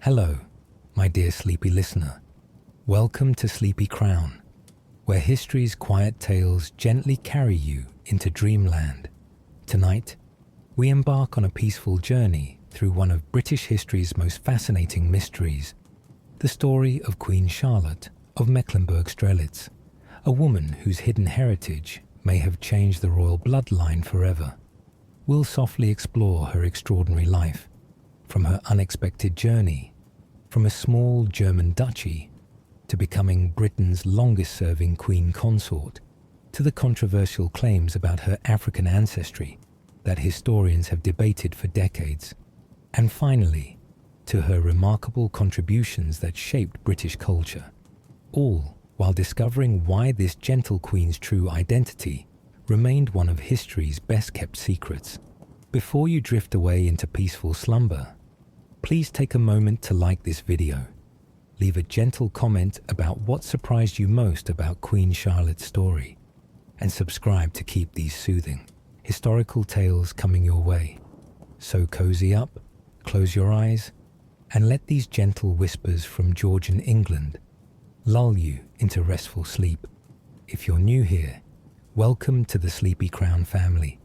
Hello, my dear sleepy listener. Welcome to Sleepy Crown, where history's quiet tales gently carry you into dreamland. Tonight, we embark on a peaceful journey through one of British history's most fascinating mysteries, the story of Queen Charlotte of Mecklenburg-Strelitz, a woman whose hidden heritage may have changed the royal bloodline forever. We'll softly explore her extraordinary life, from her unexpected journey from a small German duchy to becoming Britain's longest-serving queen consort, to the controversial claims about her African ancestry that historians have debated for decades, and finally, to her remarkable contributions that shaped British culture, all while discovering why this gentle queen's true identity remained one of history's best-kept secrets. Before you drift away into peaceful slumber, please take a moment to like this video, leave a gentle comment about what surprised you most about Queen Charlotte's story, and subscribe to keep these soothing, historical tales coming your way. So cozy up, close your eyes, and let these gentle whispers from Georgian England lull you into restful sleep. If you're new here, welcome to the Sleepy Crown family.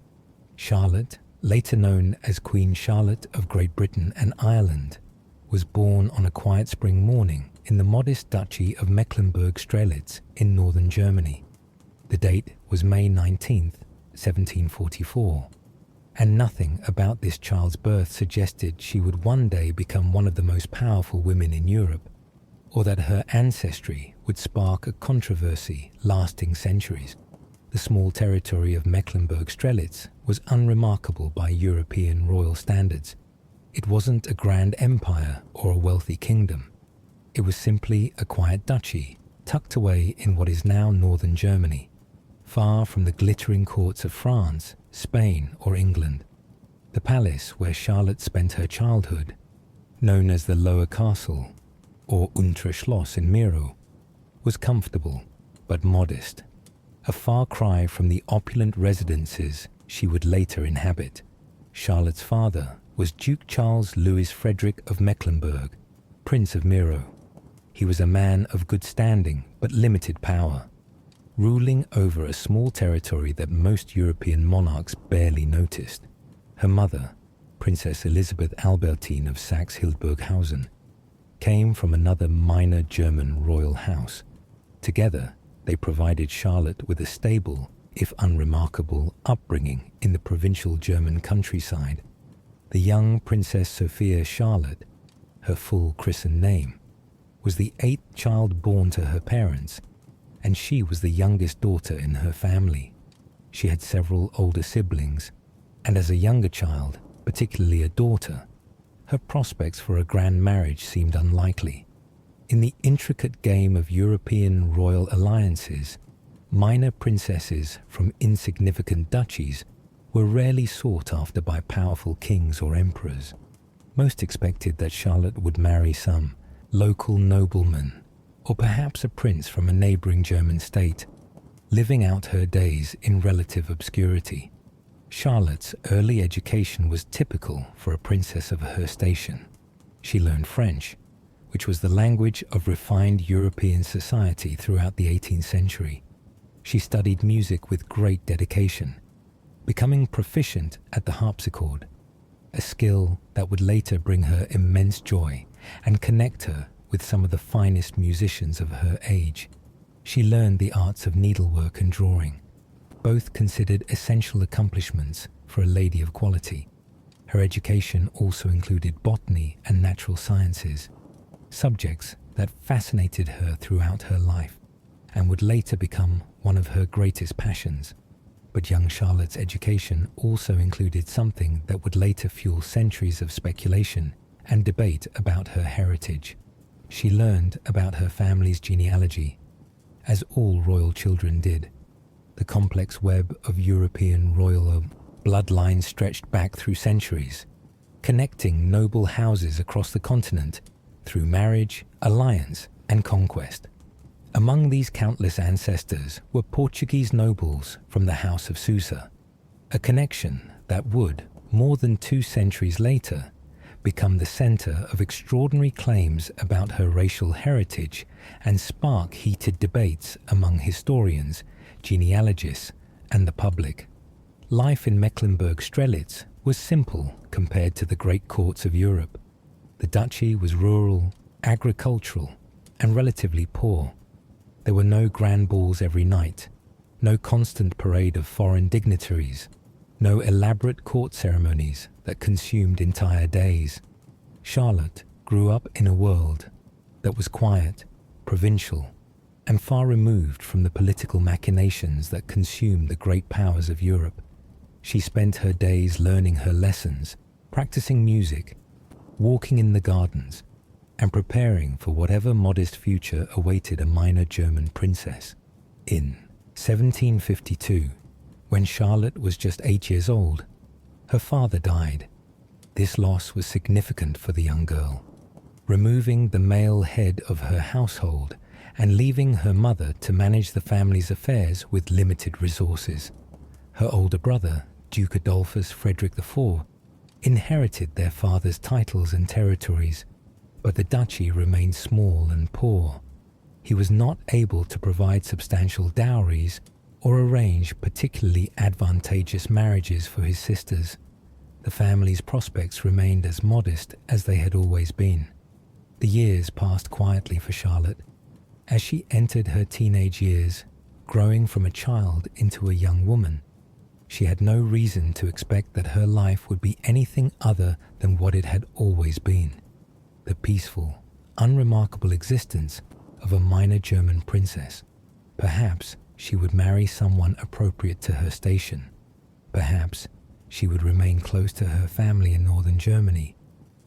Charlotte, later known as Queen Charlotte of Great Britain and Ireland, was born on a quiet spring morning in the modest duchy of Mecklenburg-Strelitz in northern Germany. The date was May 19th, 1744, and nothing about this child's birth suggested she would one day become one of the most powerful women in Europe, or that her ancestry would spark a controversy lasting centuries. The small territory of Mecklenburg-Strelitz was unremarkable by European royal standards. It wasn't a grand empire or a wealthy kingdom. It was simply a quiet duchy tucked away in what is now northern Germany, far from the glittering courts of France, Spain, or England. The palace where Charlotte spent her childhood, known as the Lower Castle, or Untere Schloss in Miro, was comfortable but modest, a far cry from the opulent residences she would later inhabit. Charlotte's father was Duke Charles Louis Frederick of Mecklenburg, Prince of Miro. He was a man of good standing but limited power, ruling over a small territory that most European monarchs barely noticed. Her mother, Princess Elisabeth Albertine of Saxe-Hildburghausen, came from another minor German royal house. Together, they provided Charlotte with a stable, if unremarkable, upbringing in the provincial German countryside. The young Princess Sophia Charlotte, her full christened name, was the 8th child born to her parents, and she was the youngest daughter in her family. She had several older siblings, and as a younger child, particularly a daughter, her prospects for a grand marriage seemed unlikely. In the intricate game of European royal alliances, minor princesses from insignificant duchies were rarely sought after by powerful kings or emperors. Most expected that Charlotte would marry some local nobleman, or perhaps a prince from a neighboring German state, living out her days in relative obscurity. Charlotte's early education was typical for a princess of her station. She learned French, which was the language of refined European society throughout the 18th century. She studied music with great dedication, becoming proficient at the harpsichord, a skill that would later bring her immense joy and connect her with some of the finest musicians of her age. She learned the arts of needlework and drawing, both considered essential accomplishments for a lady of quality. Her education also included botany and natural sciences, subjects that fascinated her throughout her life and would later become one of her greatest passions. But young Charlotte's education also included something that would later fuel centuries of speculation and debate about her heritage. She learned about her family's genealogy, as all royal children did. The complex web of European royal bloodlines stretched back through centuries, connecting noble houses across the continent through marriage, alliance, and conquest. Among these countless ancestors were Portuguese nobles from the House of Sousa, a connection that would, more than 2 centuries later, become the center of extraordinary claims about her racial heritage and spark heated debates among historians, genealogists, and the public. Life in Mecklenburg-Strelitz was simple compared to the great courts of Europe. The duchy was rural, agricultural, and relatively poor. There were no grand balls every night, no constant parade of foreign dignitaries, no elaborate court ceremonies that consumed entire days. Charlotte grew up in a world that was quiet, provincial, and far removed from the political machinations that consumed the great powers of Europe. She spent her days learning her lessons, practicing music, walking in the gardens, and preparing for whatever modest future awaited a minor German princess. In 1752, when Charlotte was just 8 years old, her father died. This loss was significant for the young girl, removing the male head of her household and leaving her mother to manage the family's affairs with limited resources. Her older brother, Duke Adolphus Frederick IV, inherited their father's titles and territories, but the duchy remained small and poor. He was not able to provide substantial dowries or arrange particularly advantageous marriages for his sisters. The family's prospects remained as modest as they had always been. The years passed quietly for Charlotte. As she entered her teenage years, growing from a child into a young woman, she had no reason to expect that her life would be anything other than what it had always been: the peaceful, unremarkable existence of a minor German princess. Perhaps she would marry someone appropriate to her station. Perhaps she would remain close to her family in northern Germany.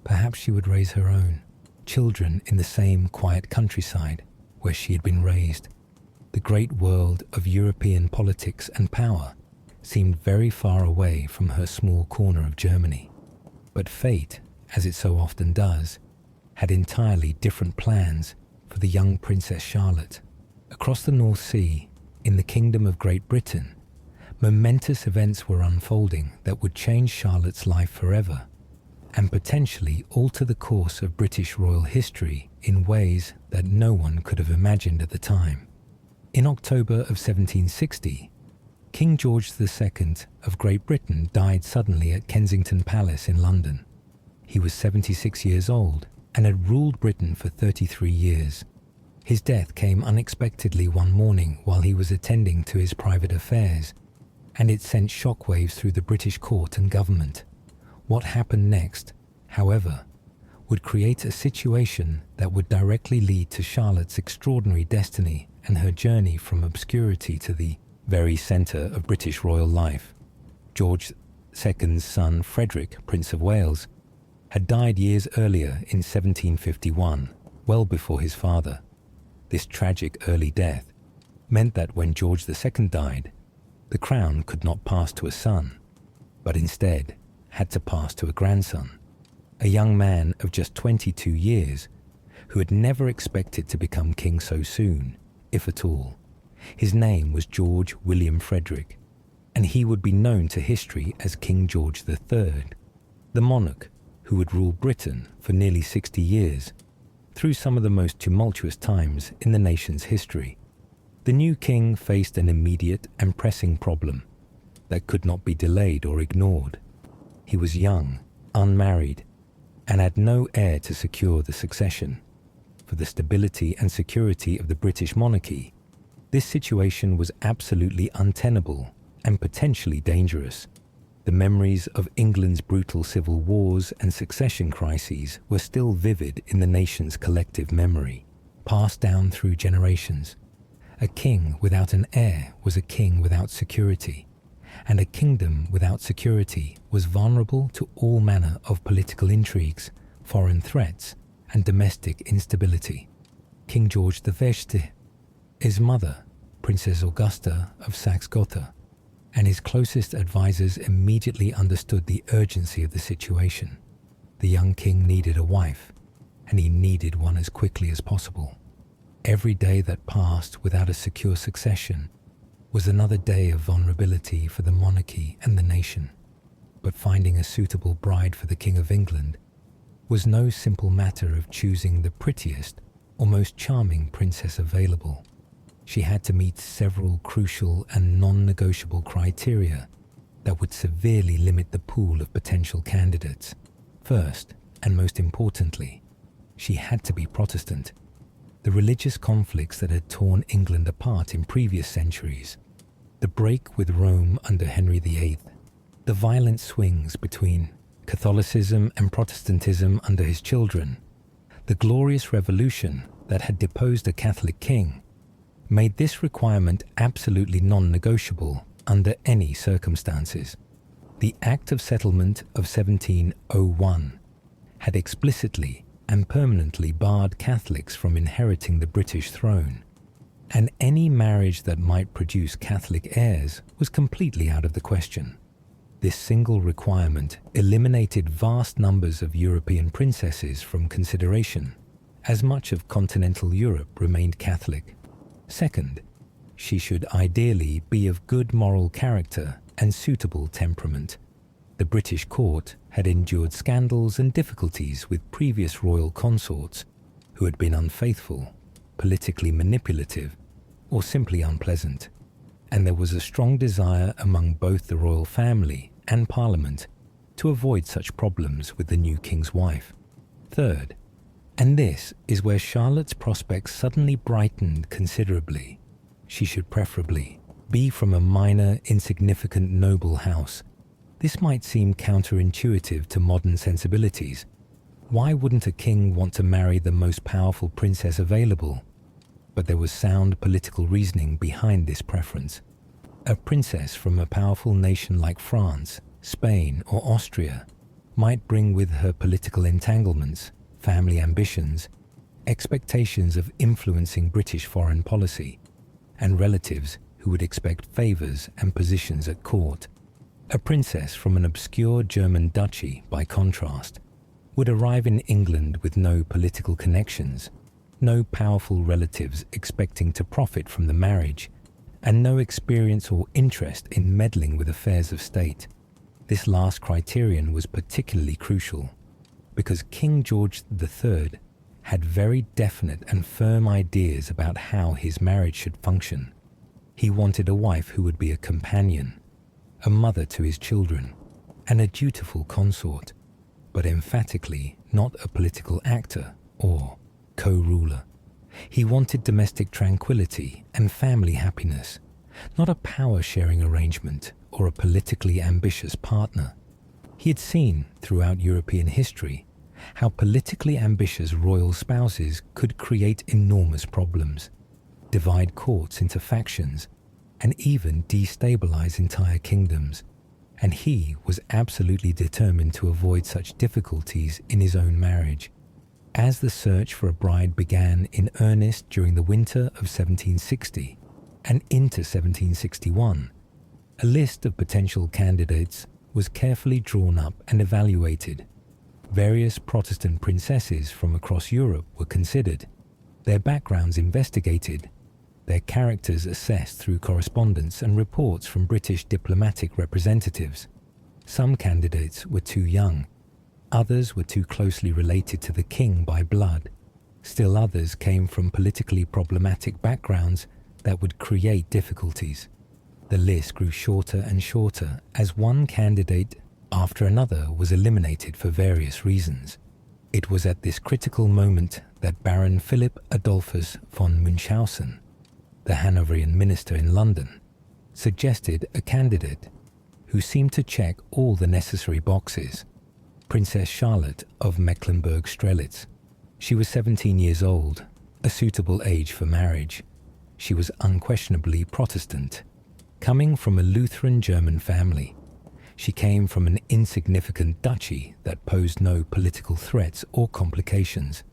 Perhaps she would raise her own children in the same quiet countryside where she had been raised. The great world of European politics and power seemed very far away from her small corner of Germany. But fate, as it so often does, had entirely different plans for the young Princess Charlotte. Across the North Sea, in the Kingdom of Great Britain, momentous events were unfolding that would change Charlotte's life forever and potentially alter the course of British royal history in ways that no one could have imagined at the time. In October of 1760, King George II of Great Britain died suddenly at Kensington Palace in London. He was 76 years old and had ruled Britain for 33 years. His death came unexpectedly one morning while he was attending to his private affairs, and it sent shockwaves through the British court and government. What happened next, however, would create a situation that would directly lead to Charlotte's extraordinary destiny and her journey from obscurity to the very centre of British royal life. George II's son Frederick, Prince of Wales, had died years earlier in 1751, well before his father. This tragic early death meant that when George II died, the crown could not pass to a son, but instead had to pass to a grandson, a young man of just 22 years who had never expected to become king so soon, if at all. His name was George William Frederick, and he would be known to history as King George III, the monarch who would rule Britain for nearly 60 years, through some of the most tumultuous times in the nation's history. The new king faced an immediate and pressing problem that could not be delayed or ignored. He was young, unmarried, and had no heir to secure the succession. For the stability and security of the British monarchy, this situation was absolutely untenable and potentially dangerous. The memories of England's brutal civil wars and succession crises were still vivid in the nation's collective memory, passed down through generations. A king without an heir was a king without security, and a kingdom without security was vulnerable to all manner of political intrigues, foreign threats, and domestic instability. King George I, his mother, Princess Augusta of Saxe-Gotha, and his closest advisors immediately understood the urgency of the situation. The young king needed a wife, and he needed one as quickly as possible. Every day that passed without a secure succession was another day of vulnerability for the monarchy and the nation. But finding a suitable bride for the King of England was no simple matter of choosing the prettiest or most charming princess available. She had to meet several crucial and non-negotiable criteria that would severely limit the pool of potential candidates. First, and most importantly, she had to be Protestant. The religious conflicts that had torn England apart in previous centuries, the break with Rome under Henry VIII, the violent swings between Catholicism and Protestantism under his children, the glorious revolution that had deposed a Catholic king, made this requirement absolutely non-negotiable under any circumstances. The Act of Settlement of 1701 had explicitly and permanently barred Catholics from inheriting the British throne, and any marriage that might produce Catholic heirs was completely out of the question. This single requirement eliminated vast numbers of European princesses from consideration, as much of continental Europe remained Catholic. Second, she should ideally be of good moral character and suitable temperament. The British court had endured scandals and difficulties with previous royal consorts who had been unfaithful, politically manipulative, or simply unpleasant, and there was a strong desire among both the royal family and Parliament to avoid such problems with the new king's wife. Third, and this is where Charlotte's prospects suddenly brightened considerably, she should preferably be from a minor, insignificant noble house. This might seem counterintuitive to modern sensibilities. Why wouldn't a king want to marry the most powerful princess available? But there was sound political reasoning behind this preference. A princess from a powerful nation like France, Spain, or Austria might bring with her political entanglements, family ambitions, expectations of influencing British foreign policy, and relatives who would expect favours and positions at court. A princess from an obscure German duchy, by contrast, would arrive in England with no political connections, no powerful relatives expecting to profit from the marriage, and no experience or interest in meddling with affairs of state. This last criterion was particularly crucial, because King George III had very definite and firm ideas about how his marriage should function. He wanted a wife who would be a companion, a mother to his children, and a dutiful consort, but emphatically not a political actor or co-ruler. He wanted domestic tranquility and family happiness, not a power-sharing arrangement or a politically ambitious partner. He had seen throughout European history how politically ambitious royal spouses could create enormous problems, divide courts into factions, and even destabilize entire kingdoms, and he was absolutely determined to avoid such difficulties in his own marriage. As the search for a bride began in earnest during the winter of 1760 and into 1761, a list of potential candidates was carefully drawn up and evaluated. Various Protestant princesses from across Europe were considered, their backgrounds investigated, their characters assessed through correspondence and reports from British diplomatic representatives. Some candidates were too young, others were too closely related to the king by blood. Still others came from politically problematic backgrounds that would create difficulties. The list grew shorter and shorter as one candidate after another was eliminated for various reasons. It was at this critical moment that Baron Philip Adolphus von Munchausen, the Hanoverian minister in London, suggested a candidate who seemed to check all the necessary boxes: Princess Charlotte of Mecklenburg-Strelitz. She was 17 years old, a suitable age for marriage. She was unquestionably Protestant, coming from a Lutheran German family. She came from an insignificant duchy that posed no political threats or complications.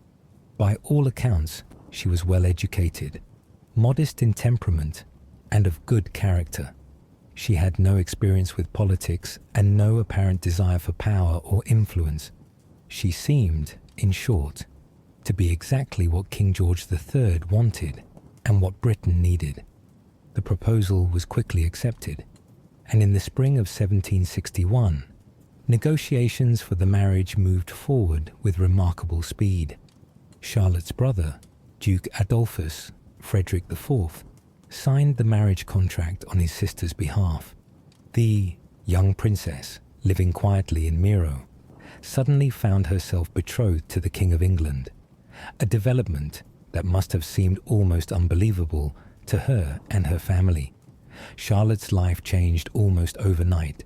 By all accounts, she was well educated, modest in temperament, and of good character. She had no experience with politics and no apparent desire for power or influence. She seemed, in short, to be exactly what King George III wanted and what Britain needed. The proposal was quickly accepted, and in the spring of 1761, Negotiations for the marriage moved forward with remarkable speed. Charlotte's brother, Duke Adolphus Frederick IV, signed the marriage contract on his sister's behalf. The young princess, living quietly in Miro, suddenly found herself betrothed to the King of England, a development that must have seemed almost unbelievable to her and her family. Charlotte's life changed almost overnight.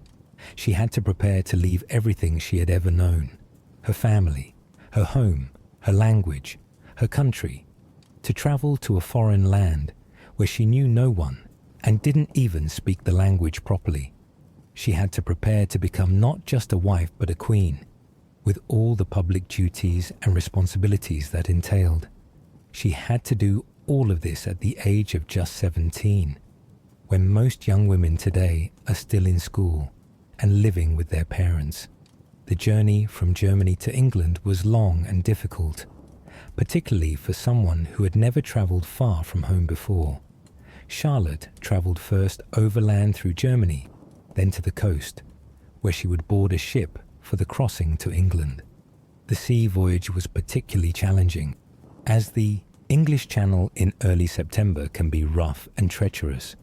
She had to prepare to leave everything she had ever known, her family, her home, her language, her country, to travel to a foreign land where she knew no one and didn't even speak the language properly. She had to prepare to become not just a wife but a queen, with all the public duties and responsibilities that entailed. She had to do all of this at the age of just 17, when most young women today are still in school and living with their parents. The journey from Germany to England was long and difficult, particularly for someone who had never travelled far from home before. Charlotte travelled first overland through Germany, then to the coast, where she would board a ship for the crossing to England. The sea voyage was particularly challenging, as the English Channel in early September can be rough and treacherous.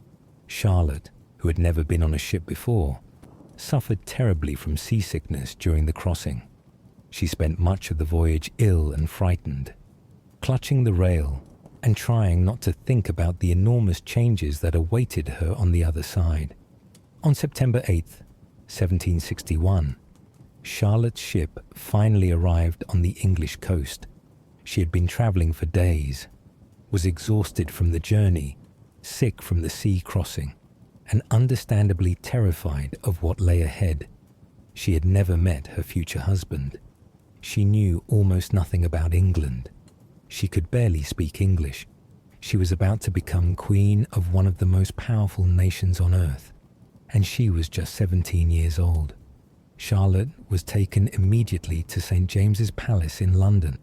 Charlotte, who had never been on a ship before, suffered terribly from seasickness during the crossing. She spent much of the voyage ill and frightened, clutching the rail and trying not to think about the enormous changes that awaited her on the other side. On September 8th, 1761, Charlotte's ship finally arrived on the English coast. She had been travelling for days, was exhausted from the journey, sick from the sea crossing, and understandably terrified of what lay ahead. She had never met her future husband. She knew almost nothing about England. She could barely speak English. She was about to become queen of one of the most powerful nations on earth, and she was just 17 years old. Charlotte was taken immediately to St. James's Palace in London,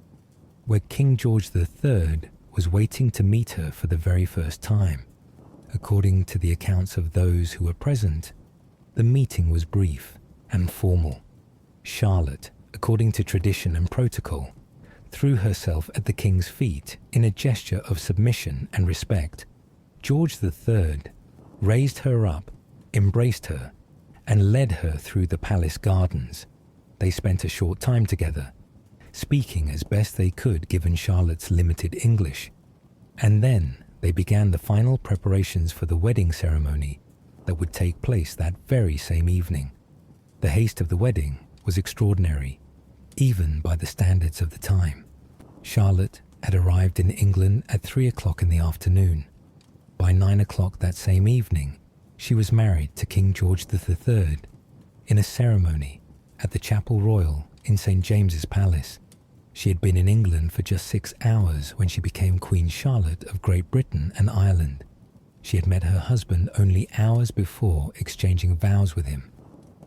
where King George III was waiting to meet her for the very first time. According to the accounts of those who were present, the meeting was brief and formal. Charlotte, according to tradition and protocol, threw herself at the king's feet in a gesture of submission and respect. George III raised her up, embraced her, and led her through the palace gardens. They spent a short time together, speaking as best they could given Charlotte's limited English. And then they began the final preparations for the wedding ceremony that would take place that very same evening. The haste of the wedding was extraordinary, even by the standards of the time. Charlotte had arrived in England at 3 o'clock in the afternoon. By 9 o'clock that same evening, she was married to King George III in a ceremony at the Chapel Royal in St. James's Palace. She had been in England for just 6 hours when she became Queen Charlotte of Great Britain and Ireland. She had met her husband only hours before exchanging vows with him.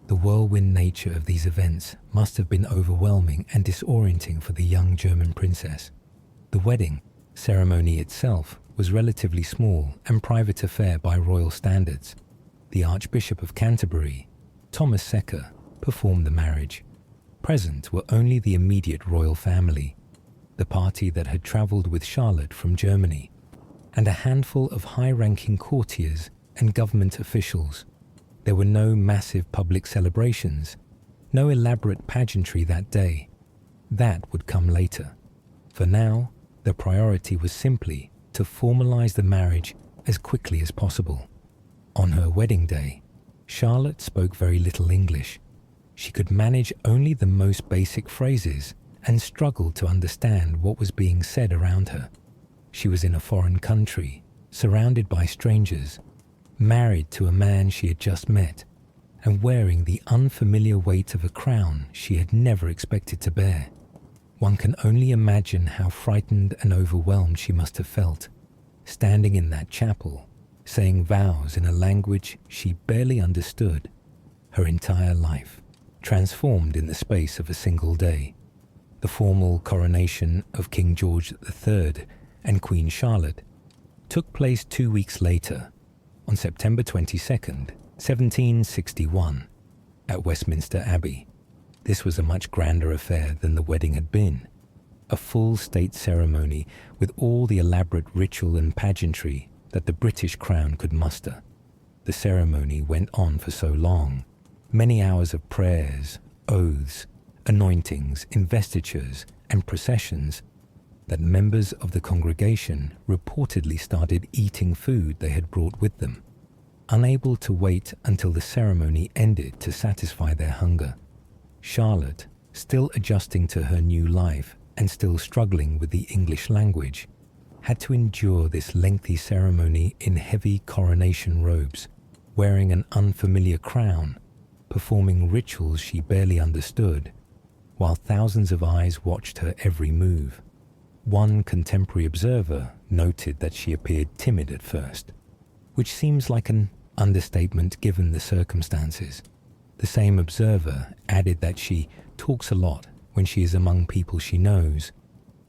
The whirlwind nature of these events must have been overwhelming and disorienting for the young German princess. The wedding ceremony itself was relatively small and private affair by royal standards. The Archbishop of Canterbury, Thomas Secker, performed the marriage. Present were only the immediate royal family, the party that had travelled with Charlotte from Germany, and a handful of high-ranking courtiers and government officials. There were no massive public celebrations, no elaborate pageantry that day. That would come later. For now, the priority was simply to formalize the marriage as quickly as possible. On her wedding day, Charlotte spoke very little English. She could manage only the most basic phrases and struggled to understand what was being said around her. She was in a foreign country, surrounded by strangers, married to a man she had just met, and wearing the unfamiliar weight of a crown she had never expected to bear. One can only imagine how frightened and overwhelmed she must have felt, standing in that chapel, saying vows in a language she barely understood. Her entire life transformed in the space of a single day. The formal coronation of King George III and Queen Charlotte took place 2 weeks later, on September 22nd, 1761, at Westminster Abbey. This was a much grander affair than the wedding had been. A full state ceremony with all the elaborate ritual and pageantry that the British crown could muster. The ceremony went on for so long, many hours of prayers, oaths, anointings, investitures, and processions, that members of the congregation reportedly started eating food they had brought with them, unable to wait until the ceremony ended to satisfy their hunger. Charlotte, still adjusting to her new life and still struggling with the English language, had to endure this lengthy ceremony in heavy coronation robes, wearing an unfamiliar crown, performing rituals she barely understood, while thousands of eyes watched her every move. One contemporary observer noted that she appeared timid at first, which seems like an understatement given the circumstances. The same observer added that she talks a lot when she is among people she knows,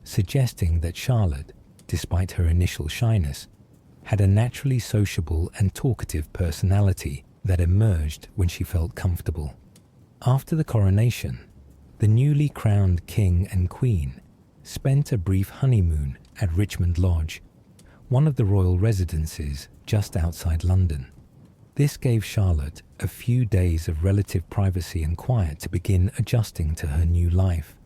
suggesting that Charlotte, despite her initial shyness, had a naturally sociable and talkative personality that emerged when she felt comfortable. After the coronation, the newly crowned king and queen spent a brief honeymoon at Richmond Lodge, one of the royal residences just outside London. This gave Charlotte a few days of relative privacy and quiet to begin adjusting to her new life,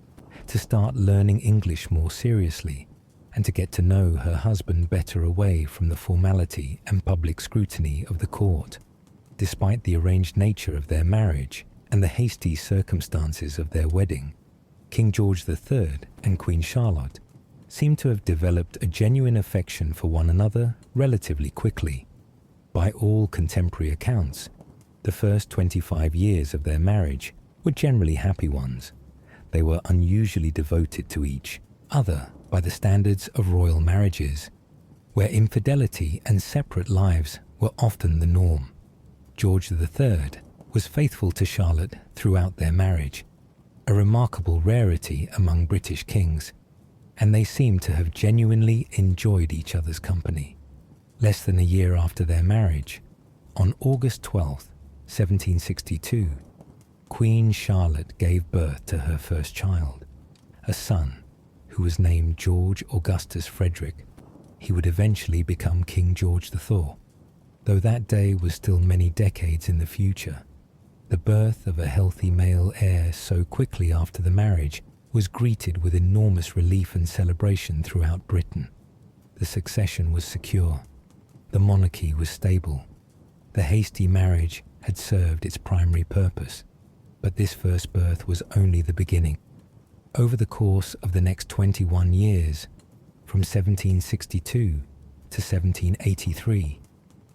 to start learning English more seriously, and to get to know her husband better away from the formality and public scrutiny of the court. Despite the arranged nature of their marriage and the hasty circumstances of their wedding, King George III and Queen Charlotte seem to have developed a genuine affection for one another relatively quickly. By all contemporary accounts, the first 25 years of their marriage were generally happy ones. They were unusually devoted to each other by the standards of royal marriages, where infidelity and separate lives were often the norm. George III was faithful to Charlotte throughout their marriage, a remarkable rarity among British kings, and they seem to have genuinely enjoyed each other's company. Less than a year after their marriage, on August 12, 1762, Queen Charlotte gave birth to her first child, a son who was named George Augustus Frederick. He would eventually become King George IV. Though that day was still many decades in the future, the birth of a healthy male heir so quickly after the marriage was greeted with enormous relief and celebration throughout Britain. The succession was secure. The monarchy was stable. The hasty marriage had served its primary purpose, but this first birth was only the beginning. Over the course of the next 21 years, from 1762 to 1783,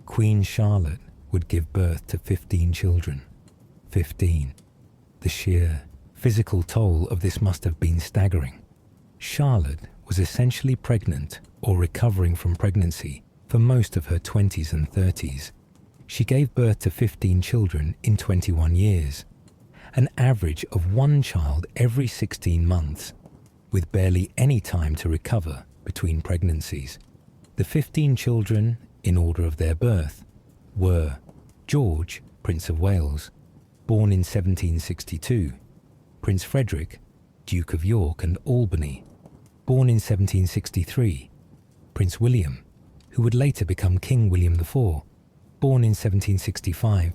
Queen Charlotte would give birth to 15 children. 15. The sheer physical toll of this must have been staggering. Charlotte was essentially pregnant or recovering from pregnancy for most of her 20s and 30s. She gave birth to 15 children in 21 years, an average of one child every 16 months, with barely any time to recover between pregnancies. The 15 children, in order of their birth, were George, Prince of Wales, born in 1762, Prince Frederick, Duke of York and Albany, born in 1763, Prince William, who would later become King William IV, born in 1765,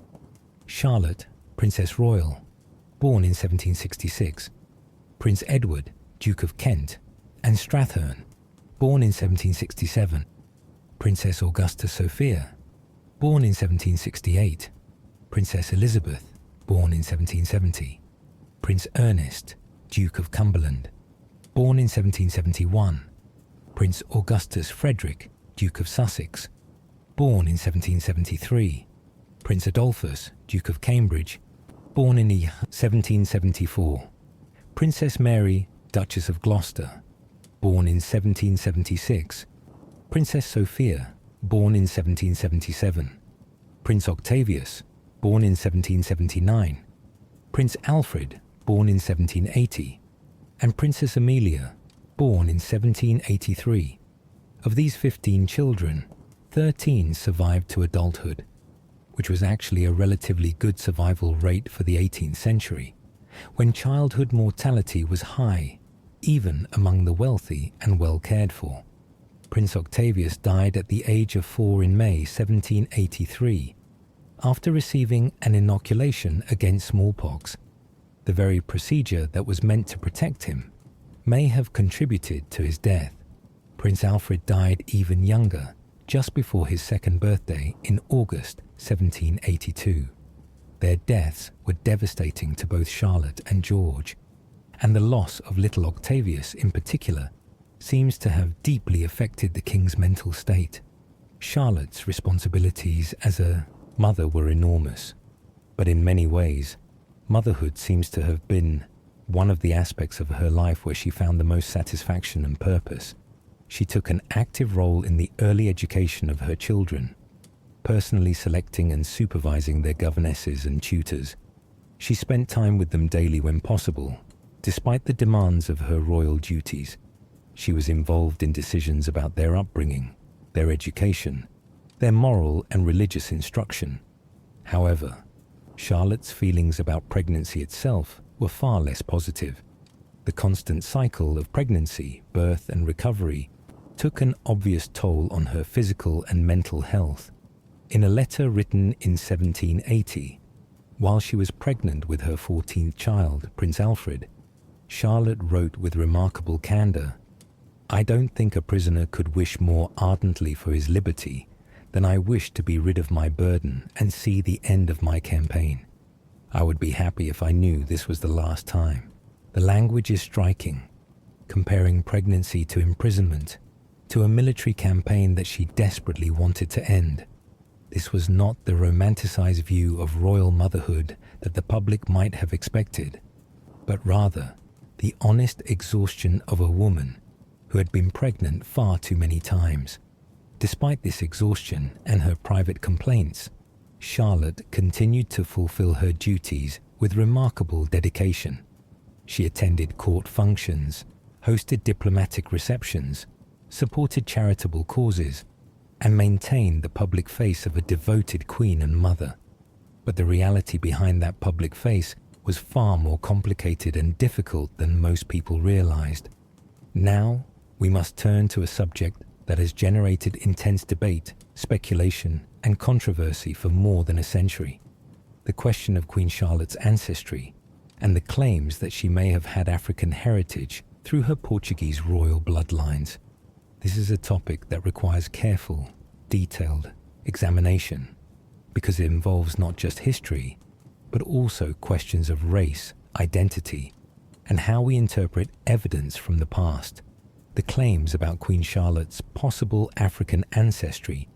Charlotte, Princess Royal, born in 1766, Prince Edward, Duke of Kent, and Strathearn, born in 1767, Princess Augusta Sophia, born in 1768, Princess Elizabeth, born in 1770, Prince Ernest, Duke of Cumberland, born in 1771, Prince Augustus Frederick, Duke of Sussex, born in 1773, Prince Adolphus, Duke of Cambridge, born in 1774, Princess Mary, Duchess of Gloucester, born in 1776, Princess Sophia, born in 1777, Prince Octavius, born in 1779, Prince Alfred, born in 1780, and Princess Amelia, born in 1783. Of these 15 children, 13 survived to adulthood, which was actually a relatively good survival rate for the 18th century, when childhood mortality was high, even among the wealthy and well cared for. Prince Octavius died at the age of 4 in May 1783, after receiving an inoculation against smallpox. The very procedure that was meant to protect him may have contributed to his death. Prince Alfred died even younger, just before his 2nd birthday in August 1782. Their deaths were devastating to both Charlotte and George, and the loss of little Octavius in particular seems to have deeply affected the king's mental state. Charlotte's responsibilities as a mother were enormous, but in many ways, motherhood seems to have been one of the aspects of her life where she found the most satisfaction and purpose. She took an active role in the early education of her children, personally selecting and supervising their governesses and tutors. She spent time with them daily when possible, despite the demands of her royal duties. She was involved in decisions about their upbringing, their education, their moral and religious instruction. However, Charlotte's feelings about pregnancy itself were far less positive. The constant cycle of pregnancy, birth and recovery took an obvious toll on her physical and mental health. In a letter written in 1780, while she was pregnant with her 14th child, Prince Alfred, Charlotte wrote with remarkable candor, "I don't think a prisoner could wish more ardently for his liberty than I wish to be rid of my burden and see the end of my campaign. I would be happy if I knew this was the last time." The language is striking, comparing pregnancy to imprisonment, to a military campaign that she desperately wanted to end. This was not the romanticized view of royal motherhood that the public might have expected, but rather the honest exhaustion of a woman who had been pregnant far too many times. Despite this exhaustion and her private complaints, Charlotte continued to fulfill her duties with remarkable dedication. She attended court functions, hosted diplomatic receptions, supported charitable causes, and maintained the public face of a devoted queen and mother. But the reality behind that public face was far more complicated and difficult than most people realized. Now, we must turn to a subject that has generated intense debate, speculation, and controversy for more than a century. The question of Queen Charlotte's ancestry and the claims that she may have had African heritage through her Portuguese royal bloodlines. This is a topic that requires careful, detailed examination because it involves not just history, but also questions of race, identity, and how we interpret evidence from the past. The claims about Queen Charlotte's possible African ancestry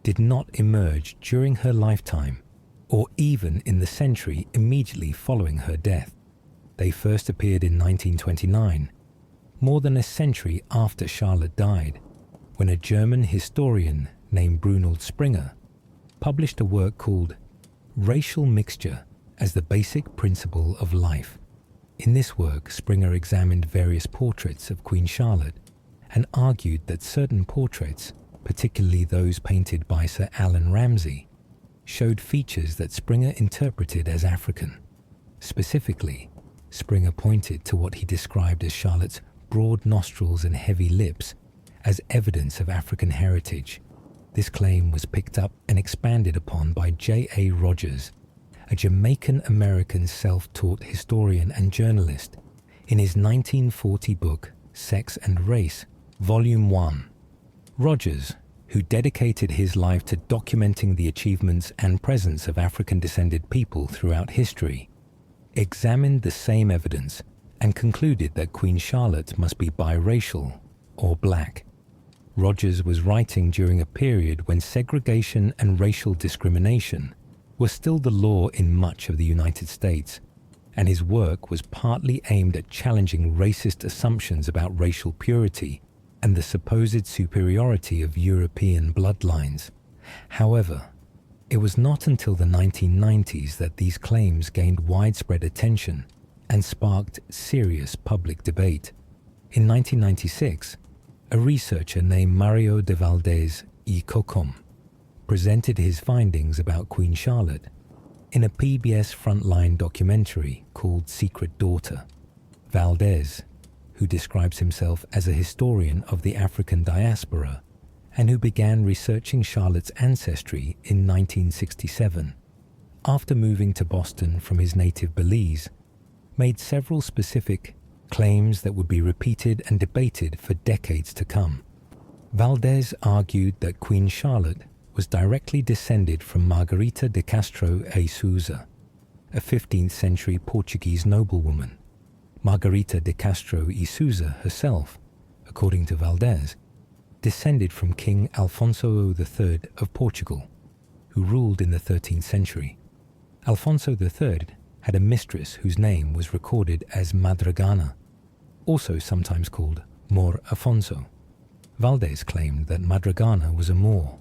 did not emerge during her lifetime or even in the century immediately following her death. They first appeared in 1929, more than a century after Charlotte died, when a German historian named Brunald Springer published a work called Racial Mixture as the Basic Principle of Life. In this work, Springer examined various portraits of Queen Charlotte and argued that certain portraits, particularly those painted by Sir Allan Ramsay, showed features that Springer interpreted as African. Specifically, Springer pointed to what he described as Charlotte's broad nostrils and heavy lips as evidence of African heritage. This claim was picked up and expanded upon by J.A. Rogers, a Jamaican-American self-taught historian and journalist, in his 1940 book, Sex and Race, Volume 1. Rogers, who dedicated his life to documenting the achievements and presence of African-descended people throughout history, examined the same evidence and concluded that Queen Charlotte must be biracial or black. Rogers was writing during a period when segregation and racial discrimination were still the law in much of the United States, and his work was partly aimed at challenging racist assumptions about racial purity and the supposed superiority of European bloodlines. However, it was not until the 1990s that these claims gained widespread attention and sparked serious public debate. In 1996, a researcher named Mario de Valdes y Cocom presented his findings about Queen Charlotte. In a PBS Frontline documentary called Secret Daughter, Valdes, who describes himself as a historian of the African diaspora and who began researching Charlotte's ancestry in 1967, after moving to Boston from his native Belize, made several specific claims that would be repeated and debated for decades to come. Valdes argued that Queen Charlotte was directly descended from Margarita de Castro e Sousa, a 15th century Portuguese noblewoman. Margarita de Castro e Sousa herself, according to Valdes, descended from King Alfonso III of Portugal, who ruled in the 13th century. Alfonso III had a mistress whose name was recorded as Madragana, also sometimes called Moor Afonso. Valdes claimed that Madragana was a Moor,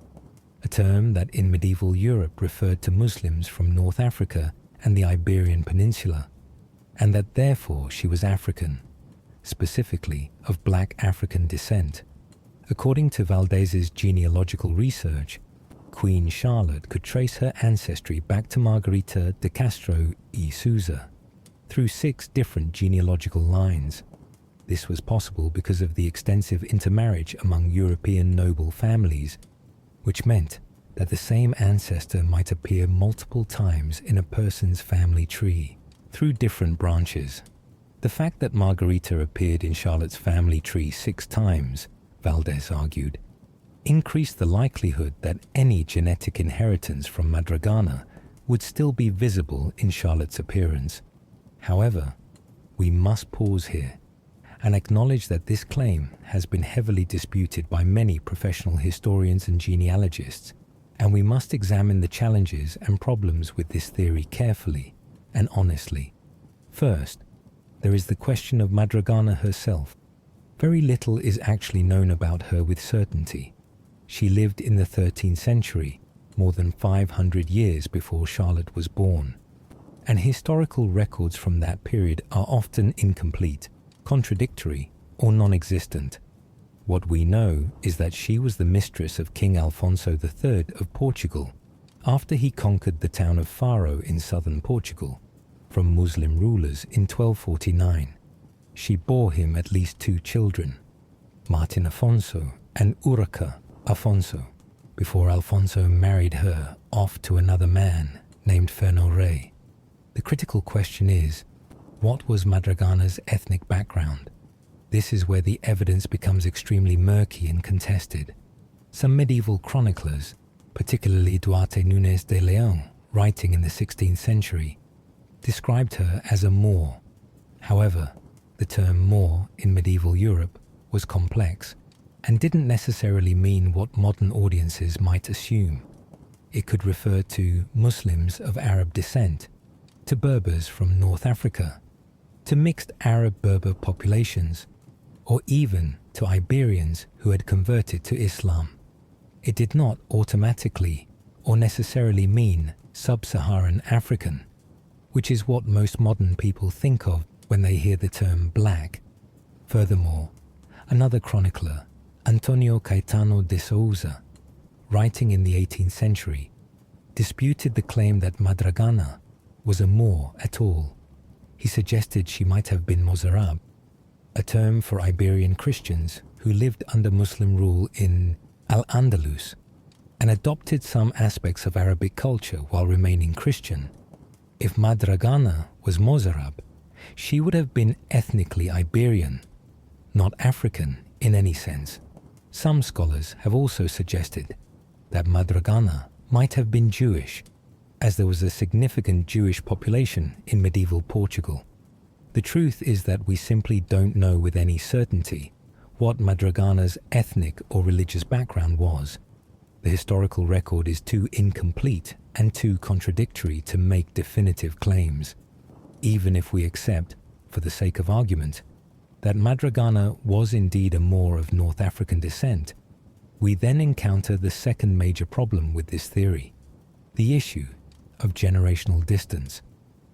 a term that in medieval Europe referred to Muslims from North Africa and the Iberian Peninsula, and that therefore she was African, specifically of black African descent. According to Valdes's genealogical research, Queen Charlotte could trace her ancestry back to Margarita de Castro e Sousa through 6 different genealogical lines. This was possible because of the extensive intermarriage among European noble families, which meant that the same ancestor might appear multiple times in a person's family tree, through different branches. The fact that Margarita appeared in Charlotte's family tree 6 times, Valdes argued, increased the likelihood that any genetic inheritance from Madragana would still be visible in Charlotte's appearance. However, we must pause here and acknowledge that this claim has been heavily disputed by many professional historians and genealogists, and we must examine the challenges and problems with this theory carefully and honestly. First, there is the question of Madragana herself. Very little is actually known about her with certainty. She lived in the 13th century, more than 500 years before Charlotte was born, and historical records from that period are often incomplete, contradictory, or non-existent. What we know is that she was the mistress of King Alfonso III of Portugal after he conquered the town of Faro in southern Portugal from Muslim rulers in 1249. She bore him at least 2 children, Martin Afonso and Uraca Afonso, before Alfonso married her off to another man named Fernão Rey. The critical question is, what was Madragana's ethnic background? This is where the evidence becomes extremely murky and contested. Some medieval chroniclers, particularly Duarte Nunes de León, writing in the 16th century, described her as a Moor. However, the term Moor in medieval Europe was complex and didn't necessarily mean what modern audiences might assume. It could refer to Muslims of Arab descent, to Berbers from North Africa, to mixed Arab-Berber populations, or even to Iberians who had converted to Islam. It did not automatically or necessarily mean sub-Saharan African, which is what most modern people think of when they hear the term black. Furthermore, another chronicler, Antonio Caetano de Sousa, writing in the 18th century, disputed the claim that Madragana was a Moor at all. He suggested she might have been Mozarab, a term for Iberian Christians who lived under Muslim rule in Al-Andalus and adopted some aspects of Arabic culture while remaining Christian. If Madragana was Mozarab, she would have been ethnically Iberian, not African in any sense. Some scholars have also suggested that Madragana might have been Jewish, as there was a significant Jewish population in medieval Portugal. The truth is that we simply don't know with any certainty what Madragana's ethnic or religious background was. The historical record is too incomplete and too contradictory to make definitive claims. Even if we accept, for the sake of argument, that Madragana was indeed a Moor of North African descent, we then encounter the second major problem with this theory, the issue of generational distance.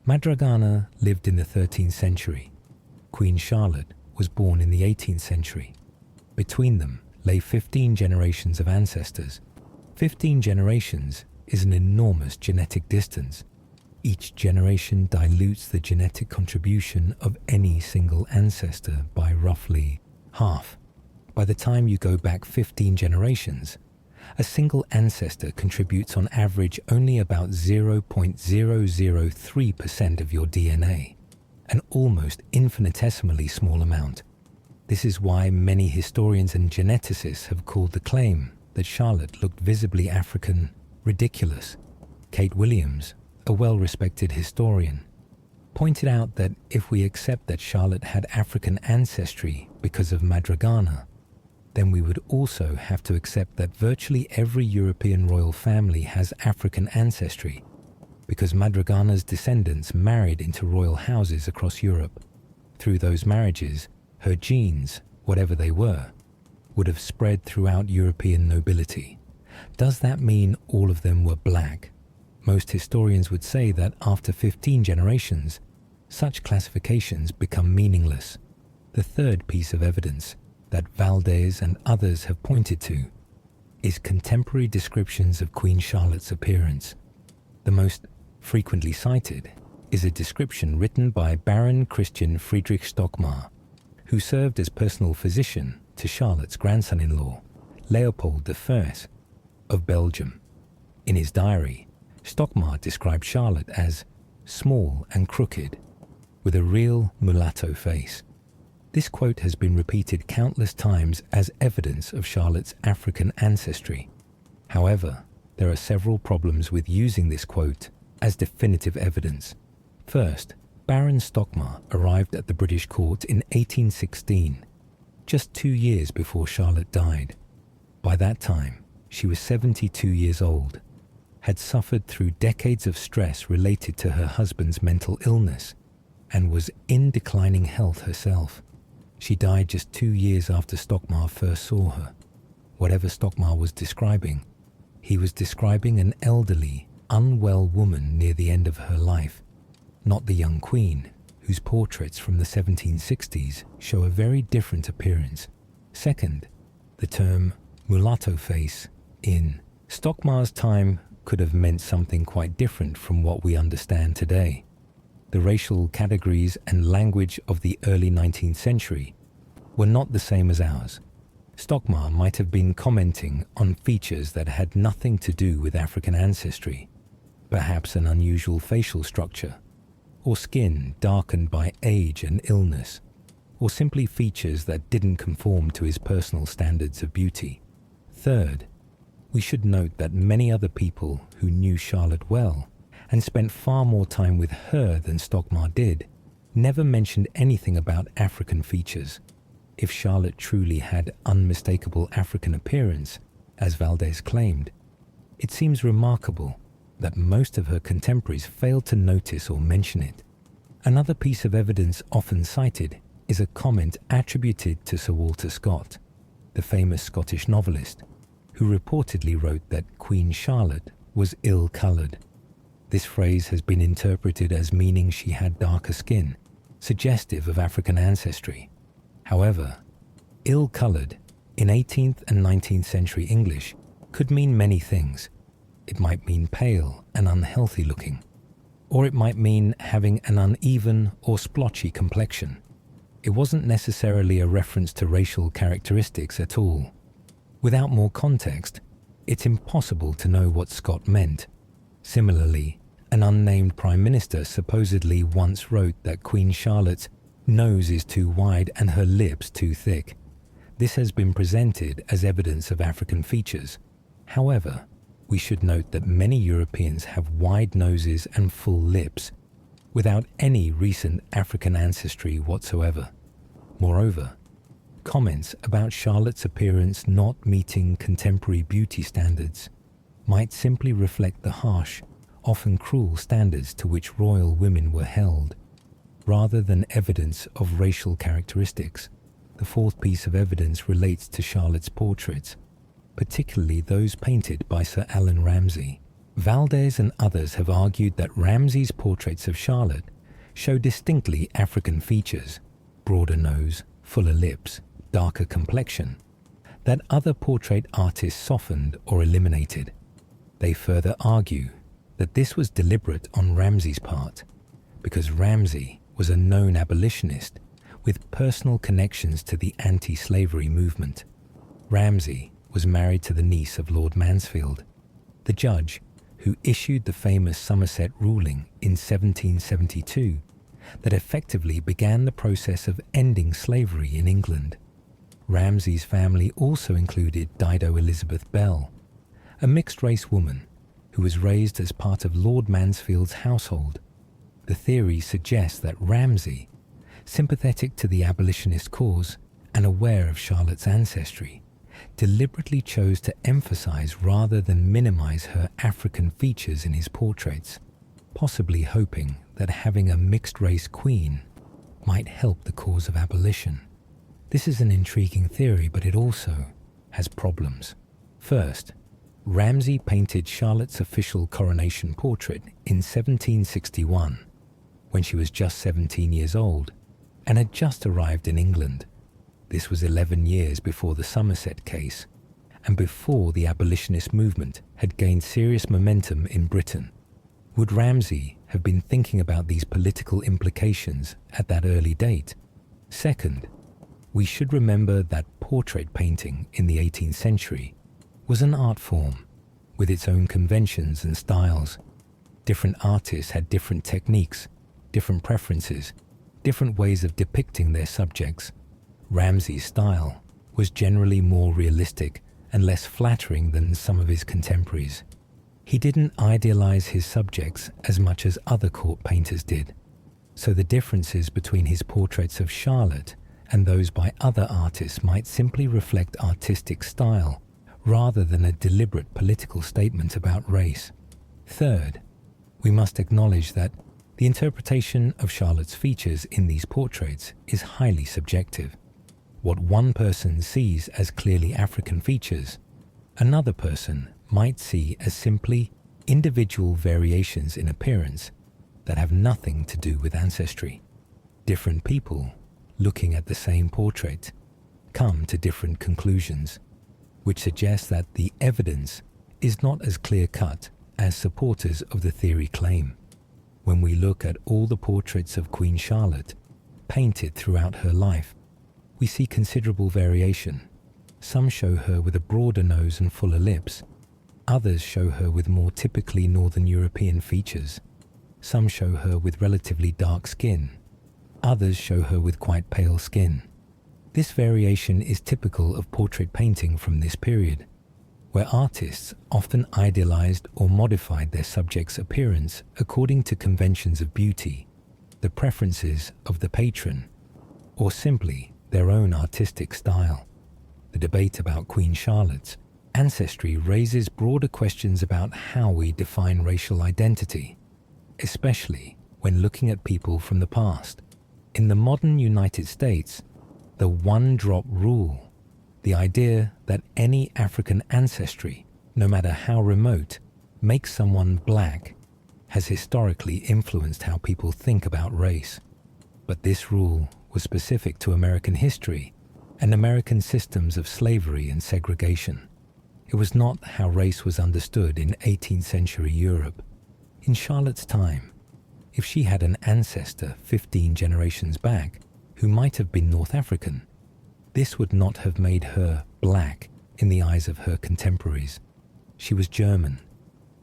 Madragana lived in the 13th century. Queen Charlotte was born in the 18th century. Between them lay 15 generations of ancestors. 15 generations is an enormous genetic distance. Each generation dilutes the genetic contribution of any single ancestor by roughly half. By the time you go back 15 generations, a single ancestor contributes on average only about 0.003% of your DNA, an almost infinitesimally small amount. This is why many historians and geneticists have called the claim that Charlotte looked visibly African ridiculous. Kate Williams, a well-respected historian, pointed out that if we accept that Charlotte had African ancestry because of Madragana, then we would also have to accept that virtually every European royal family has African ancestry, because Madragana's descendants married into royal houses across Europe. Through those marriages, her genes, whatever they were, would have spread throughout European nobility. Does that mean all of them were black? Most historians would say that after 15 generations, such classifications become meaningless. The third piece of evidence that Valdes and others have pointed to is contemporary descriptions of Queen Charlotte's appearance. The most frequently cited is a description written by Baron Christian Friedrich Stockmar, who served as personal physician to Charlotte's grandson-in-law, Leopold I of Belgium. In his diary, Stockmar described Charlotte as small and crooked, with a real mulatto face. This quote has been repeated countless times as evidence of Charlotte's African ancestry. However, there are several problems with using this quote as definitive evidence. First, Baron Stockmar arrived at the British court in 1816, just 2 years before Charlotte died. By that time, she was 72 years old, had suffered through decades of stress related to her husband's mental illness, and was in declining health herself. She died just 2 years after Stockmar first saw her. Whatever Stockmar was describing, he was describing an elderly, unwell woman near the end of her life, not the young queen, whose portraits from the 1760s show a very different appearance. Second, the term mulatto face in Stockmar's time could have meant something quite different from what we understand today. The racial categories and language of the early 19th century were not the same as ours. Stockmar might have been commenting on features that had nothing to do with African ancestry, perhaps an unusual facial structure, or skin darkened by age and illness, or simply features that didn't conform to his personal standards of beauty. Third, we should note that many other people who knew Charlotte well and spent far more time with her than Stockmar did, never mentioned anything about African features. If Charlotte truly had unmistakable African appearance, as Valdes claimed, it seems remarkable that most of her contemporaries failed to notice or mention it. Another piece of evidence often cited is a comment attributed to Sir Walter Scott, the famous Scottish novelist, who reportedly wrote that Queen Charlotte was ill-coloured. This phrase has been interpreted as meaning she had darker skin, suggestive of African ancestry. However, ill-coloured in 18th and 19th century English could mean many things. It might mean pale and unhealthy looking, or it might mean having an uneven or splotchy complexion. It wasn't necessarily a reference to racial characteristics at all. Without more context, it's impossible to know what Scott meant. Similarly, an unnamed prime minister supposedly once wrote that Queen Charlotte's nose is too wide and her lips too thick. This has been presented as evidence of African features. However, we should note that many Europeans have wide noses and full lips, without any recent African ancestry whatsoever. Moreover, comments about Charlotte's appearance not meeting contemporary beauty standards might simply reflect the harsh, often cruel standards to which royal women were held, rather than evidence of racial characteristics. The fourth piece of evidence relates to Charlotte's portraits, particularly those painted by Sir Allan Ramsay. Valdes and others have argued that Ramsay's portraits of Charlotte show distinctly African features, broader nose, fuller lips, darker complexion, that other portrait artists softened or eliminated. They further argue that this was deliberate on Ramsay's part, because Ramsay was a known abolitionist with personal connections to the anti-slavery movement. Ramsay was married to the niece of Lord Mansfield, the judge who issued the famous Somerset ruling in 1772 that effectively began the process of ending slavery in England. Ramsay's family also included Dido Elizabeth Bell, a mixed-race woman who was raised as part of Lord Mansfield's household. The theory suggests that Ramsay, sympathetic to the abolitionist cause and aware of Charlotte's ancestry, deliberately chose to emphasize rather than minimize her African features in his portraits, possibly hoping that having a mixed-race queen might help the cause of abolition. This is an intriguing theory, but it also has problems. First, Ramsay painted Charlotte's official coronation portrait in 1761, when she was just 17 years old and had just arrived in England. This was 11 years before the Somerset case and before the abolitionist movement had gained serious momentum in Britain. Would Ramsay have been thinking about these political implications at that early date? Second, we should remember that portrait painting in the 18th century was an art form with its own conventions and styles. Different artists had different techniques, different preferences, different ways of depicting their subjects. Ramsay's style was generally more realistic and less flattering than some of his contemporaries. He didn't idealize his subjects as much as other court painters did, so the differences between his portraits of Charlotte and those by other artists might simply reflect artistic style rather than a deliberate political statement about race. Third, we must acknowledge that the interpretation of Charlotte's features in these portraits is highly subjective. What one person sees as clearly African features, another person might see as simply individual variations in appearance that have nothing to do with ancestry. Different people, looking at the same portrait, come to different conclusions, which suggests that the evidence is not as clear-cut as supporters of the theory claim. When we look at all the portraits of Queen Charlotte painted throughout her life, we see considerable variation. Some show her with a broader nose and fuller lips. Others show her with more typically Northern European features. Some show her with relatively dark skin. Others show her with quite pale skin. This variation is typical of portrait painting from this period, where artists often idealized or modified their subject's appearance according to conventions of beauty, the preferences of the patron, or simply their own artistic style. The debate about Queen Charlotte's ancestry raises broader questions about how we define racial identity, especially when looking at people from the past. In the modern United States, the one-drop rule, the idea that any African ancestry, no matter how remote, makes someone black, has historically influenced how people think about race. But this rule was specific to American history and American systems of slavery and segregation. It was not how race was understood in 18th century Europe. In Charlotte's time, if she had an ancestor 15 generations back who might have been North African, this would not have made her black in the eyes of her contemporaries. She was German.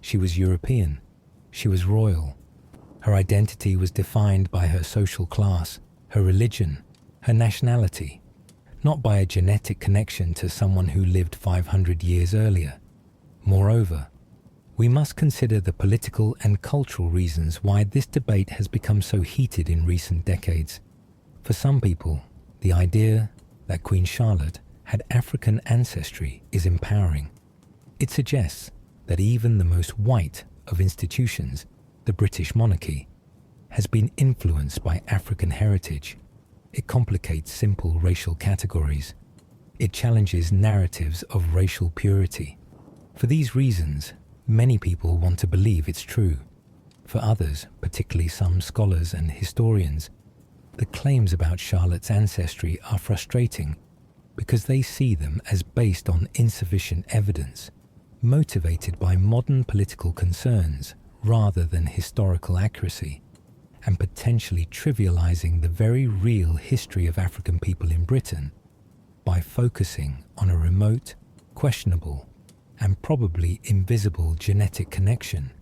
She was European. She was royal. Her identity was defined by her social class, her religion, her nationality, not by a genetic connection to someone who lived 500 years earlier. Moreover, we must consider the political and cultural reasons why this debate has become so heated in recent decades. For some people, the idea that Queen Charlotte had African ancestry is empowering. It suggests that even the most white of institutions, the British monarchy, has been influenced by African heritage. It complicates simple racial categories. It challenges narratives of racial purity. For these reasons, many people want to believe it's true. For others, particularly some scholars and historians, the claims about Charlotte's ancestry are frustrating because they see them as based on insufficient evidence, motivated by modern political concerns rather than historical accuracy, and potentially trivializing the very real history of African people in Britain by focusing on a remote, questionable, and probably invisible genetic connection,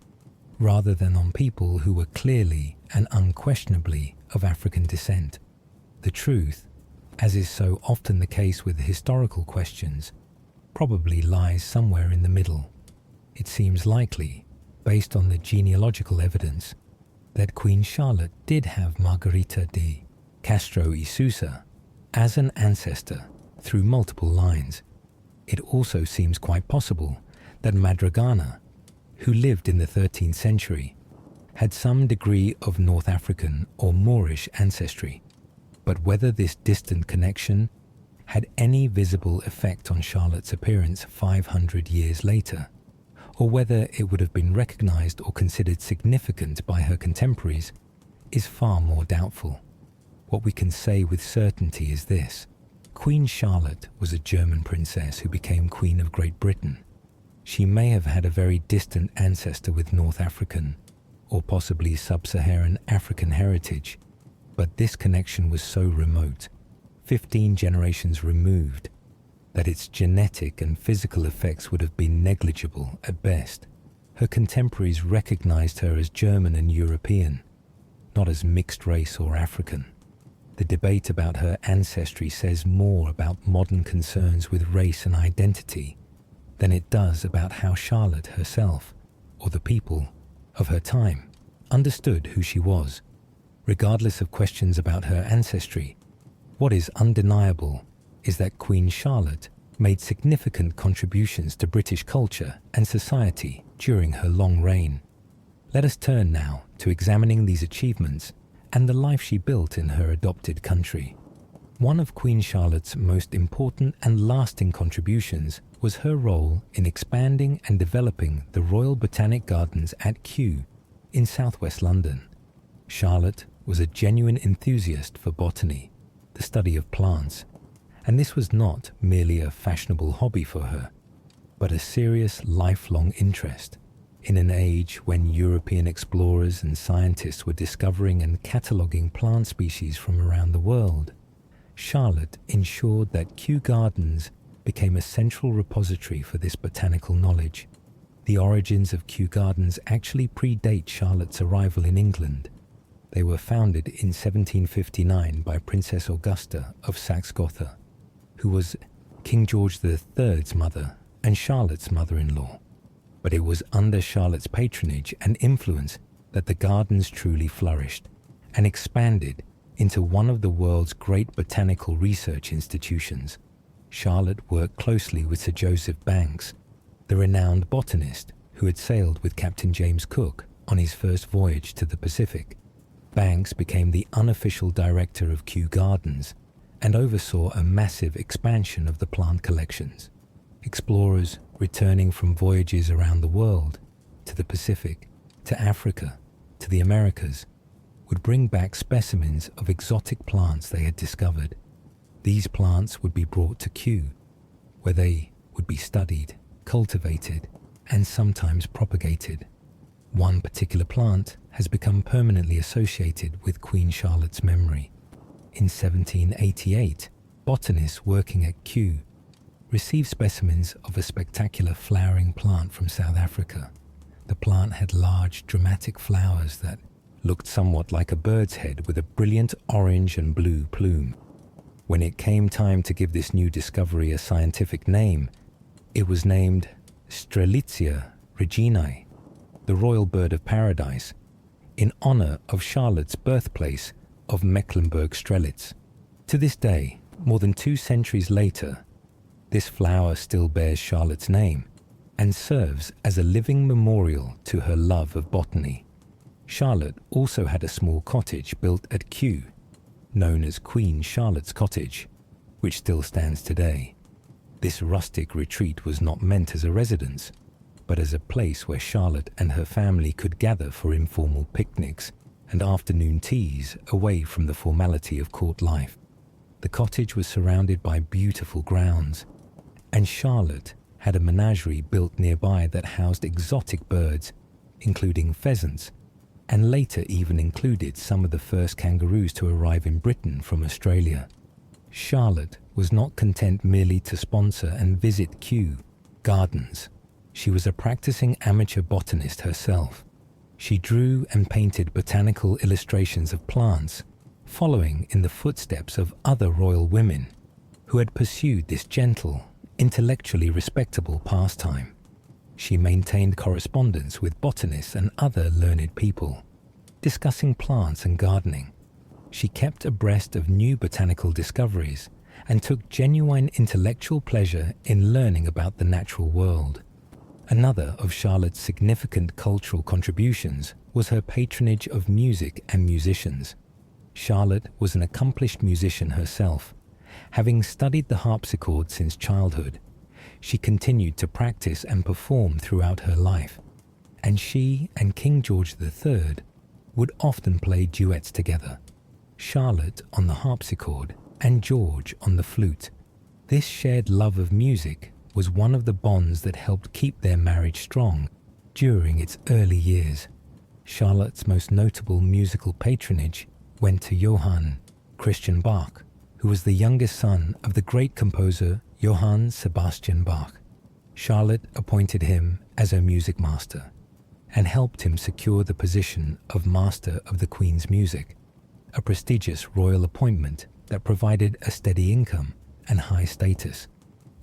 rather than on people who were clearly and unquestionably of African descent. The truth, as is so often the case with historical questions, probably lies somewhere in the middle. It seems likely, based on the genealogical evidence, that Queen Charlotte did have Margarita de Castro y Sousa as an ancestor through multiple lines. It also seems quite possible that Madragana, who lived in the 13th century, had some degree of North African or Moorish ancestry, but whether this distant connection had any visible effect on Charlotte's appearance 500 years later, or whether it would have been recognized or considered significant by her contemporaries, is far more doubtful. What we can say with certainty is this: Queen Charlotte was a German princess who became Queen of Great Britain. She may have had a very distant ancestor with North African or possibly sub-Saharan African heritage, but this connection was so remote, 15 generations removed, that its genetic and physical effects would have been negligible at best. Her contemporaries recognized her as German and European, not as mixed race or African. The debate about her ancestry says more about modern concerns with race and identity than it does about how Charlotte herself, or the people of her time, understood who she was. Regardless of questions about her ancestry, what is undeniable is that Queen Charlotte made significant contributions to British culture and society during her long reign. Let us turn now to examining these achievements and the life she built in her adopted country. One of Queen Charlotte's most important and lasting contributions was her role in expanding and developing the Royal Botanic Gardens at Kew in southwest London. Charlotte was a genuine enthusiast for botany, the study of plants, and this was not merely a fashionable hobby for her, but a serious lifelong interest. In an age when European explorers and scientists were discovering and cataloguing plant species from around the world, Charlotte ensured that Kew Gardens became a central repository for this botanical knowledge. The origins of Kew Gardens actually predate Charlotte's arrival in England. They were founded in 1759 by Princess Augusta of Saxe-Gotha, who was King George III's mother and Charlotte's mother-in-law. But it was under Charlotte's patronage and influence that the gardens truly flourished and expanded into one of the world's great botanical research institutions. Charlotte worked closely with Sir Joseph Banks, the renowned botanist who had sailed with Captain James Cook on his first voyage to the Pacific. Banks became the unofficial director of Kew Gardens and oversaw a massive expansion of the plant collections. Explorers returning from voyages around the world, to the Pacific, to Africa, to the Americas, would bring back specimens of exotic plants they had discovered. These plants would be brought to Kew, where they would be studied, cultivated, and sometimes propagated. One particular plant has become permanently associated with Queen Charlotte's memory. In 1788, botanists working at Kew received specimens of a spectacular flowering plant from South Africa. The plant had large, dramatic flowers that looked somewhat like a bird's head with a brilliant orange and blue plume. When it came time to give this new discovery a scientific name, it was named Strelitzia reginae, the royal bird of paradise, in honor of Charlotte's birthplace of Mecklenburg-Strelitz. To this day, more than 2 centuries later, this flower still bears Charlotte's name and serves as a living memorial to her love of botany. Charlotte also had a small cottage built at Kew, known as Queen Charlotte's Cottage, which still stands today. This rustic retreat was not meant as a residence, but as a place where Charlotte and her family could gather for informal picnics and afternoon teas away from the formality of court life. The cottage was surrounded by beautiful grounds, and Charlotte had a menagerie built nearby that housed exotic birds, including pheasants, and later even included some of the first kangaroos to arrive in Britain from Australia. Charlotte was not content merely to sponsor and visit Kew Gardens. She was a practicing amateur botanist herself. She drew and painted botanical illustrations of plants, following in the footsteps of other royal women who had pursued this gentle, intellectually respectable pastime. She maintained correspondence with botanists and other learned people, discussing plants and gardening. She kept abreast of new botanical discoveries and took genuine intellectual pleasure in learning about the natural world. Another of Charlotte's significant cultural contributions was her patronage of music and musicians. Charlotte was an accomplished musician herself. Having studied the harpsichord since childhood, she continued to practice and perform throughout her life, and she and King George III would often play duets together, Charlotte on the harpsichord and George on the flute. This shared love of music was one of the bonds that helped keep their marriage strong during its early years. Charlotte's most notable musical patronage went to Johann Christian Bach, who was the youngest son of the great composer Johann Sebastian Bach. Charlotte appointed him as her music master and helped him secure the position of Master of the Queen's Music, a prestigious royal appointment that provided a steady income and high status.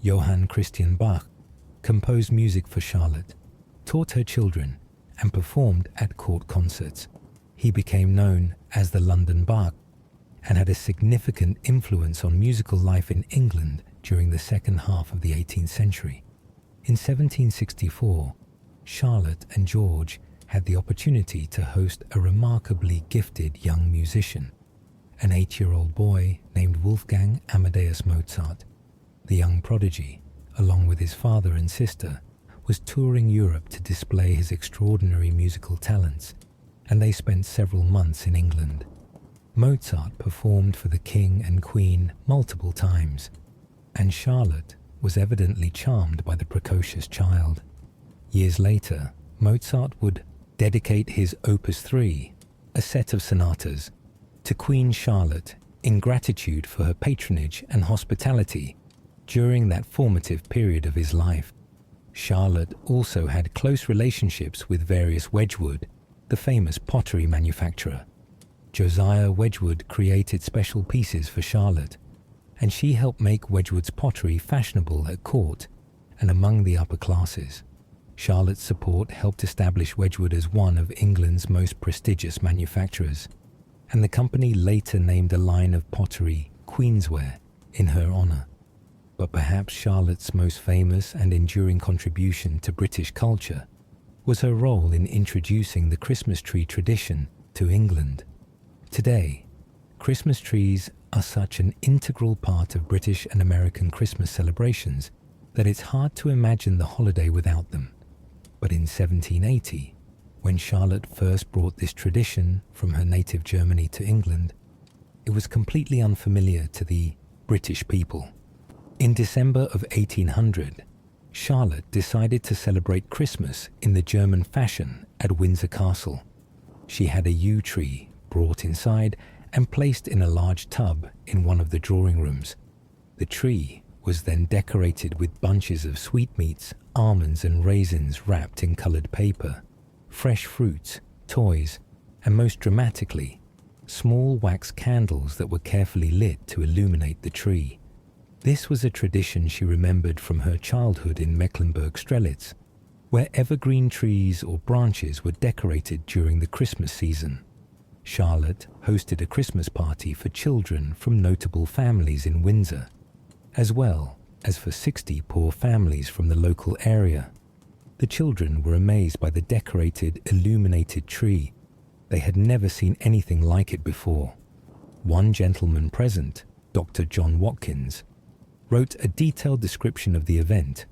Johann Christian Bach composed music for Charlotte, taught her children, and performed at court concerts. He became known as the London Bach and had a significant influence on musical life in England during the second half of the 18th century. In 1764, Charlotte and George had the opportunity to host a remarkably gifted young musician, an 8-year-old boy named Wolfgang Amadeus Mozart. The young prodigy, along with his father and sister, was touring Europe to display his extraordinary musical talents, and they spent several months in England. Mozart performed for the king and queen multiple times, and Charlotte was evidently charmed by the precocious child. Years later, Mozart would dedicate his Opus 3, a set of sonatas, to Queen Charlotte in gratitude for her patronage and hospitality during that formative period of his life. Charlotte also had close relationships with various Wedgwood, the famous pottery manufacturer. Josiah Wedgwood created special pieces for Charlotte, and she helped make Wedgwood's pottery fashionable at court and among the upper classes. Charlotte's support helped establish Wedgwood as one of England's most prestigious manufacturers, and the company later named a line of pottery Queensware in her honour. But perhaps Charlotte's most famous and enduring contribution to British culture was her role in introducing the Christmas tree tradition to England. Today, Christmas trees are such an integral part of British and American Christmas celebrations that it's hard to imagine the holiday without them. But in 1780, when Charlotte first brought this tradition from her native Germany to England, it was completely unfamiliar to the British people. In December of 1800, Charlotte decided to celebrate Christmas in the German fashion at Windsor Castle. She had a yew tree brought inside and placed in a large tub in one of the drawing rooms. The tree was then decorated with bunches of sweetmeats, almonds and raisins wrapped in coloured paper, fresh fruits, toys, and most dramatically, small wax candles that were carefully lit to illuminate the tree. This was a tradition she remembered from her childhood in Mecklenburg-Strelitz, where evergreen trees or branches were decorated during the Christmas season. Charlotte hosted a Christmas party for children from notable families in Windsor, as well as for 60 poor families from the local area. The children were amazed by the decorated, illuminated tree. They had never seen anything like it before. One gentleman present, Dr. John Watkins, wrote a detailed description of the event,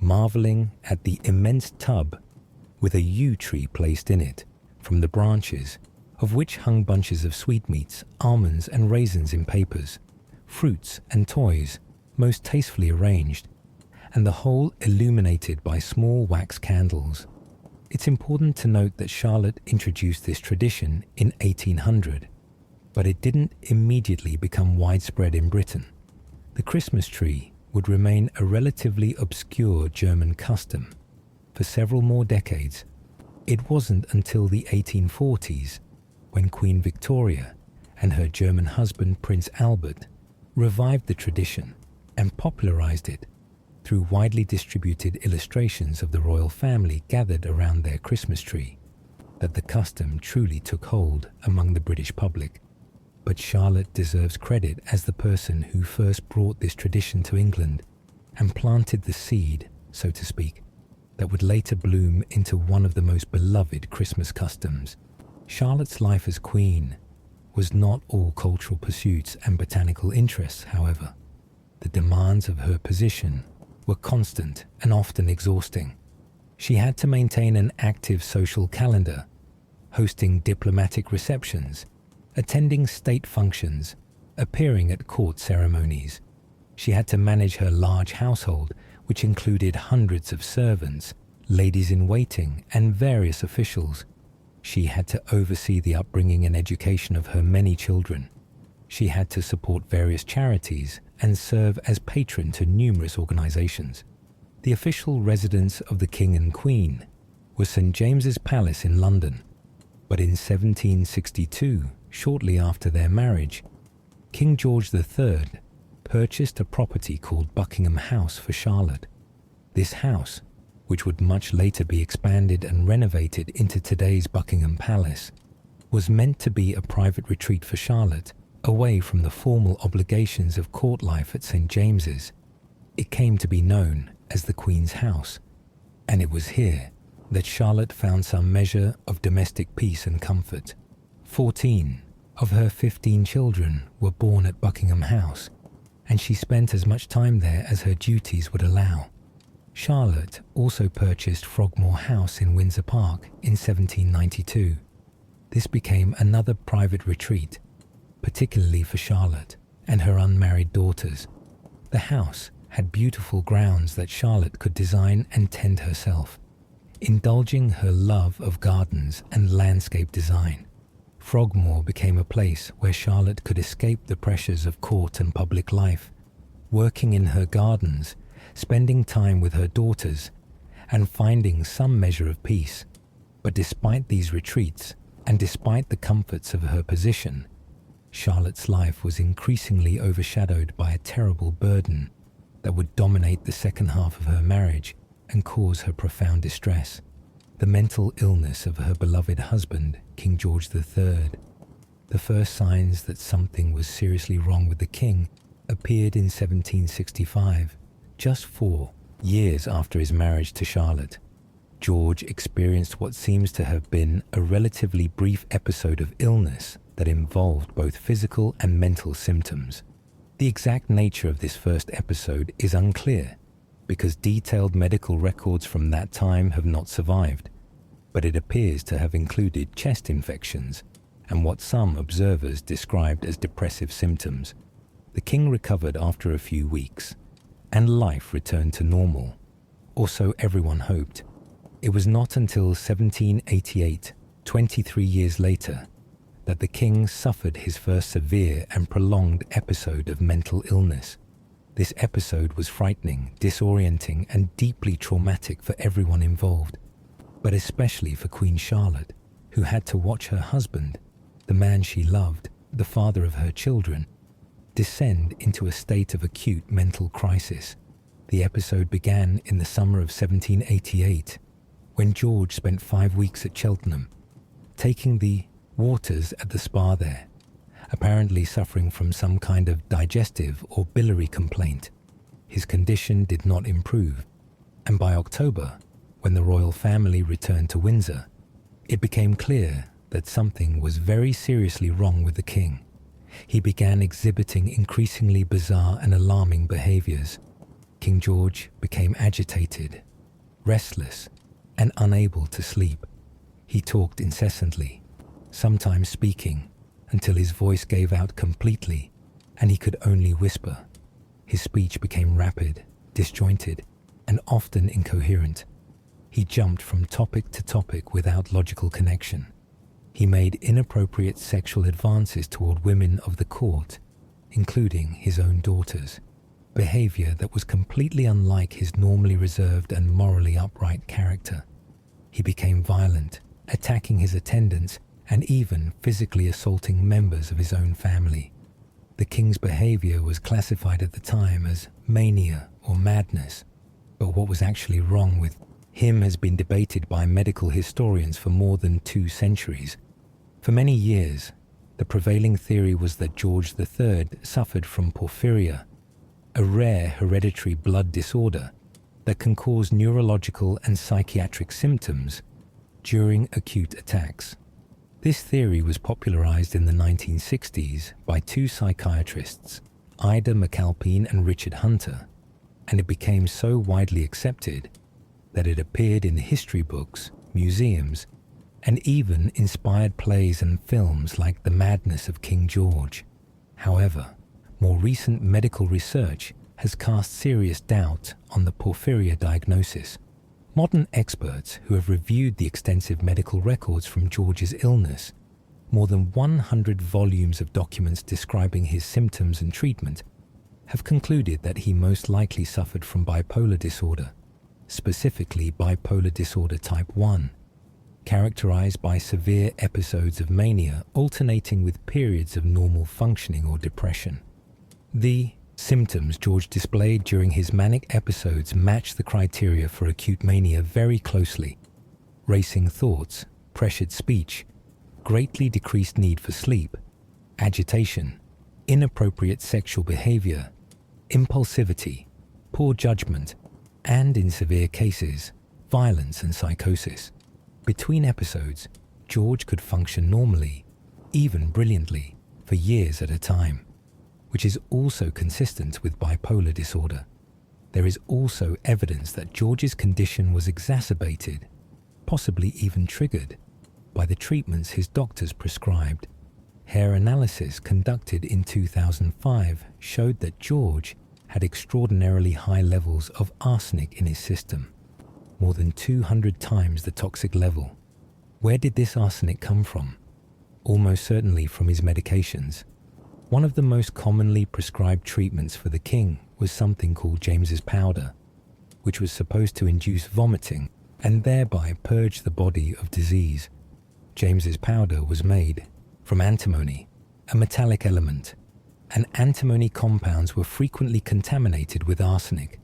marveling at the immense tub with a yew tree placed in it, from the branches of which hung bunches of sweetmeats, almonds and raisins in papers, fruits and toys, most tastefully arranged, and the whole illuminated by small wax candles. It's important to note that Charlotte introduced this tradition in 1800, but it didn't immediately become widespread in Britain. The Christmas tree would remain a relatively obscure German custom for several more decades. It wasn't until the 1840s when Queen Victoria and her German husband Prince Albert revived the tradition and popularized it through widely distributed illustrations of the royal family gathered around their Christmas tree that the custom truly took hold among the British public. But Charlotte deserves credit as the person who first brought this tradition to England and planted the seed, so to speak, that would later bloom into one of the most beloved Christmas customs. Charlotte's life as queen was not all cultural pursuits and botanical interests, however. The demands of her position were constant and often exhausting. She had to maintain an active social calendar, hosting diplomatic receptions, attending state functions, appearing at court ceremonies. She had to manage her large household, which included hundreds of servants, ladies-in-waiting, and various officials. She had to oversee the upbringing and education of her many children. She had to support various charities and serve as patron to numerous organizations. The official residence of the King and Queen was St. James's Palace in London, but in 1762, shortly after their marriage, King George III purchased a property called Buckingham House for Charlotte. This house, which would much later be expanded and renovated into today's Buckingham Palace, was meant to be a private retreat for Charlotte, away from the formal obligations of court life at St. James's. It came to be known as the Queen's House, and it was here that Charlotte found some measure of domestic peace and comfort. 14 of her 15 children were born at Buckingham House, and she spent as much time there as her duties would allow. Charlotte also purchased Frogmore House in Windsor Park in 1792. This became another private retreat, particularly for Charlotte and her unmarried daughters. The house had beautiful grounds that Charlotte could design and tend herself. Indulging her love of gardens and landscape design, Frogmore became a place where Charlotte could escape the pressures of court and public life, working in her gardens, spending time with her daughters, and finding some measure of peace. But despite these retreats, and despite the comforts of her position, Charlotte's life was increasingly overshadowed by a terrible burden that would dominate the second half of her marriage and cause her profound distress: the mental illness of her beloved husband, King George III. The first signs that something was seriously wrong with the king appeared in 1765, just 4 years after his marriage to Charlotte. George experienced what seems to have been a relatively brief episode of illness that involved both physical and mental symptoms. The exact nature of this first episode is unclear, because detailed medical records from that time have not survived, but it appears to have included chest infections and what some observers described as depressive symptoms. The king recovered after a few weeks, and life returned to normal, or so everyone hoped. It was not until 1788, 23 years later, that the king suffered his first severe and prolonged episode of mental illness. This episode was frightening, disorienting, and deeply traumatic for everyone involved, but especially for Queen Charlotte, who had to watch her husband, the man she loved, the father of her children, descend into a state of acute mental crisis. The episode began in the summer of 1788, when George spent 5 weeks at Cheltenham, taking the waters at the spa there, apparently suffering from some kind of digestive or biliary complaint. His condition did not improve, and by October, when the royal family returned to Windsor, it became clear that something was very seriously wrong with the king. He began exhibiting increasingly bizarre and alarming behaviors. King George became agitated, restless, and unable to sleep. He talked incessantly, sometimes speaking until his voice gave out completely and he could only whisper. His speech became rapid, disjointed, and often incoherent. He jumped from topic to topic without logical connection. He made inappropriate sexual advances toward women of the court, including his own daughters, behavior that was completely unlike his normally reserved and morally upright character. He became violent, attacking his attendants and even physically assaulting members of his own family. The king's behavior was classified at the time as mania or madness, but what was actually wrong with him has been debated by medical historians for more than 2 centuries. For many years, the prevailing theory was that George III suffered from porphyria, a rare hereditary blood disorder that can cause neurological and psychiatric symptoms during acute attacks. This theory was popularized in the 1960s by 2 psychiatrists, Ida McAlpine and Richard Hunter, and it became so widely accepted that it appeared in history books, museums, and even inspired plays and films like The Madness of King George. However, more recent medical research has cast serious doubt on the porphyria diagnosis. Modern experts who have reviewed the extensive medical records from George's illness, more than 100 volumes of documents describing his symptoms and treatment, have concluded that he most likely suffered from bipolar disorder, specifically bipolar disorder type 1, characterized by severe episodes of mania alternating with periods of normal functioning or depression. The symptoms George displayed during his manic episodes match the criteria for acute mania very closely: racing thoughts, pressured speech, greatly decreased need for sleep, agitation, inappropriate sexual behavior, impulsivity, poor judgment, and in severe cases, violence and psychosis. Between episodes, George could function normally, even brilliantly, for years at a time, which is also consistent with bipolar disorder. There is also evidence that George's condition was exacerbated, possibly even triggered, by the treatments his doctors prescribed. Hair analysis conducted in 2005 showed that George had extraordinarily high levels of arsenic in his system, more than 200 times the toxic level. Where did this arsenic come from? Almost certainly from his medications. One of the most commonly prescribed treatments for the king was something called James's powder, which was supposed to induce vomiting and thereby purge the body of disease. James's powder was made from antimony, a metallic element, and antimony compounds were frequently contaminated with arsenic.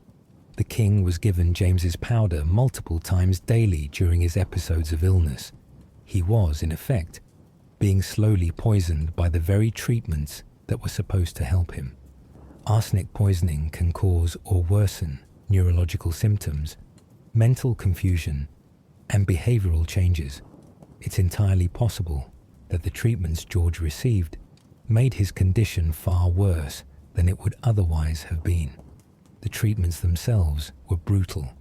The king was given James's powder multiple times daily during his episodes of illness. He was, in effect, being slowly poisoned by the very treatments that were supposed to help him. Arsenic poisoning can cause or worsen neurological symptoms, mental confusion, and behavioral changes. It's entirely possible that the treatments George received made his condition far worse than it would otherwise have been. The treatments themselves were brutal.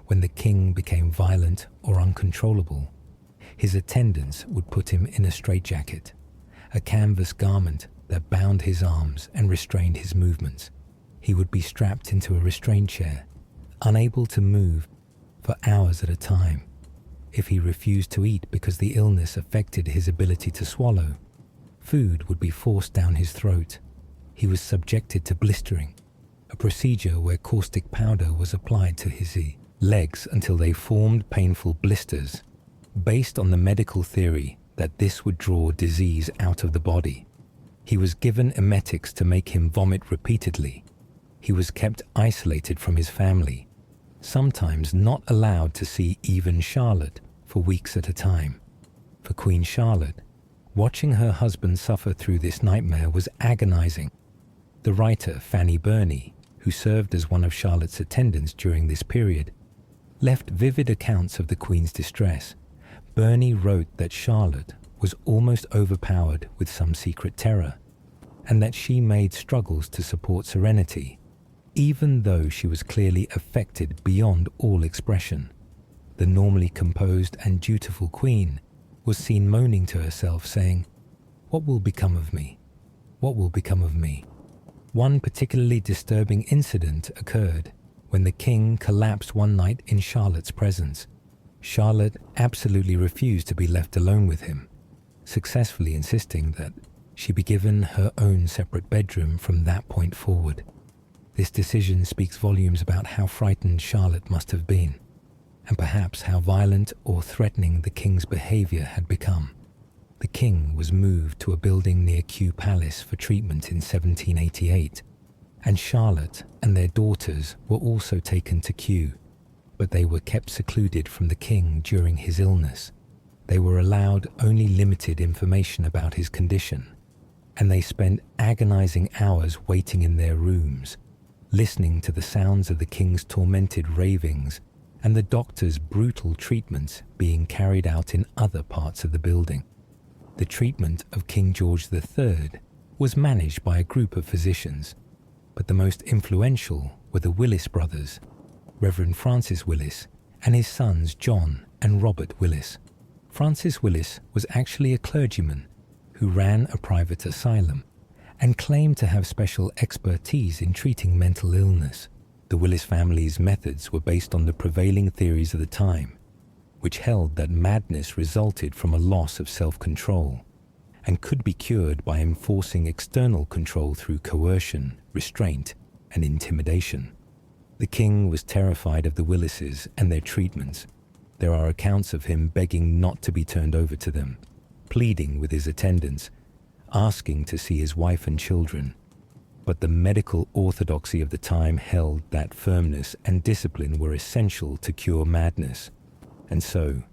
When the king became violent or uncontrollable, his attendants would put him in a straitjacket, a canvas garment that bound his arms and restrained his movements. He would be strapped into a restraint chair, unable to move for hours at a time. If he refused to eat because the illness affected his ability to swallow, food would be forced down his throat. He was subjected to blistering, a procedure where caustic powder was applied to his legs until they formed painful blisters, based on the medical theory that this would draw disease out of the body. He was given emetics to make him vomit repeatedly. He was kept isolated from his family, sometimes not allowed to see even Charlotte for weeks at a time. For Queen Charlotte, watching her husband suffer through this nightmare was agonizing. The writer Fanny Burney, who served as one of Charlotte's attendants during this period, left vivid accounts of the Queen's distress. Burney wrote that Charlotte was almost overpowered with some secret terror, and that she made struggles to support serenity, even though she was clearly affected beyond all expression. The normally composed and dutiful Queen was seen moaning to herself, saying, "What will become of me? What will become of me?" One particularly disturbing incident occurred when the king collapsed one night in Charlotte's presence. Charlotte absolutely refused to be left alone with him, successfully insisting that she be given her own separate bedroom from that point forward. This decision speaks volumes about how frightened Charlotte must have been, and perhaps how violent or threatening the king's behavior had become. The king was moved to a building near Kew Palace for treatment in 1788, and Charlotte and their daughters were also taken to Kew, but they were kept secluded from the king during his illness. They were allowed only limited information about his condition, and they spent agonizing hours waiting in their rooms, listening to the sounds of the king's tormented ravings and the doctor's brutal treatments being carried out in other parts of the building. The treatment of King George III was managed by a group of physicians, but the most influential were the Willis brothers, Reverend Francis Willis, and his sons John and Robert Willis. Francis Willis was actually a clergyman who ran a private asylum and claimed to have special expertise in treating mental illness. The Willis family's methods were based on the prevailing theories of the time, which held that madness resulted from a loss of self-control and could be cured by enforcing external control through coercion, restraint, and intimidation. The king was terrified of the Willises and their treatments. There are accounts of him begging not to be turned over to them, pleading with his attendants, asking to see his wife and children. But the medical orthodoxy of the time held that firmness and discipline were essential to cure madness, and so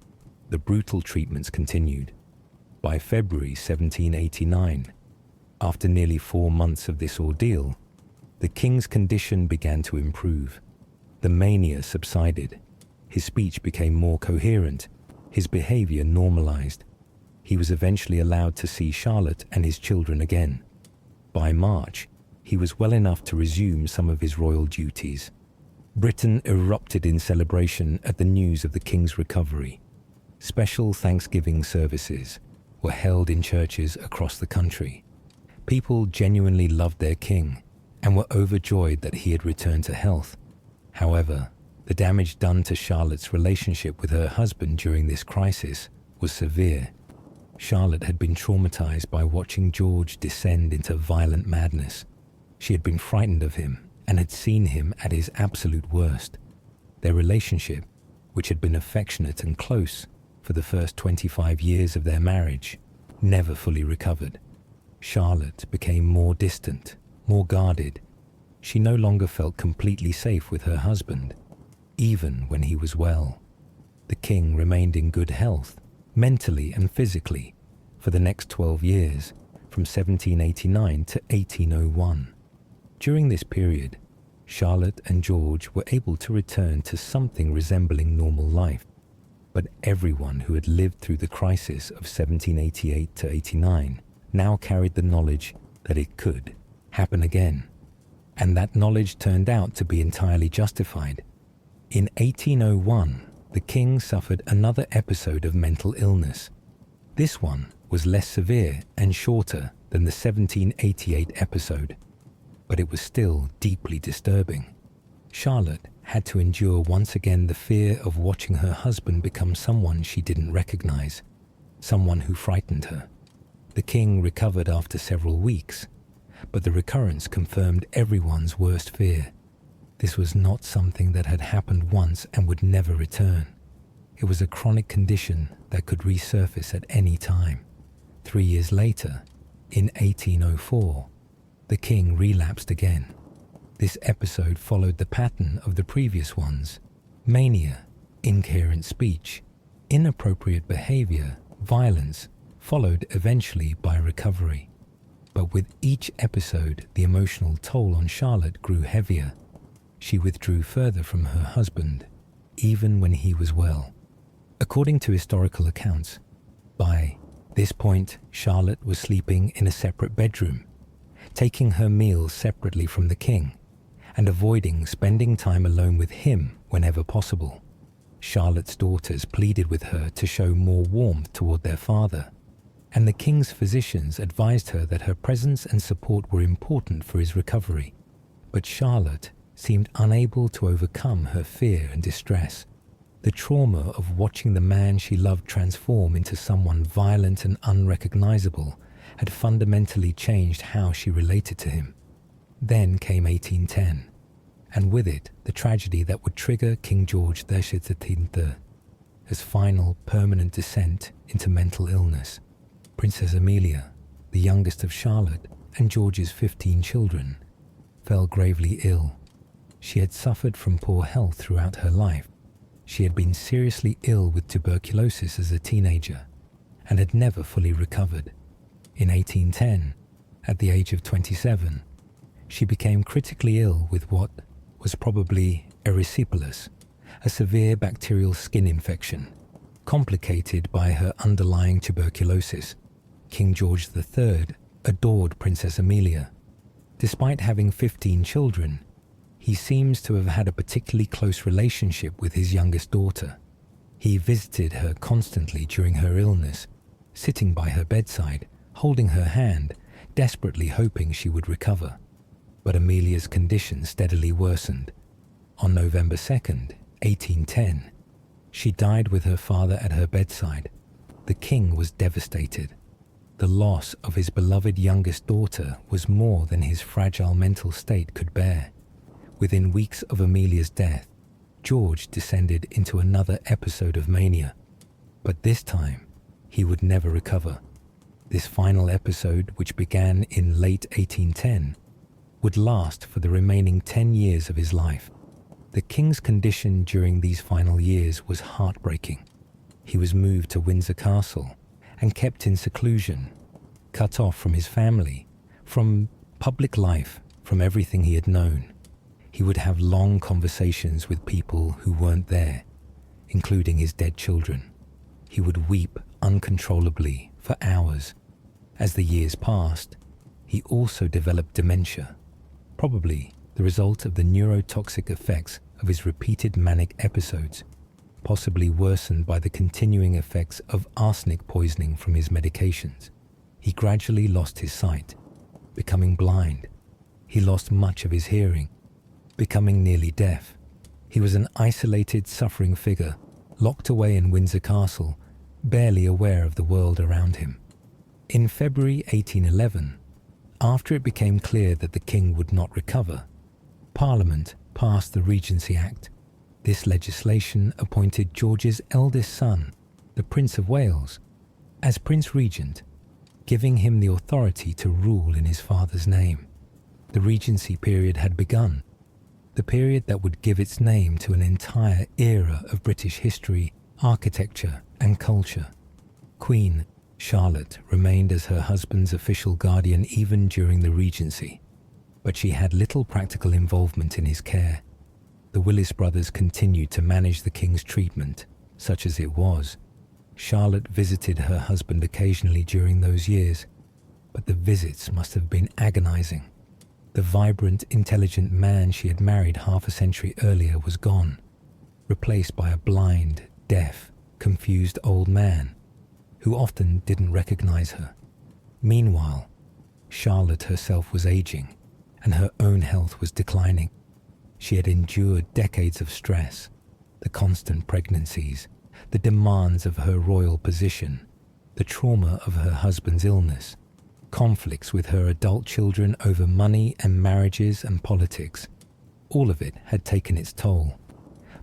the brutal treatments continued. By February 1789, after nearly 4 months of this ordeal, the king's condition began to improve. The mania subsided. His speech became more coherent. His behavior normalized. He was eventually allowed to see Charlotte and his children again. By March, he was well enough to resume some of his royal duties. Britain erupted in celebration at the news of the king's recovery. Special Thanksgiving services were held in churches across the country. People genuinely loved their king and were overjoyed that he had returned to health. However, the damage done to Charlotte's relationship with her husband during this crisis was severe. Charlotte had been traumatized by watching George descend into violent madness. She had been frightened of him and had seen him at his absolute worst. Their relationship, which had been affectionate and close for the first 25 years of their marriage, never fully recovered. Charlotte became more distant, more guarded. She no longer felt completely safe with her husband, even when he was well. The king remained in good health, mentally and physically, for the next 12 years, from 1789 to 1801. During this period, Charlotte and George were able to return to something resembling normal life. But everyone who had lived through the crisis of 1788 to 89 now carried the knowledge that it could happen again. And that knowledge turned out to be entirely justified. In 1801, the king suffered another episode of mental illness. This one was less severe and shorter than the 1788 episode, but it was still deeply disturbing. Charlotte had to endure once again the fear of watching her husband become someone she didn't recognize, someone who frightened her. The king recovered after several weeks, but the recurrence confirmed everyone's worst fear. This was not something that had happened once and would never return. It was a chronic condition that could resurface at any time. 3 years later, in 1804, the king relapsed again. This episode followed the pattern of the previous ones: mania, incoherent speech, inappropriate behavior, violence, followed eventually by recovery. But with each episode, the emotional toll on Charlotte grew heavier. She withdrew further from her husband, even when he was well. According to historical accounts, by this point, Charlotte was sleeping in a separate bedroom, taking her meals separately from the king, and avoiding spending time alone with him whenever possible. Charlotte's daughters pleaded with her to show more warmth toward their father, and the king's physicians advised her that her presence and support were important for his recovery. But Charlotte seemed unable to overcome her fear and distress. The trauma of watching the man she loved transform into someone violent and unrecognizable had fundamentally changed how she related to him. Then came 1810, and with it the tragedy that would trigger King George XIII's final permanent descent into mental illness. Princess Amelia, the youngest of Charlotte and George's 15 children, fell gravely ill. She had suffered from poor health throughout her life. She had been seriously ill with tuberculosis as a teenager and had never fully recovered. In 1810, at the age of 27, she became critically ill with what was probably erysipelas, a severe bacterial skin infection, complicated by her underlying tuberculosis. King George III adored Princess Amelia. Despite having 15 children, he seems to have had a particularly close relationship with his youngest daughter. He visited her constantly during her illness, sitting by her bedside, holding her hand, desperately hoping she would recover. But Amelia's condition steadily worsened. On November 2nd, 1810, she died with her father at her bedside. The king was devastated. The loss of his beloved youngest daughter was more than his fragile mental state could bear. Within weeks of Amelia's death, George descended into another episode of mania. But this time, he would never recover. This final episode, which began in late 1810, would last for the remaining 10 years of his life. The king's condition during these final years was heartbreaking. He was moved to Windsor Castle and kept in seclusion, cut off from his family, from public life, from everything he had known. He would have long conversations with people who weren't there, including his dead children. He would weep uncontrollably for hours. As the years passed, he also developed dementia, probably the result of the neurotoxic effects of his repeated manic episodes, possibly worsened by the continuing effects of arsenic poisoning from his medications. He gradually lost his sight, becoming blind. He lost much of his hearing, becoming nearly deaf. He was an isolated, suffering figure, locked away in Windsor Castle, barely aware of the world around him. In February 1811, after it became clear that the king would not recover, Parliament passed the Regency Act. This legislation appointed George's eldest son, the Prince of Wales, as Prince Regent, giving him the authority to rule in his father's name. The Regency period had begun, the period that would give its name to an entire era of British history, architecture, and culture. Queen Charlotte remained as her husband's official guardian even during the Regency, but she had little practical involvement in his care. The Willis brothers continued to manage the king's treatment, such as it was. Charlotte visited her husband occasionally during those years, but the visits must have been agonizing. The vibrant, intelligent man she had married half a century earlier was gone, replaced by a blind, deaf, confused old man who often didn't recognize her. Meanwhile, Charlotte herself was aging, and her own health was declining. She had endured decades of stress, the constant pregnancies, the demands of her royal position, the trauma of her husband's illness, conflicts with her adult children over money and marriages and politics. All of it had taken its toll.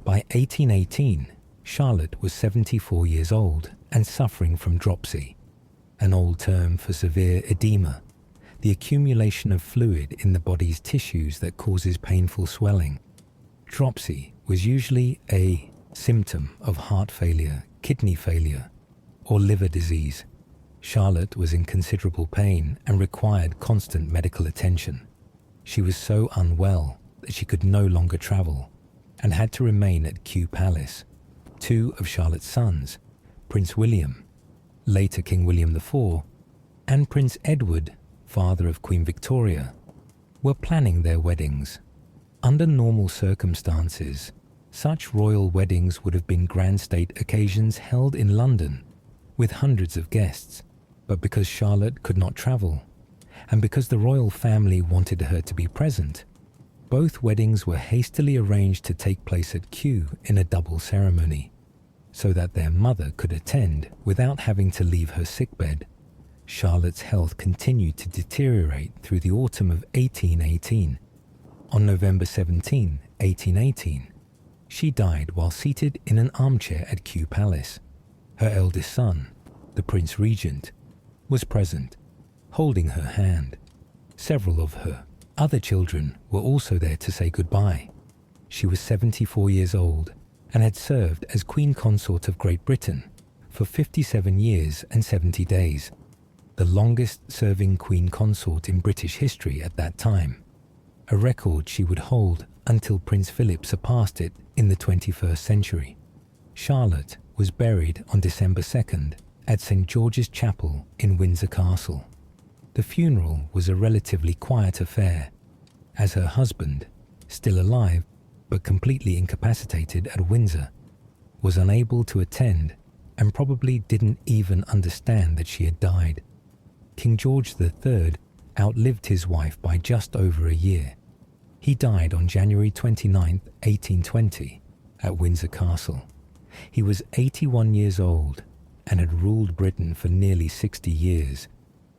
By 1818, Charlotte was 74 years old and suffering from dropsy, an old term for severe edema, the accumulation of fluid in the body's tissues that causes painful swelling. Dropsy was usually a symptom of heart failure, kidney failure, or liver disease. Charlotte was in considerable pain and required constant medical attention. She was so unwell that she could no longer travel and had to remain at Kew Palace. Two of Charlotte's sons, Prince William, later King William IV, and Prince Edward, father of Queen Victoria, were planning their weddings. Under normal circumstances, such royal weddings would have been grand state occasions held in London with hundreds of guests. But because Charlotte could not travel, and because the royal family wanted her to be present, Both weddings were hastily arranged to take place at Kew in a double ceremony, so that their mother could attend without having to leave her sickbed. Charlotte's health continued to deteriorate through the autumn of 1818. On November 17, 1818, she died while seated in an armchair at Kew Palace. Her eldest son, the Prince Regent, was present, holding her hand. Several of her other children were also there to say goodbye. She was 74 years old and had served as Queen Consort of Great Britain for 57 years and 70 days, the longest-serving Queen Consort in British history at that time, a record she would hold until Prince Philip surpassed it in the 21st century. Charlotte was buried on December 2nd at St. George's Chapel in Windsor Castle. The funeral was a relatively quiet affair, as her husband, still alive but completely incapacitated at Windsor, was unable to attend and probably didn't even understand that she had died. King George III outlived his wife by just over a year. He died on January 29, 1820, at Windsor Castle. He was 81 years old and had ruled Britain for nearly 60 years,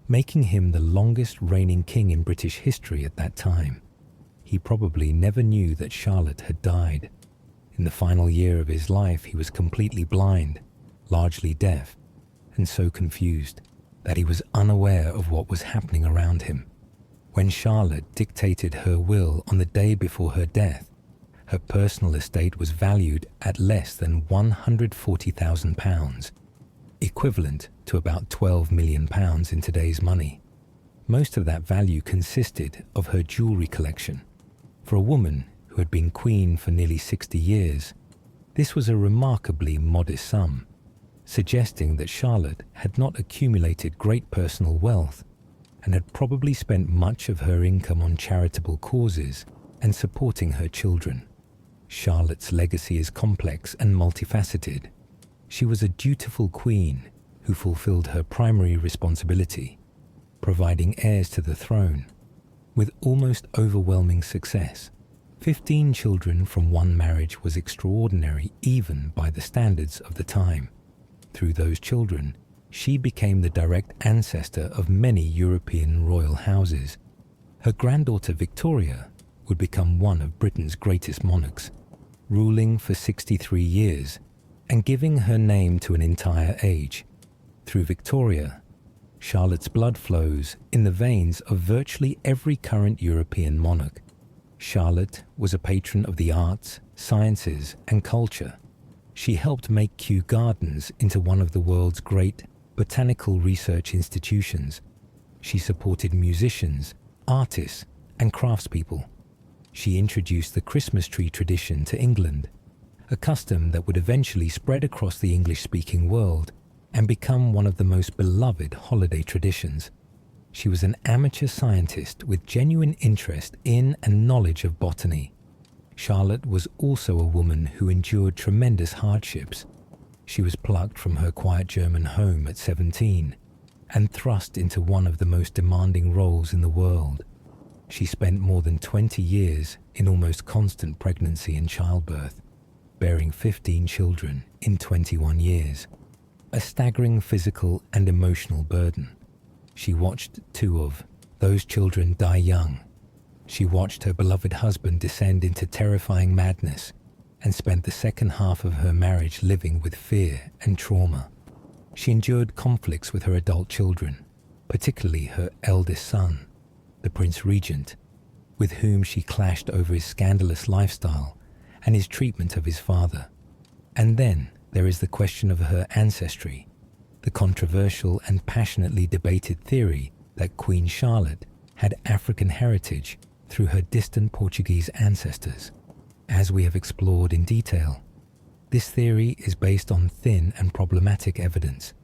making him the longest reigning king in British history at that time. He probably never knew that Charlotte had died. In the final year of his life, he was completely blind, largely deaf, and so confused that he was unaware of what was happening around him. When Charlotte dictated her will on the day before her death, her personal estate was valued at less than £140,000, equivalent to about £12 million in today's money. Most of that value consisted of her jewellery collection. For a woman who had been queen for nearly 60 years, this was a remarkably modest sum, suggesting that Charlotte had not accumulated great personal wealth and had probably spent much of her income on charitable causes and supporting her children. Charlotte's legacy is complex and multifaceted. She was a dutiful queen who fulfilled her primary responsibility, providing heirs to the throne, with almost overwhelming success. 15 children from one marriage was extraordinary even by the standards of the time. Through those children, she became the direct ancestor of many European royal houses. Her granddaughter Victoria would become one of Britain's greatest monarchs, ruling for 63 years and giving her name to an entire age. Through Victoria, Charlotte's blood flows in the veins of virtually every current European monarch. Charlotte was a patron of the arts, sciences, and culture. She helped make Kew Gardens into one of the world's great botanical research institutions. She supported musicians, artists, and craftspeople. She introduced the Christmas tree tradition to England, a custom that would eventually spread across the English-speaking world and become one of the most beloved holiday traditions. She was an amateur scientist with genuine interest in and knowledge of botany. Charlotte was also a woman who endured tremendous hardships. She was plucked from her quiet German home at 17 and thrust into one of the most demanding roles in the world. She spent more than 20 years in almost constant pregnancy and childbirth, bearing 15 children in 21 years. A staggering physical and emotional burden. She watched 2 of those children die young. She watched her beloved husband descend into terrifying madness and spent the second half of her marriage living with fear and trauma. She endured conflicts with her adult children, particularly her eldest son, the Prince Regent, with whom she clashed over his scandalous lifestyle and his treatment of his father. And then there is the question of her ancestry, the controversial and passionately debated theory that Queen Charlotte had African heritage through her distant Portuguese ancestors. As we have explored in detail, this theory is based on thin and problematic evidence.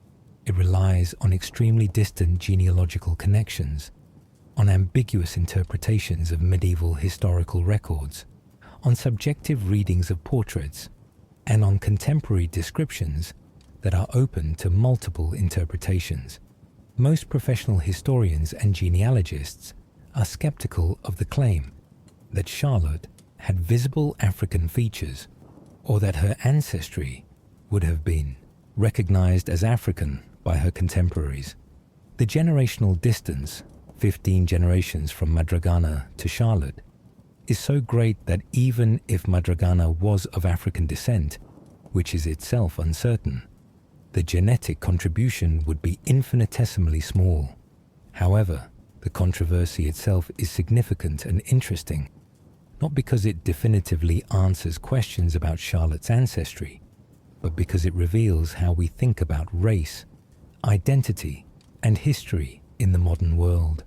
It relies on extremely distant genealogical connections, on ambiguous interpretations of medieval historical records, on subjective readings of portraits, and on contemporary descriptions that are open to multiple interpretations. Most professional historians and genealogists are skeptical of the claim. that Charlotte had visible African features, or that her ancestry would have been recognized as African by her contemporaries. The generational distance, 15 generations from Madragana to Charlotte, is so great that even if Madragana was of African descent, which is itself uncertain, the genetic contribution would be infinitesimally small. However, the controversy itself is significant and interesting, not because it definitively answers questions about Charlotte's ancestry, but because it reveals how we think about race, identity, and history in the modern world.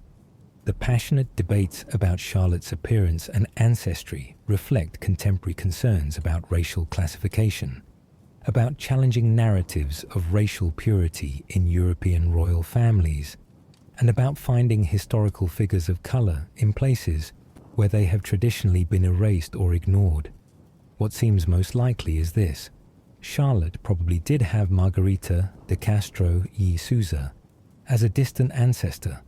The passionate debates about Charlotte's appearance and ancestry reflect contemporary concerns about racial classification, about challenging narratives of racial purity in European royal families, and about finding historical figures of colour in places where they have traditionally been erased or ignored. What seems most likely is this: Charlotte probably did have Margarita de Castro y Sousa as a distant ancestor,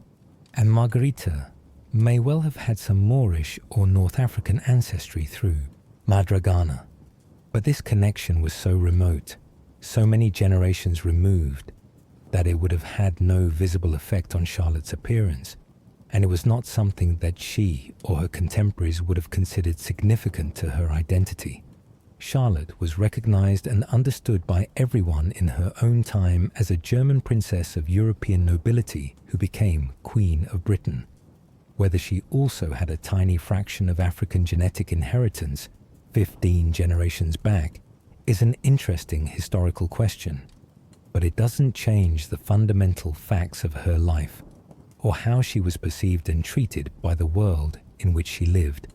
and Margarita may well have had some Moorish or North African ancestry through Madragana. But this connection was so remote, so many generations removed, that it would have had no visible effect on Charlotte's appearance, and it was not something that she or her contemporaries would have considered significant to her identity. Charlotte was recognized and understood by everyone in her own time as a German princess of European nobility who became Queen of Britain. Whether she also had a tiny fraction of African genetic inheritance 15 generations back is an interesting historical question, but it doesn't change the fundamental facts of her life or how she was perceived and treated by the world in which she lived.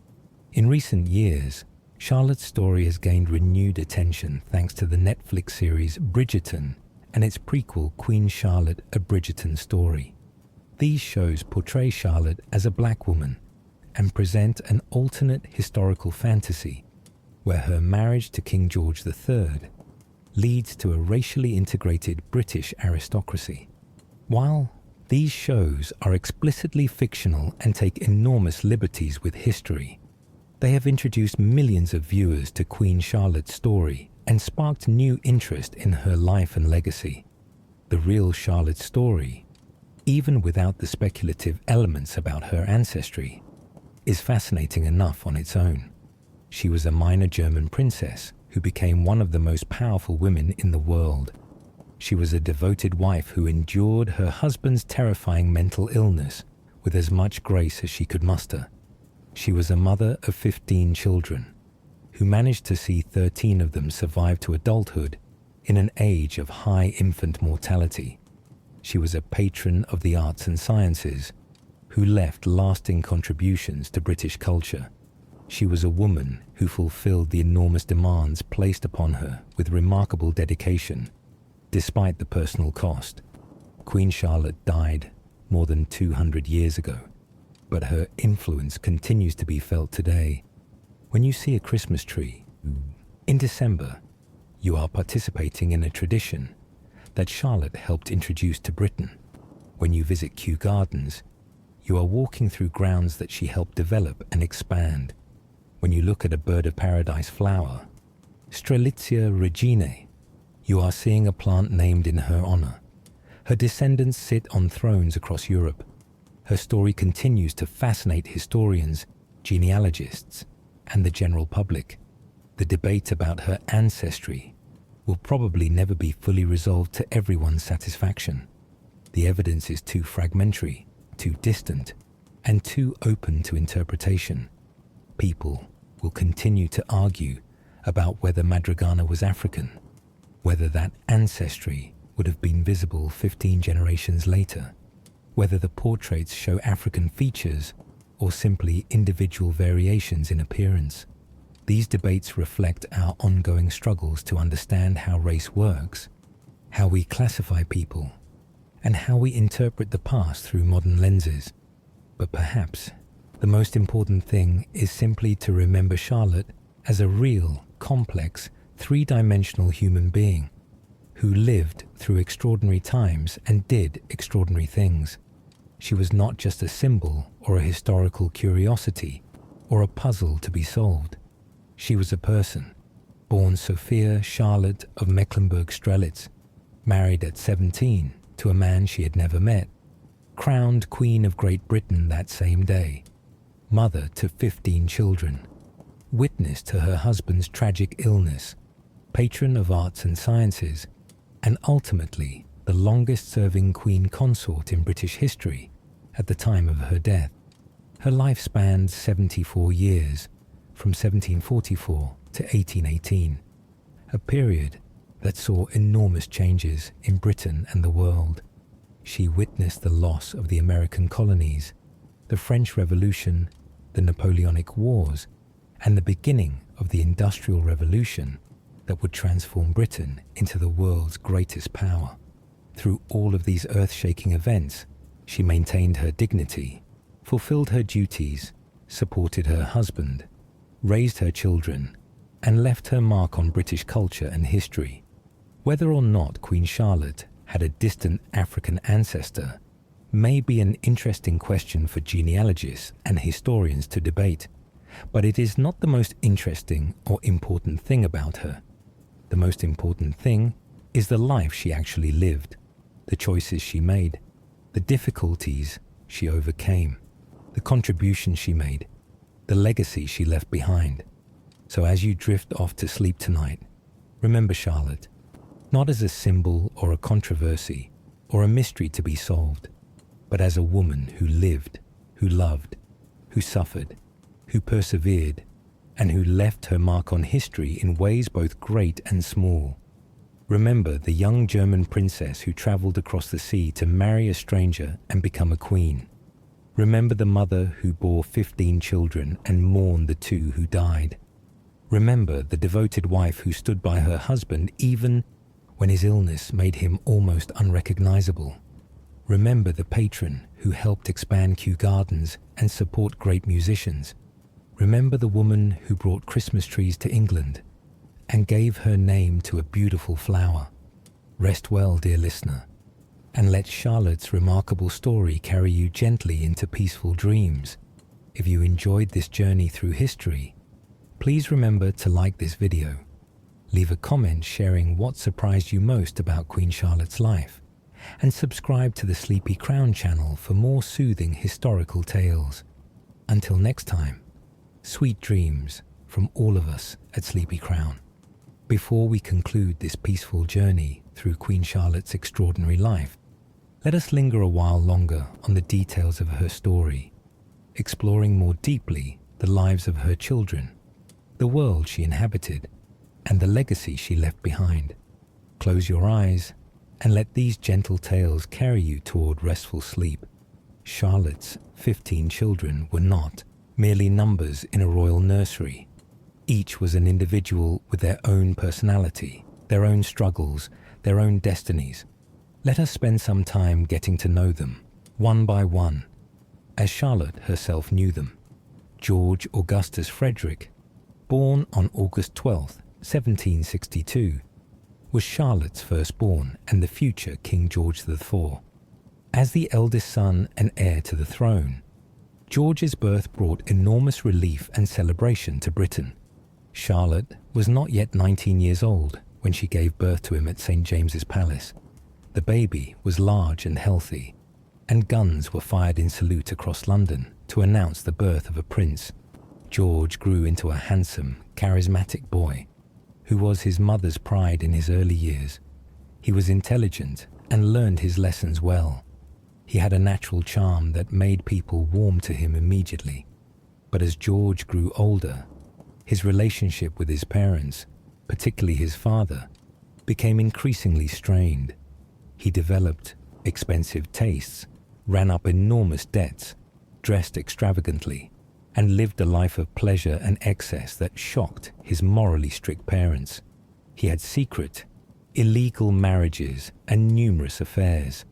In recent years, Charlotte's story has gained renewed attention thanks to the Netflix series Bridgerton and its prequel Queen Charlotte: A Bridgerton Story. These shows portray Charlotte as a black woman and present an alternate historical fantasy where her marriage to King George III leads to a racially integrated British aristocracy. While these shows are explicitly fictional and take enormous liberties with history, they have introduced millions of viewers to Queen Charlotte's story and sparked new interest in her life and legacy. The real Charlotte's story, even without the speculative elements about her ancestry, is fascinating enough on its own. She was a minor German princess who became one of the most powerful women in the world. She was a devoted wife who endured her husband's terrifying mental illness with as much grace as she could muster. She was a mother of 15 children, who managed to see 13 of them survive to adulthood in an age of high infant mortality. She was a patron of the arts and sciences, who left lasting contributions to British culture. She was a woman who fulfilled the enormous demands placed upon her with remarkable dedication, despite the personal cost. Queen Charlotte died more than 200 years ago, but her influence continues to be felt today. When you see a Christmas tree in December, you are participating in a tradition that Charlotte helped introduce to Britain. When you visit Kew Gardens, you are walking through grounds that she helped develop and expand. When you look at a bird of paradise flower, Strelitzia reginae, you are seeing a plant named in her honor. Her descendants sit on thrones across Europe. Her story continues to fascinate historians, genealogists, and the general public. The debate about her ancestry will probably never be fully resolved to everyone's satisfaction. The evidence is too fragmentary, too distant, and too open to interpretation. People will continue to argue about whether Madragana was African, whether that ancestry would have been visible 15 generations later, whether the portraits show African features or simply individual variations in appearance. These debates reflect our ongoing struggles to understand how race works, how we classify people, and how we interpret the past through modern lenses. But perhaps the most important thing is simply to remember Charlotte as a real, complex, three-dimensional human being who lived through extraordinary times and did extraordinary things. She was not just a symbol or a historical curiosity. or a puzzle to be solved. She was a person, born Sophia Charlotte of Mecklenburg-Strelitz, married at 17 to a man she had never met, crowned Queen of Great Britain that same day, mother to 15 children, witness to her husband's tragic illness, patron of arts and sciences, and ultimately the longest-serving Queen consort in British history at the time of her death. Her life spanned 74 years, from 1744 to 1818, a period that saw enormous changes in Britain and the world. She witnessed the loss of the American colonies, the French Revolution, the Napoleonic Wars, and the beginning of the Industrial Revolution that would transform Britain into the world's greatest power. Through all of these earth-shaking events, she maintained her dignity, fulfilled her duties, supported her husband, raised her children, and left her mark on British culture and history. Whether or not Queen Charlotte had a distant African ancestor may be an interesting question for genealogists and historians to debate, but it is not the most interesting or important thing about her. The most important thing is the life she actually lived, the choices she made, the difficulties she overcame, the contributions she made, the legacy she left behind. So as you drift off to sleep tonight, remember Charlotte, not as a symbol or a controversy or a mystery to be solved, but as a woman who lived, who loved, who suffered, who persevered, and who left her mark on history in ways both great and small. Remember the young German princess who traveled across the sea to marry a stranger and become a queen. Remember the mother who bore 15 children and mourned the 2 who died. Remember the devoted wife who stood by her husband even when his illness made him almost unrecognizable. Remember the patron who helped expand Kew Gardens and support great musicians. Remember the woman who brought Christmas trees to England and gave her name to a beautiful flower. Rest well, dear listener, and let Charlotte's remarkable story carry you gently into peaceful dreams. If you enjoyed this journey through history, please remember to like this video, leave a comment sharing what surprised you most about Queen Charlotte's life, and subscribe to the Sleepy Crown channel for more soothing historical tales. Until next time, sweet dreams from all of us at Sleepy Crown. Before we conclude this peaceful journey through Queen Charlotte's extraordinary life, let us linger a while longer on the details of her story, exploring more deeply the lives of her children, the world she inhabited, and the legacy she left behind. Close your eyes and let these gentle tales carry you toward restful sleep. Charlotte's 15 children were not merely numbers in a royal nursery. Each was an individual with their own personality, their own struggles, their own destinies. Let us spend some time getting to know them, one by one, as Charlotte herself knew them. George Augustus Frederick, born on August 12, 1762, was Charlotte's firstborn and the future King George IV. As the eldest son and heir to the throne, George's birth brought enormous relief and celebration to Britain. Charlotte was not yet 19 years old when she gave birth to him at St. James's Palace. The baby was large and healthy, and guns were fired in salute across London to announce the birth of a prince. George grew into a handsome, charismatic boy who was his mother's pride in his early years. He was intelligent and learned his lessons well. He had a natural charm that made people warm to him immediately. But as George grew older, his relationship with his parents, particularly his father, became increasingly strained. He developed expensive tastes, ran up enormous debts, dressed extravagantly, and lived a life of pleasure and excess that shocked his morally strict parents. He had secret, illegal marriages and numerous affairs.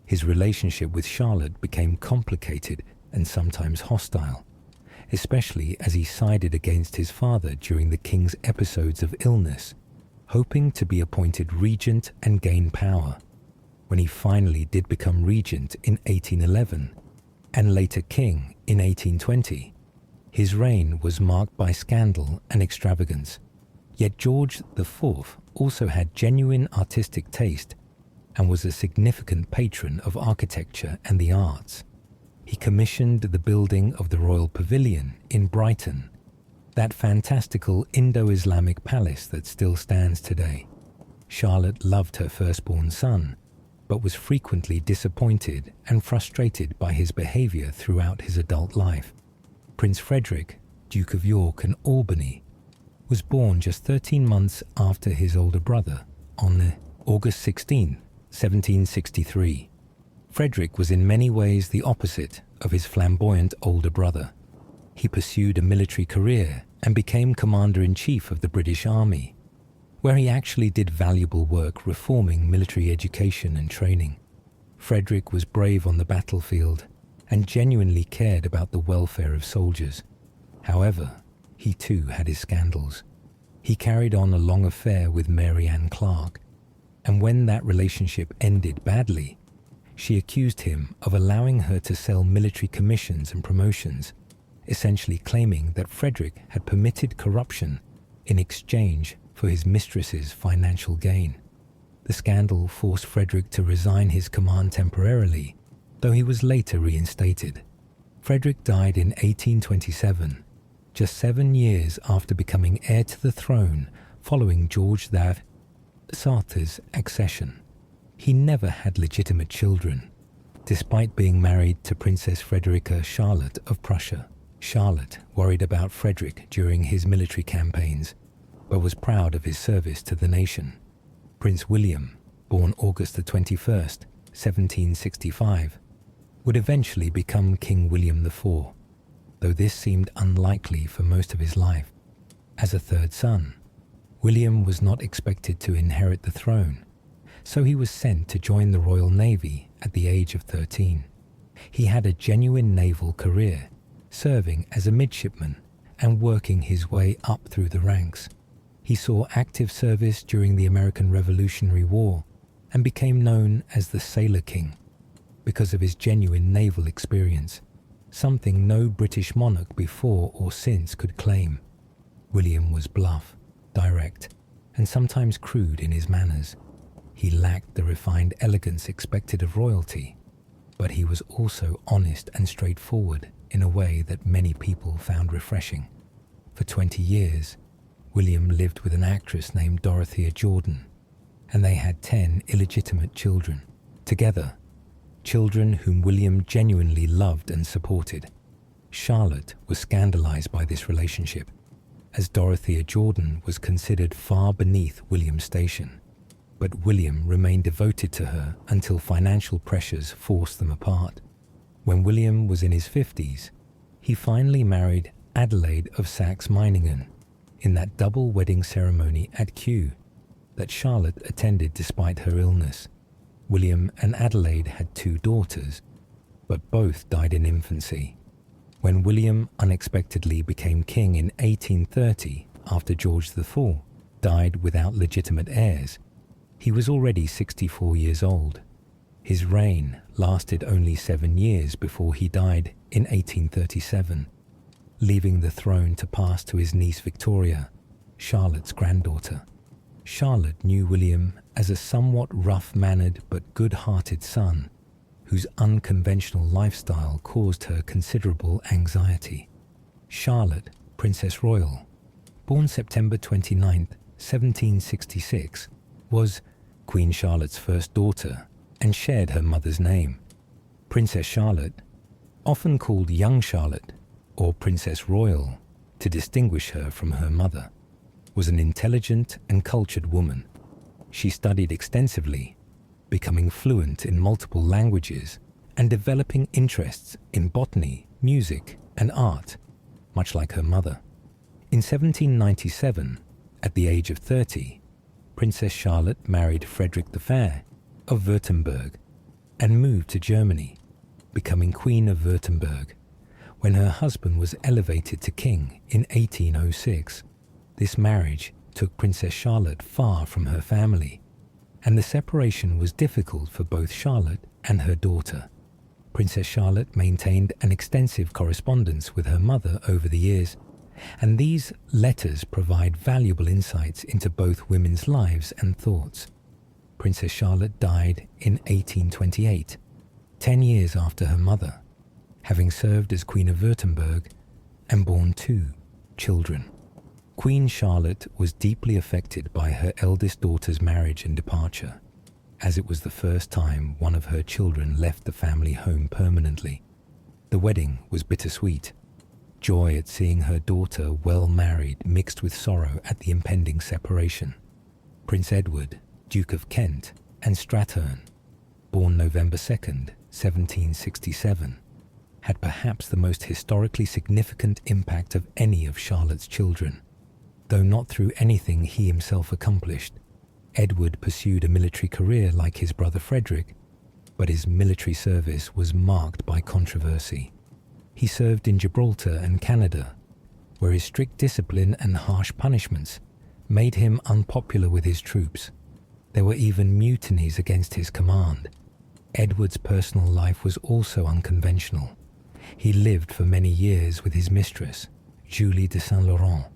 His relationship with Charlotte became complicated and sometimes hostile, especially as he sided against his father during the king's episodes of illness, hoping to be appointed regent and gain power. When he finally did become regent in 1811, and later king in 1820, His reign was marked by scandal and extravagance, yet George IV also had genuine artistic taste and was a significant patron of architecture and the arts. He commissioned the building of the Royal Pavilion in Brighton, that fantastical Indo-Islamic palace that still stands today. Charlotte loved her firstborn son, but was frequently disappointed and frustrated by his behavior throughout his adult life. Prince Frederick, Duke of York and Albany, was born just 13 months after his older brother on August 16, 1763. Frederick was in many ways the opposite of his flamboyant older brother. He pursued a military career and became Commander-in-Chief of the British Army, where he actually did valuable work reforming military education and training. Frederick was brave on the battlefield and genuinely cared about the welfare of soldiers. However, he too had his scandals. He carried on a long affair with Mary Ann Clark, and when that relationship ended badly, she accused him of allowing her to sell military commissions and promotions, essentially claiming that Frederick had permitted corruption in exchange for his mistress's financial gain. The scandal forced Frederick to resign his command temporarily, though he was later reinstated. Frederick died in 1827, just 7 years after becoming heir to the throne following George IV's accession. He never had legitimate children, despite being married to Princess Frederica Charlotte of Prussia. Charlotte worried about Frederick during his military campaigns, but was proud of his service to the nation. Prince William, born August 21st, 1765, would eventually become King William IV, though this seemed unlikely for most of his life. As a third son, William was not expected to inherit the throne, so he was sent to join the Royal Navy at the age of 13. He had a genuine naval career, serving as a midshipman and working his way up through the ranks. He saw active service during the American Revolutionary War and became known as the Sailor King because of his genuine naval experience, something no British monarch before or since could claim. William was bluff, direct, and sometimes crude in his manners. He lacked the refined elegance expected of royalty, but he was also honest and straightforward in a way that many people found refreshing. For 20 years, William lived with an actress named Dorothea Jordan, and they had 10 illegitimate children. Together, children whom William genuinely loved and supported. Charlotte was scandalized by this relationship, as Dorothea Jordan was considered far beneath William's station. But William remained devoted to her until financial pressures forced them apart. When William was in his 50s, he finally married Adelaide of Saxe-Meiningen in that double wedding ceremony at Kew that Charlotte attended despite her illness. William and Adelaide had 2 daughters, but both died in infancy. When William unexpectedly became king in 1830 after George IV died without legitimate heirs, he was already 64 years old. His reign lasted only 7 years before he died in 1837, leaving the throne to pass to his niece Victoria, Charlotte's granddaughter. Charlotte knew William as a somewhat rough-mannered but good-hearted son, whose unconventional lifestyle caused her considerable anxiety. Charlotte, Princess Royal, born September 29, 1766, was Queen Charlotte's first daughter and shared her mother's name. Princess Charlotte, often called Young Charlotte or Princess Royal to distinguish her from her mother, was an intelligent and cultured woman. She studied extensively, becoming fluent in multiple languages and developing interests in botany, music, and art, much like her mother. In 1797, at the age of 30, Princess Charlotte married Frederick the Fair of Württemberg and moved to Germany, becoming Queen of Württemberg when her husband was elevated to king in 1806. This marriage took Princess Charlotte far from her family, and the separation was difficult for both Charlotte and her daughter. Princess Charlotte maintained an extensive correspondence with her mother over the years, and these letters provide valuable insights into both women's lives and thoughts. Princess Charlotte died in 1828, 10 years after her mother, having served as Queen of Württemberg and borne 2 children. Queen Charlotte was deeply affected by her eldest daughter's marriage and departure, as it was the first time one of her children left the family home permanently. The wedding was bittersweet. Joy at seeing her daughter well married mixed with sorrow at the impending separation. Prince Edward, Duke of Kent and Strathearn, born November 2nd, 1767, had perhaps the most historically significant impact of any of Charlotte's children. Though not through anything he himself accomplished, Edward pursued a military career like his brother Frederick, but his military service was marked by controversy. He served in Gibraltar and Canada, where his strict discipline and harsh punishments made him unpopular with his troops. There were even mutinies against his command. Edward's personal life was also unconventional. He lived for many years with his mistress, Julie de Saint-Laurent,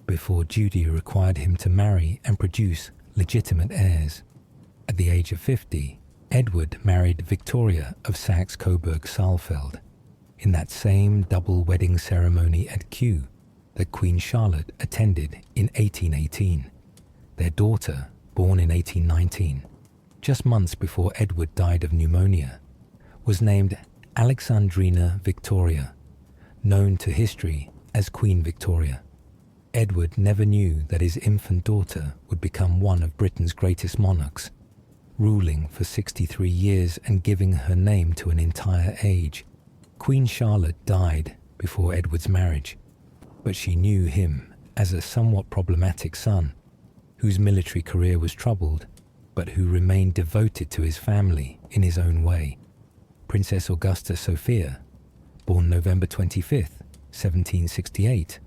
before duty required him to marry and produce legitimate heirs. At the age of 50, Edward married Victoria of Saxe-Coburg-Saalfeld in that same double wedding ceremony at Kew that Queen Charlotte attended in 1818. Their daughter, born in 1819, just months before Edward died of pneumonia, was named Alexandrina Victoria, known to history as Queen Victoria. Edward never knew that his infant daughter would become one of Britain's greatest monarchs, ruling for 63 years and giving her name to an entire age. Queen Charlotte died before Edward's marriage, but she knew him as a somewhat problematic son, whose military career was troubled, but who remained devoted to his family in his own way. Princess Augusta Sophia, born November 25th, 1768,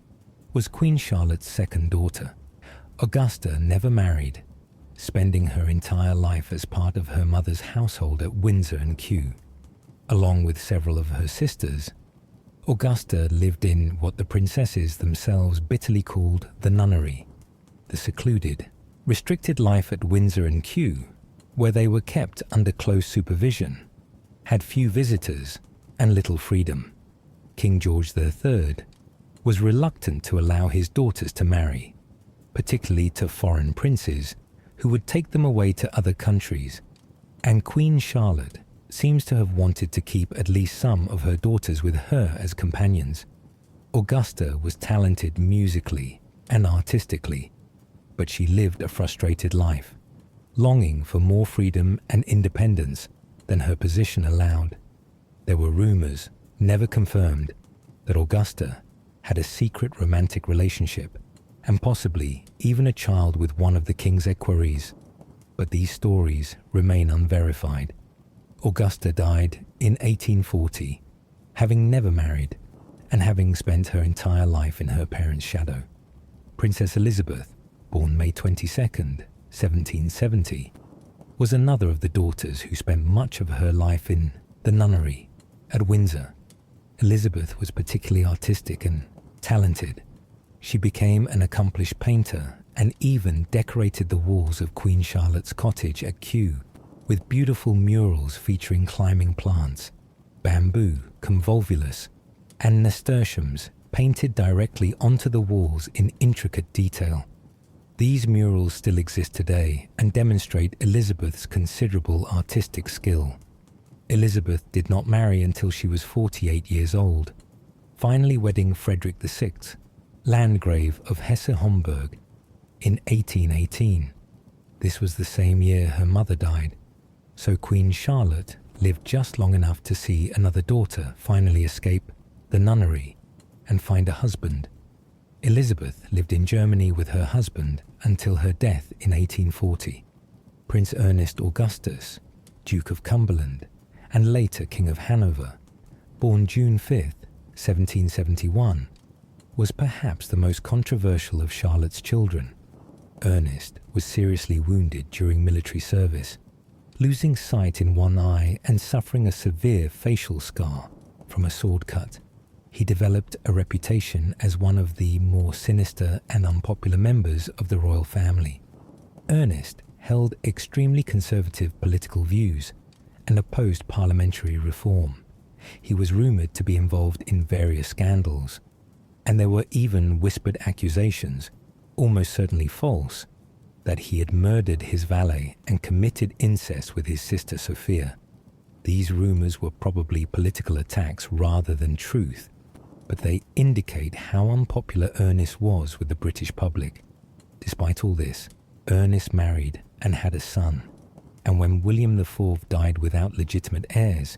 was Queen Charlotte's second daughter. Augusta never married, spending her entire life as part of her mother's household at Windsor and Kew. Along with several of her sisters, Augusta lived in what the princesses themselves bitterly called the nunnery, the secluded, restricted life at Windsor and Kew, where they were kept under close supervision, had few visitors and little freedom. King George III was reluctant to allow his daughters to marry, particularly to foreign princes who would take them away to other countries, and Queen Charlotte seems to have wanted to keep at least some of her daughters with her as companions. Augusta was talented musically and artistically, but she lived a frustrated life, longing for more freedom and independence than her position allowed. There were rumors, never confirmed, that Augusta had a secret romantic relationship and possibly even a child with one of the king's equerries, but these stories remain unverified. Augusta died in 1840, having never married and having spent her entire life in her parents' shadow. Princess Elizabeth, born May 22nd, 1770, was another of the daughters who spent much of her life in the nunnery at Windsor. Elizabeth was particularly artistic and talented. She became an accomplished painter and even decorated the walls of Queen Charlotte's cottage at Kew with beautiful murals featuring climbing plants, bamboo, convolvulus, and nasturtiums painted directly onto the walls in intricate detail. These murals still exist today and demonstrate Elizabeth's considerable artistic skill. Elizabeth did not marry until she was 48 years old, finally wedding Frederick VI, Landgrave of Hesse-Homburg, in 1818. This was the same year her mother died, so Queen Charlotte lived just long enough to see another daughter finally escape the nunnery and find a husband. Elizabeth lived in Germany with her husband until her death in 1840. Prince Ernest Augustus, Duke of Cumberland, and later King of Hanover, born June 5th, 1771, was perhaps the most controversial of Charlotte's children. Ernest was seriously wounded during military service. Losing sight in one eye and suffering a severe facial scar from a sword cut, he developed a reputation as one of the more sinister and unpopular members of the royal family. Ernest held extremely conservative political views and opposed parliamentary reform. He was rumoured to be involved in various scandals, and there were even whispered accusations, almost certainly false, that he had murdered his valet and committed incest with his sister Sophia. These rumours were probably political attacks rather than truth, but they indicate how unpopular Ernest was with the British public. Despite all this, Ernest married and had a son, and when William IV died without legitimate heirs,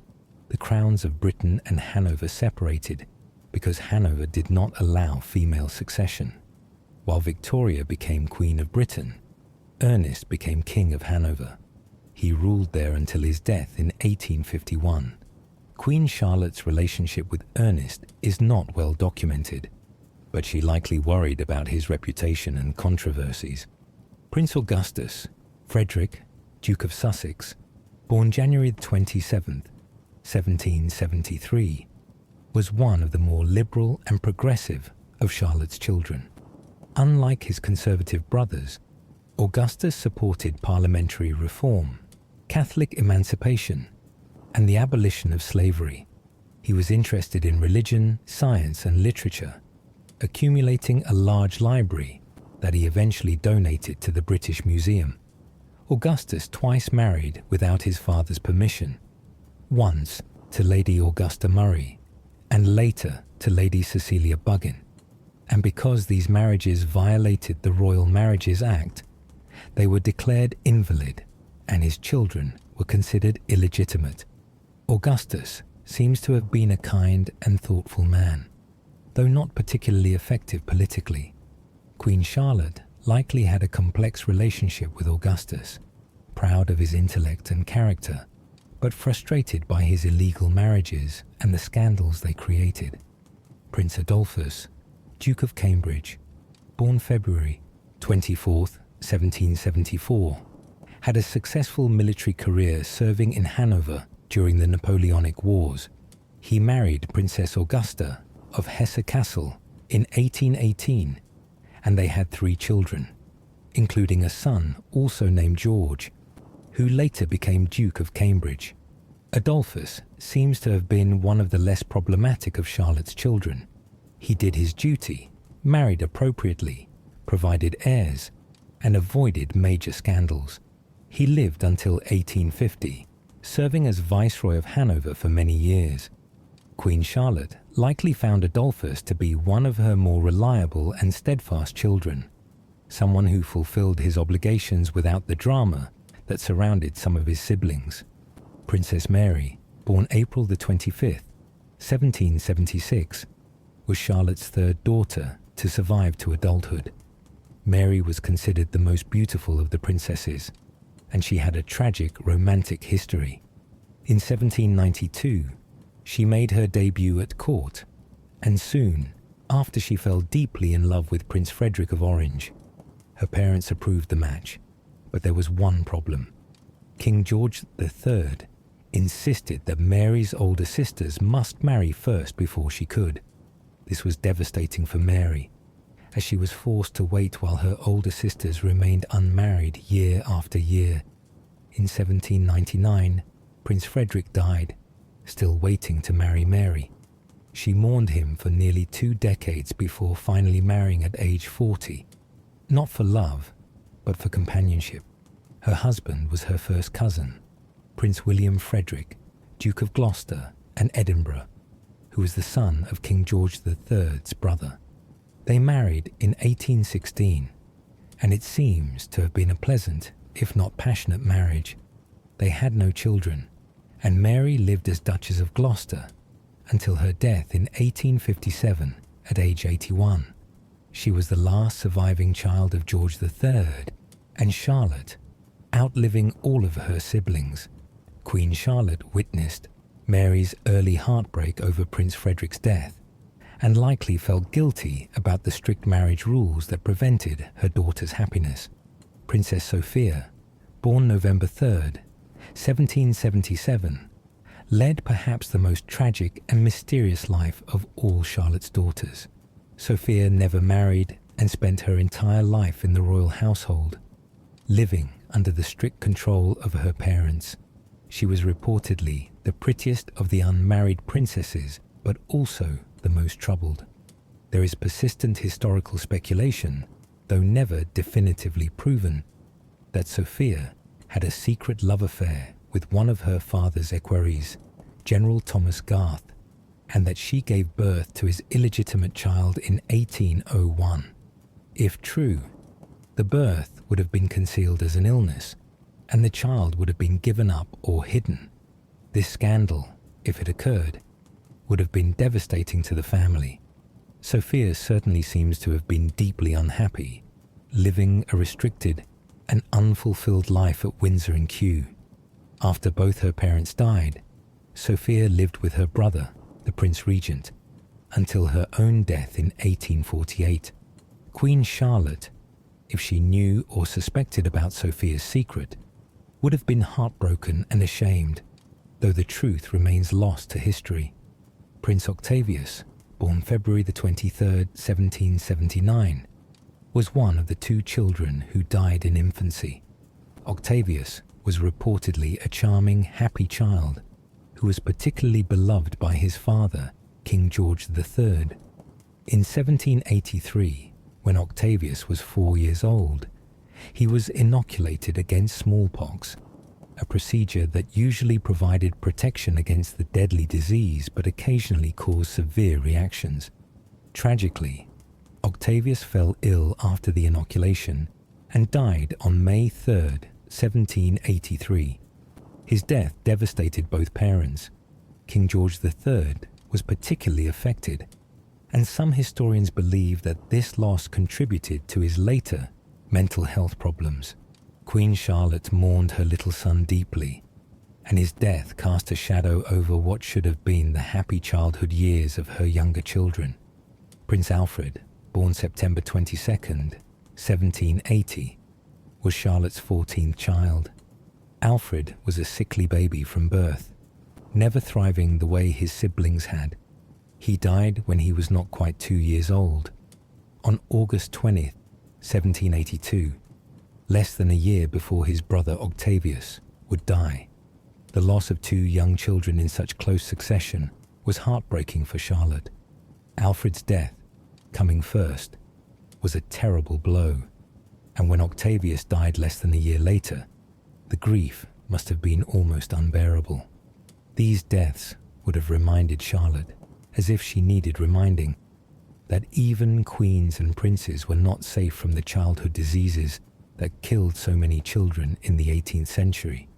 the crowns of Britain and Hanover separated because Hanover did not allow female succession. While Victoria became Queen of Britain, Ernest became King of Hanover. He ruled there until his death in 1851. Queen Charlotte's relationship with Ernest is not well documented, but she likely worried about his reputation and controversies. Prince Augustus, Frederick, Duke of Sussex, born January 27, 1773, was one of the more liberal and progressive of Charlotte's children. Unlike his conservative brothers, Augustus supported parliamentary reform, Catholic emancipation, and the abolition of slavery. He was interested in religion, science, and literature, accumulating a large library that he eventually donated to the British Museum. Augustus twice married without his father's permission, once to Lady Augusta Murray, and later to Lady Cecilia Buggin. And because these marriages violated the Royal Marriages Act, they were declared invalid, and his children were considered illegitimate. Augustus seems to have been a kind and thoughtful man, though not particularly effective politically. Queen Charlotte likely had a complex relationship with Augustus, proud of his intellect and character, but frustrated by his illegal marriages and the scandals they created. Prince Adolphus, Duke of Cambridge, born February 24th, 1774, had a successful military career serving in Hanover during the Napoleonic Wars. He married Princess Augusta of Hesse-Kassel in 1818, and they had 3 children, including a son also named George, who later became Duke of Cambridge. Adolphus seems to have been one of the less problematic of Charlotte's children. He did his duty, married appropriately, provided heirs, and avoided major scandals. He lived until 1850, serving as Viceroy of Hanover for many years. Queen Charlotte likely found Adolphus to be one of her more reliable and steadfast children, someone who fulfilled his obligations without the drama that surrounded some of his siblings. Princess Mary, born April 25th, 1776, was Charlotte's 3rd daughter to survive to adulthood. Mary was considered the most beautiful of the princesses, and she had a tragic romantic history. In 1792, she made her debut at court, and soon after she fell deeply in love with Prince Frederick of Orange. Her parents approved the match, but there was one problem. King George III insisted that Mary's older sisters must marry first before she could. This was devastating for Mary, as she was forced to wait while her older sisters remained unmarried year after year. In 1799, Prince Frederick died, still waiting to marry Mary. She mourned him for nearly 2 decades before finally marrying at age 40, not for love, but for companionship. Her husband was her first cousin, Prince William Frederick, Duke of Gloucester and Edinburgh, who was the son of King George III's brother. They married in 1816, and it seems to have been a pleasant, if not passionate, marriage. They had no children, and Mary lived as Duchess of Gloucester until her death in 1857 at age 81. She was the last surviving child of George III, and Charlotte, outliving all of her siblings. Queen Charlotte witnessed Mary's early heartbreak over Prince Frederick's death, and likely felt guilty about the strict marriage rules that prevented her daughter's happiness. Princess Sophia, born November 3rd, 1777, led perhaps the most tragic and mysterious life of all Charlotte's daughters. Sophia never married and spent her entire life in the royal household, living under the strict control of her parents. She was reportedly the prettiest of the unmarried princesses, but also the most troubled. There is persistent historical speculation, though never definitively proven, that Sophia had a secret love affair with one of her father's equerries, General Thomas Garth, and that she gave birth to his illegitimate child in 1801. If true, the birth would have been concealed as an illness, and the child would have been given up or hidden. This scandal, if it occurred, would have been devastating to the family. Sophia certainly seems to have been deeply unhappy, living a restricted and unfulfilled life at Windsor and Kew. After both her parents died, Sophia lived with her brother, the Prince Regent, until her own death in 1848. Queen Charlotte, if she knew or suspected about Sophia's secret, would have been heartbroken and ashamed, though the truth remains lost to history. Prince Octavius, born February the 23rd, 1779, was one of the two children who died in infancy. Octavius was reportedly a charming, happy child who was particularly beloved by his father, King George III. In 1783, when Octavius was 4 years old, he was inoculated against smallpox, a procedure that usually provided protection against the deadly disease but occasionally caused severe reactions. Tragically, Octavius fell ill after the inoculation and died on May 3rd, 1783. His death devastated both parents. King George III was particularly affected, and some historians believe that this loss contributed to his later mental health problems. Queen Charlotte mourned her little son deeply, and his death cast a shadow over what should have been the happy childhood years of her younger children. Prince Alfred, born September 22nd, 1780, was Charlotte's 14th child. Alfred was a sickly baby from birth, never thriving the way his siblings had. He died when he was not quite 2 years old, on August 20th, 1782, less than a year before his brother Octavius would die. The loss of two young children in such close succession was heartbreaking for Charlotte. Alfred's death, coming first, was a terrible blow, and when Octavius died less than a year later, the grief must have been almost unbearable. These deaths would have reminded Charlotte, as if she needed reminding, that even queens and princes were not safe from the childhood diseases that killed so many children in the 18th century,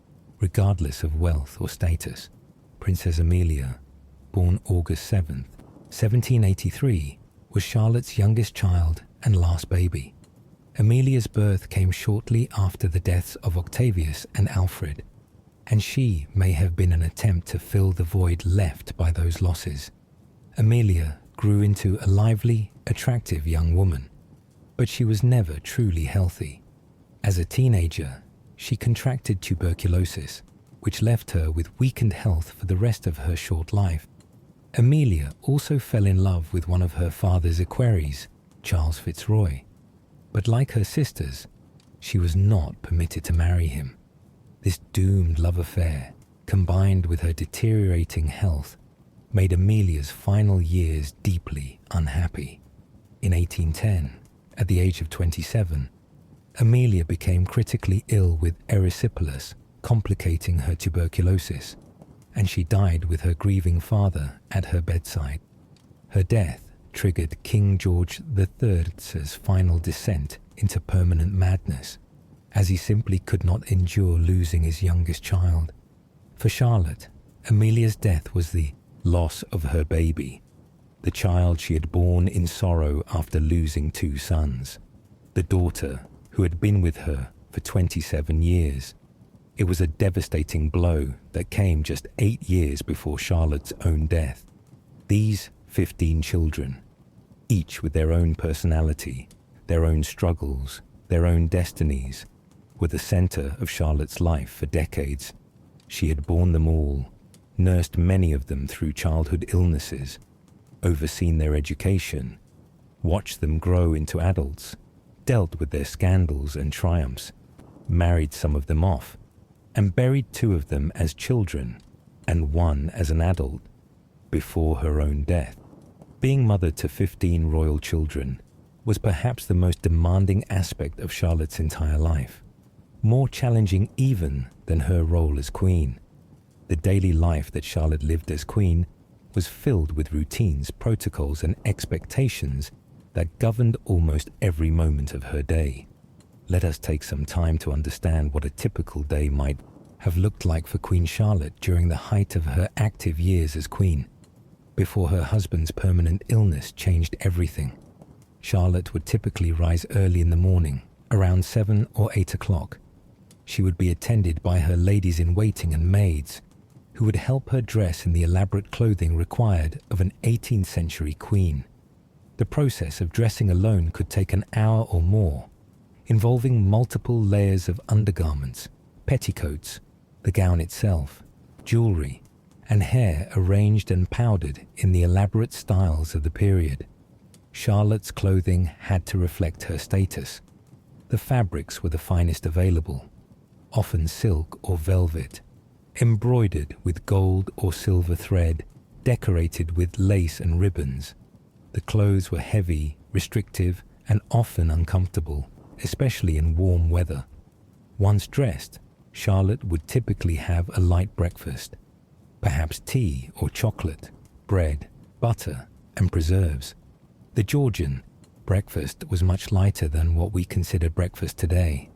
regardless of wealth or status. Princess Amelia, born August 7th, 1783, was Charlotte's youngest child and last baby. Amelia's birth came shortly after the deaths of Octavius and Alfred, and she may have been an attempt to fill the void left by those losses. Amelia grew into a lively, attractive young woman, but she was never truly healthy. As a teenager, she contracted tuberculosis, which left her with weakened health for the rest of her short life. Amelia also fell in love with one of her father's equerries, Charles Fitzroy, but like her sisters, she was not permitted to marry him. This doomed love affair, combined with her deteriorating health, made Amelia's final years deeply unhappy. In 1810, at the age of 27, Amelia became critically ill with erysipelas, complicating her tuberculosis, and she died with her grieving father at her bedside. Her death triggered King George III's final descent into permanent madness, as he simply could not endure losing his youngest child. For Charlotte, Amelia's death was the loss of her baby, the child she had borne in sorrow after losing two sons, the daughter who had been with her for 27 years. It was a devastating blow that came just 8 years before Charlotte's own death. These 15 children, each with their own personality, their own struggles, their own destinies, were the center of Charlotte's life for decades. She had borne them all, nursed many of them through childhood illnesses, overseen their education, watched them grow into adults, dealt with their scandals and triumphs, married some of them off, and buried 2 of them as children and 1 as an adult before her own death. Being mother to 15 royal children was perhaps the most demanding aspect of Charlotte's entire life, more challenging even than her role as queen. The daily life that Charlotte lived as queen was filled with routines, protocols, and expectations that governed almost every moment of her day. Let us take some time to understand what a typical day might have looked like for Queen Charlotte during the height of her active years as queen, before her husband's permanent illness changed everything. Charlotte would typically rise early in the morning, around 7 or 8 o'clock. She would be attended by her ladies-in-waiting and maids, who would help her dress in the elaborate clothing required of an 18th century queen. The process of dressing alone could take an hour or more, involving multiple layers of undergarments, petticoats, the gown itself, jewelry, and hair arranged and powdered in the elaborate styles of the period. Charlotte's clothing had to reflect her status. The fabrics were the finest available, often silk or velvet, embroidered with gold or silver thread, decorated with lace and ribbons. The clothes were heavy, restrictive, and often uncomfortable, especially in warm weather. Once dressed, Charlotte would typically have a light breakfast, perhaps tea or chocolate, bread, butter, and preserves. The Georgian breakfast was much lighter than what we consider breakfast today.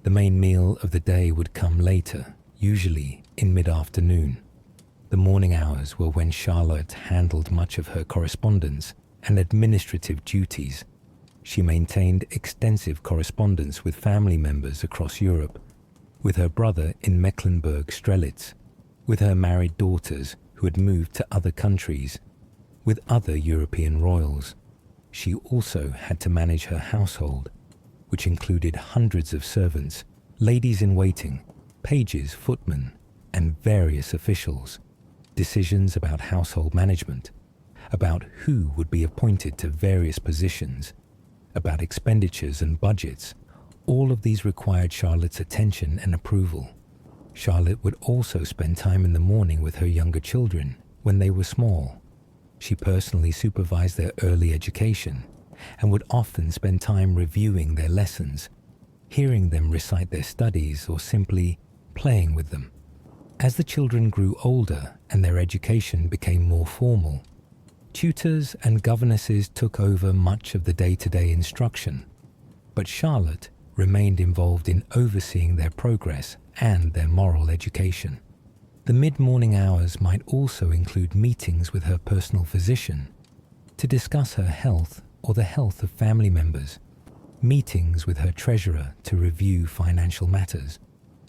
The main meal of the day would come later, usually in mid-afternoon. The morning hours were when Charlotte handled much of her correspondence and administrative duties. She maintained extensive correspondence with family members across Europe, with her brother in Mecklenburg-Strelitz, with her married daughters who had moved to other countries, with other European royals. She also had to manage her household, which included hundreds of servants, ladies-in-waiting, pages, footmen, and various officials. Decisions about household management, about who would be appointed to various positions, about expenditures and budgets, all of these required Charlotte's attention and approval. Charlotte would also spend time in the morning with her younger children when they were small. She personally supervised their early education and would often spend time reviewing their lessons, hearing them recite their studies, or simply playing with them. As the children grew older and their education became more formal, tutors and governesses took over much of the day-to-day instruction, but Charlotte remained involved in overseeing their progress and their moral education. The mid-morning hours might also include meetings with her personal physician to discuss her health or the health of family members, meetings with her treasurer to review financial matters,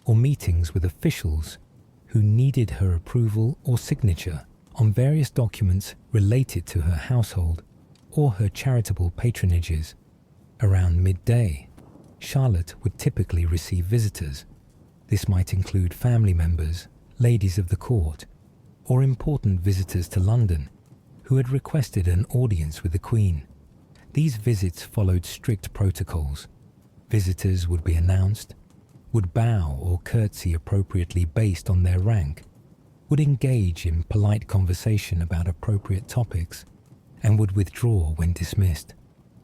or meetings with officials who needed her approval or signature on various documents related to her household or her charitable patronages. Around midday, Charlotte would typically receive visitors. This might include family members, ladies of the court, or important visitors to London who had requested an audience with the Queen. These visits followed strict protocols. Visitors would be announced, would bow or curtsy appropriately based on their rank, would engage in polite conversation about appropriate topics, and would withdraw when dismissed.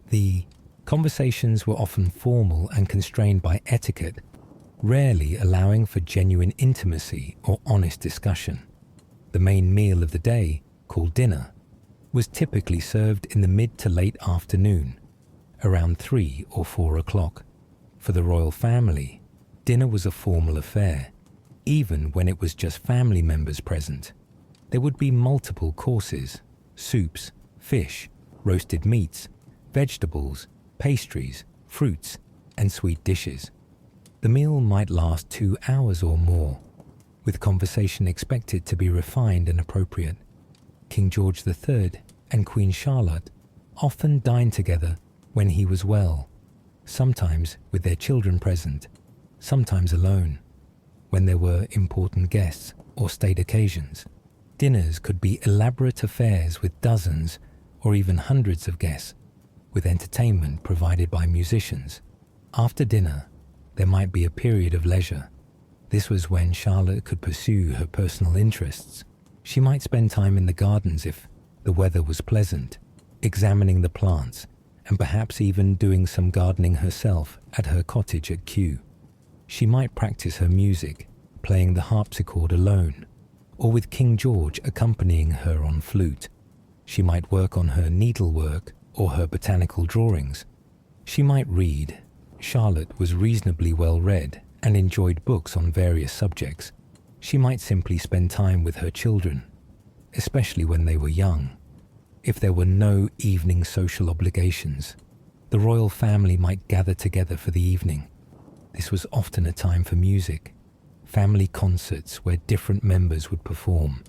The conversations were often formal and constrained by etiquette, rarely allowing for genuine intimacy or honest discussion. The main meal of the day, called dinner, was typically served in the mid to late afternoon, around 3 or 4 o'clock. For the royal family, dinner was a formal affair. Even when it was just family members present, there would be multiple courses: soups, fish, roasted meats, vegetables, pastries, fruits, and sweet dishes. The meal might last 2 hours or more, with conversation expected to be refined and appropriate. King George III and Queen Charlotte often dined together when he was well, sometimes with their children present, sometimes alone. when there were important guests or state occasions. Dinners could be elaborate affairs with dozens or even hundreds of guests, with entertainment provided by musicians. After dinner, there might be a period of leisure. This was when Charlotte could pursue her personal interests. She might spend time in the gardens if the weather was pleasant, examining the plants, and perhaps even doing some gardening herself at her cottage at Kew. She might practice her music, playing the harpsichord alone, or with King George accompanying her on flute. She might work on her needlework or her botanical drawings. She might read. Charlotte was reasonably well read and enjoyed books on various subjects. She might simply spend time with her children, especially when they were young. If there were no evening social obligations, the royal family might gather together for the evening. This was often a time for music, family concerts where different members would perform,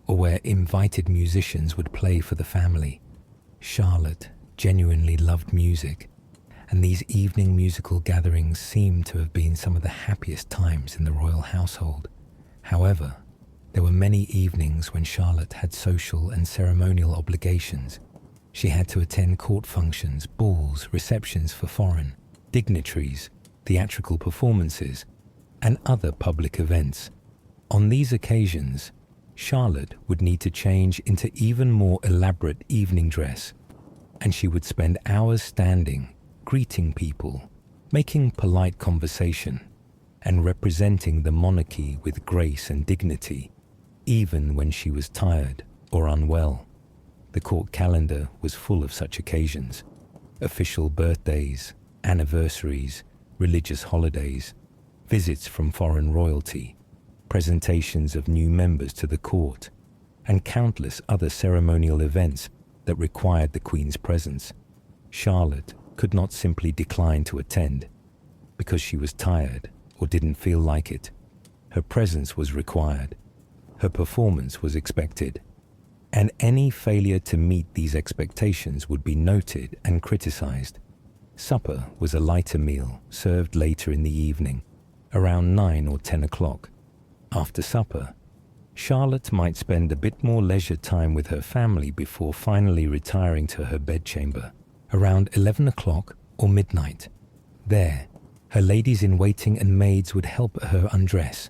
or where invited musicians would play for the family. Charlotte genuinely loved music, and these evening musical gatherings seem to have been some of the happiest times in the royal household. However, there were many evenings when Charlotte had social and ceremonial obligations. She had to attend court functions, balls, receptions for foreign dignitaries, theatrical performances, and other public events. On these occasions, Charlotte would need to change into even more elaborate evening dress, and she would spend hours standing, greeting people, making polite conversation, and representing the monarchy with grace and dignity, even when she was tired or unwell. The court calendar was full of such occasions: official birthdays, anniversaries, religious holidays, visits from foreign royalty, presentations of new members to the court, and countless other ceremonial events that required the Queen's presence. Charlotte could not simply decline to attend because she was tired or didn't feel like it. Her presence was required. Her performance was expected. And any failure to meet these expectations would be noted and criticized. Supper was a lighter meal served later in the evening, around 9 or 10 o'clock. After supper, Charlotte might spend a bit more leisure time with her family before finally retiring to her bedchamber, around 11 o'clock or midnight. There, her ladies-in-waiting and maids would help her undress,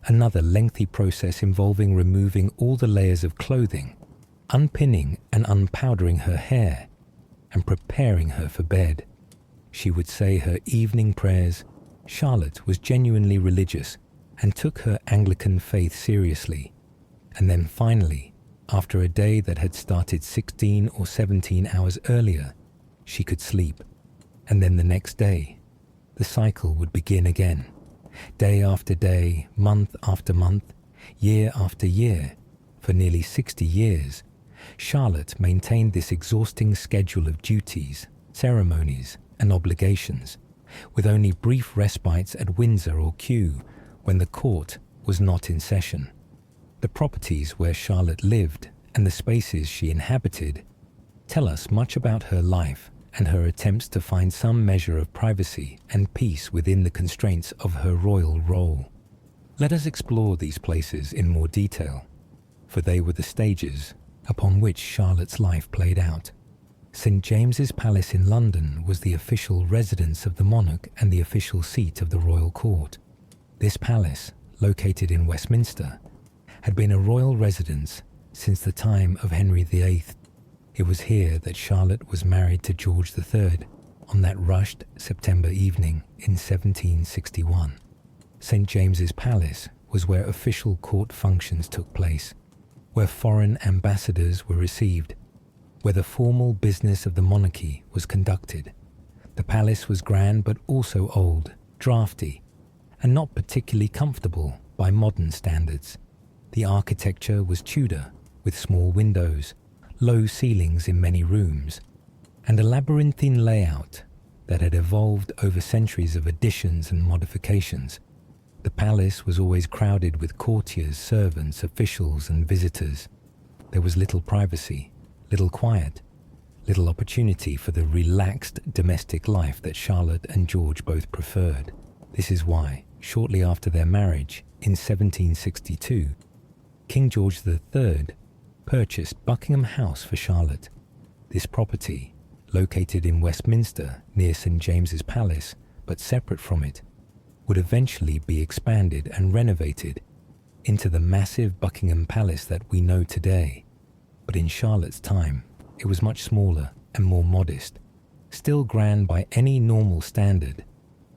another lengthy process involving removing all the layers of clothing, unpinning and unpowdering her hair, and preparing her for bed. She would say her evening prayers. Charlotte was genuinely religious and took her Anglican faith seriously. And then finally, after a day that had started 16 or 17 hours earlier, she could sleep. And then the next day, the cycle would begin again. Day after day, month after month, year after year, for nearly 60 years, Charlotte maintained this exhausting schedule of duties, ceremonies, and obligations, with only brief respites at Windsor or Kew when the court was not in session. The properties where Charlotte lived and the spaces she inhabited tell us much about her life and her attempts to find some measure of privacy and peace within the constraints of her royal role. Let us explore these places in more detail, for they were the stages upon which Charlotte's life played out. St. James's Palace in London was the official residence of the monarch and the official seat of the royal court. This palace, located in Westminster, had been a royal residence since the time of Henry VIII. It was here that Charlotte was married to George III on that rushed September evening in 1761. St. James's Palace was where official court functions took place, where foreign ambassadors were received, where the formal business of the monarchy was conducted. The palace was grand but also old, draughty, and not particularly comfortable by modern standards. The architecture was Tudor, with small windows, low ceilings in many rooms, and a labyrinthine layout that had evolved over centuries of additions and modifications. The palace was always crowded with courtiers, servants, officials, and visitors. There was little privacy, little quiet, little opportunity for the relaxed domestic life that Charlotte and George both preferred. This is why, shortly after their marriage in 1762, King George III purchased Buckingham House for Charlotte. This property, located in Westminster near St James's Palace but separate from it, would eventually be expanded and renovated into the massive Buckingham Palace that we know today. But in Charlotte's time, it was much smaller and more modest, still grand by any normal standard,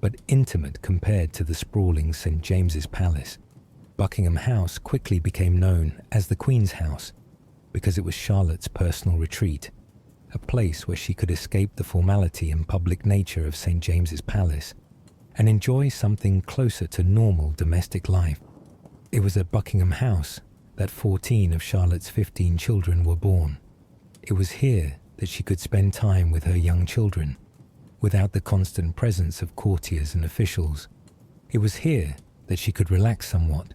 but intimate compared to the sprawling St James's Palace. Buckingham House quickly became known as the Queen's House because it was Charlotte's personal retreat, a place where she could escape the formality and public nature of St James's Palace and enjoy something closer to normal domestic life. It was at Buckingham House that 14 of Charlotte's 15 children were born. It was here that she could spend time with her young children, without the constant presence of courtiers and officials. It was here that she could relax somewhat,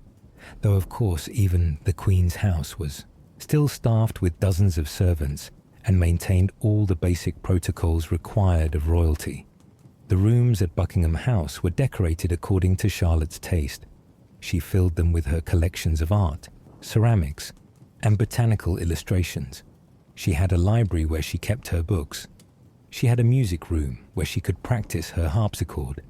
though of course even the Queen's house was still staffed with dozens of servants and maintained all the basic protocols required of royalty. The rooms at Buckingham House were decorated according to Charlotte's taste. She filled them with her collections of art, ceramics, and botanical illustrations. She had a library where she kept her books. She had a music room where she could practice her harpsichord.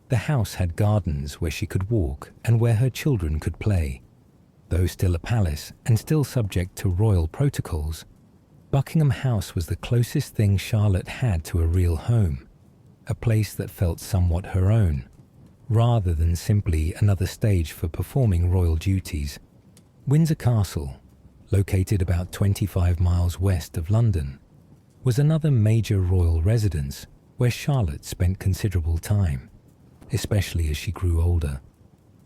The house had gardens where she could walk and where her children could play. Though still a palace and still subject to royal protocols, Buckingham House was the closest thing Charlotte had to a real home, a place that felt somewhat her own, rather than simply another stage for performing royal duties. Windsor Castle, located about 25 miles west of London, was another major royal residence where Charlotte spent considerable time, especially as she grew older.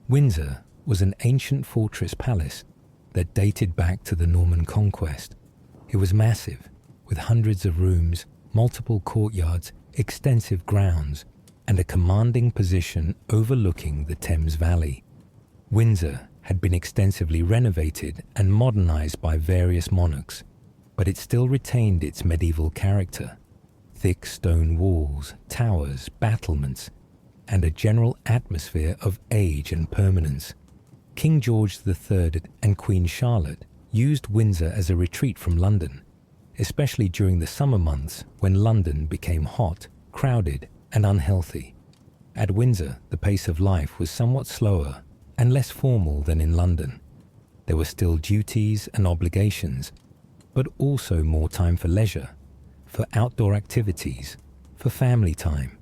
Windsor was an ancient fortress palace that dated back to the Norman conquest. It was massive, with hundreds of rooms, multiple courtyards, extensive grounds, and a commanding position overlooking the Thames Valley. Windsor had been extensively renovated and modernized by various monarchs, but it still retained its medieval character. Thick stone walls, towers, battlements, and a general atmosphere of age and permanence. King George III and Queen Charlotte used Windsor as a retreat from London, especially during the summer months when London became hot, crowded, and unhealthy. At Windsor, the pace of life was somewhat slower and less formal than in London. There were still duties and obligations, but also more time for leisure, for outdoor activities, for family time.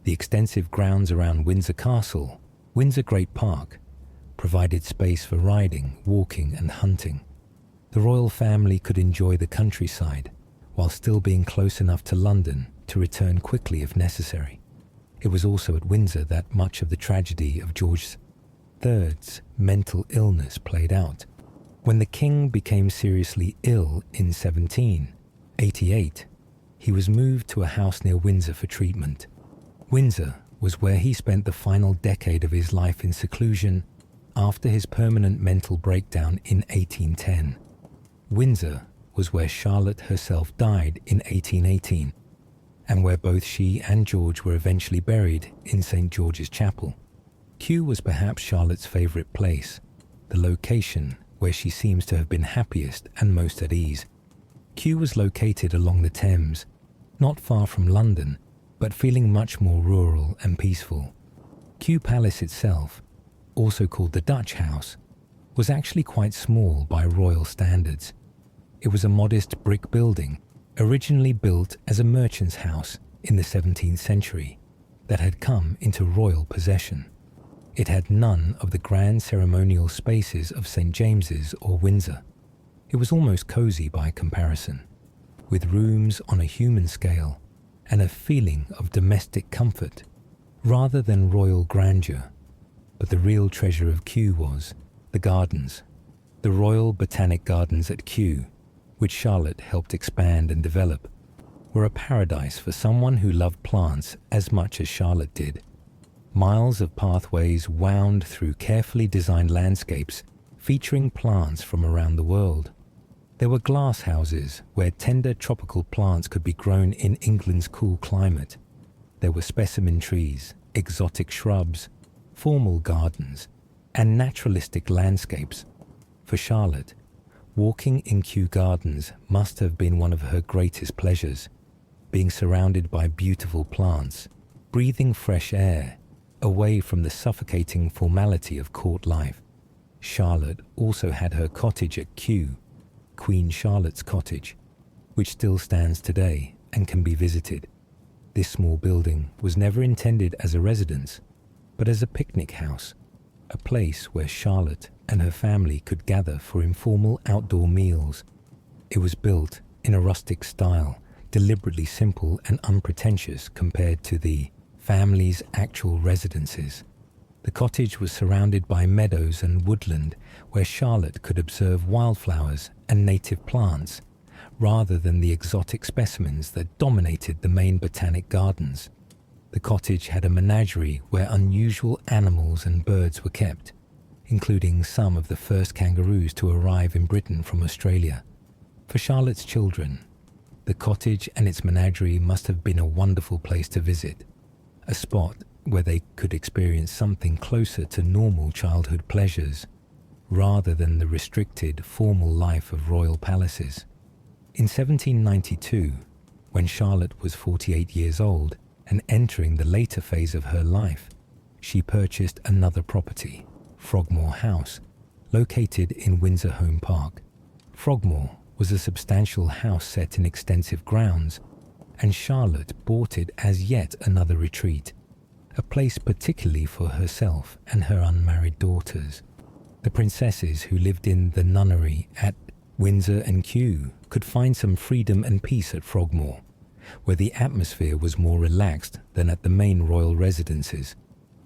The extensive grounds around Windsor Castle, Windsor Great Park, provided space for riding, walking, and hunting. The royal family could enjoy the countryside while still being close enough to London to return quickly if necessary. It was also at Windsor that much of the tragedy of George III's mental illness played out. When the king became seriously ill in 1788, he was moved to a house near Windsor for treatment. Windsor was where he spent the final decade of his life in seclusion after his permanent mental breakdown in 1810. Windsor was where Charlotte herself died in 1818, and where both she and George were eventually buried in St. George's Chapel. Kew was perhaps Charlotte's favourite place, the location where she seems to have been happiest and most at ease. Kew was located along the Thames, not far from London, but feeling much more rural and peaceful. Kew Palace itself, also called the Dutch House, was actually quite small by royal standards. It was a modest brick building, originally built as a merchant's house in the 17th century, that had come into royal possession. It had none of the grand ceremonial spaces of St. James's or Windsor. It was almost cozy by comparison, with rooms on a human scale and a feeling of domestic comfort, rather than royal grandeur. But the real treasure of Kew was the gardens. The Royal Botanic Gardens at Kew, which Charlotte helped expand and develop, were a paradise for someone who loved plants as much as Charlotte did. Miles of pathways wound through carefully designed landscapes featuring plants from around the world. There were glass houses where tender tropical plants could be grown in England's cool climate. There were specimen trees, exotic shrubs, formal gardens, and naturalistic landscapes. For Charlotte, walking in Kew Gardens must have been one of her greatest pleasures, being surrounded by beautiful plants, breathing fresh air, away from the suffocating formality of court life. Charlotte also had her cottage at Kew, Queen Charlotte's Cottage, which still stands today and can be visited. This small building was never intended as a residence, but as a picnic house, a place where Charlotte and her family could gather for informal outdoor meals. It was built in a rustic style, deliberately simple and unpretentious compared to the family's actual residences. The cottage was surrounded by meadows and woodland where Charlotte could observe wildflowers and native plants, rather than the exotic specimens that dominated the main botanic gardens. The cottage had a menagerie where unusual animals and birds were kept, including some of the first kangaroos to arrive in Britain from Australia. For Charlotte's children, the cottage and its menagerie must have been a wonderful place to visit, a spot where they could experience something closer to normal childhood pleasures, rather than the restricted, formal life of royal palaces. In 1792, when Charlotte was 48 years old and entering the later phase of her life, she purchased another property, Frogmore House, located in Windsor Home Park. Frogmore was a substantial house set in extensive grounds, and Charlotte bought it as yet another retreat, a place particularly for herself and her unmarried daughters. The princesses who lived in the nunnery at Windsor and Kew could find some freedom and peace at Frogmore, where the atmosphere was more relaxed than at the main royal residences.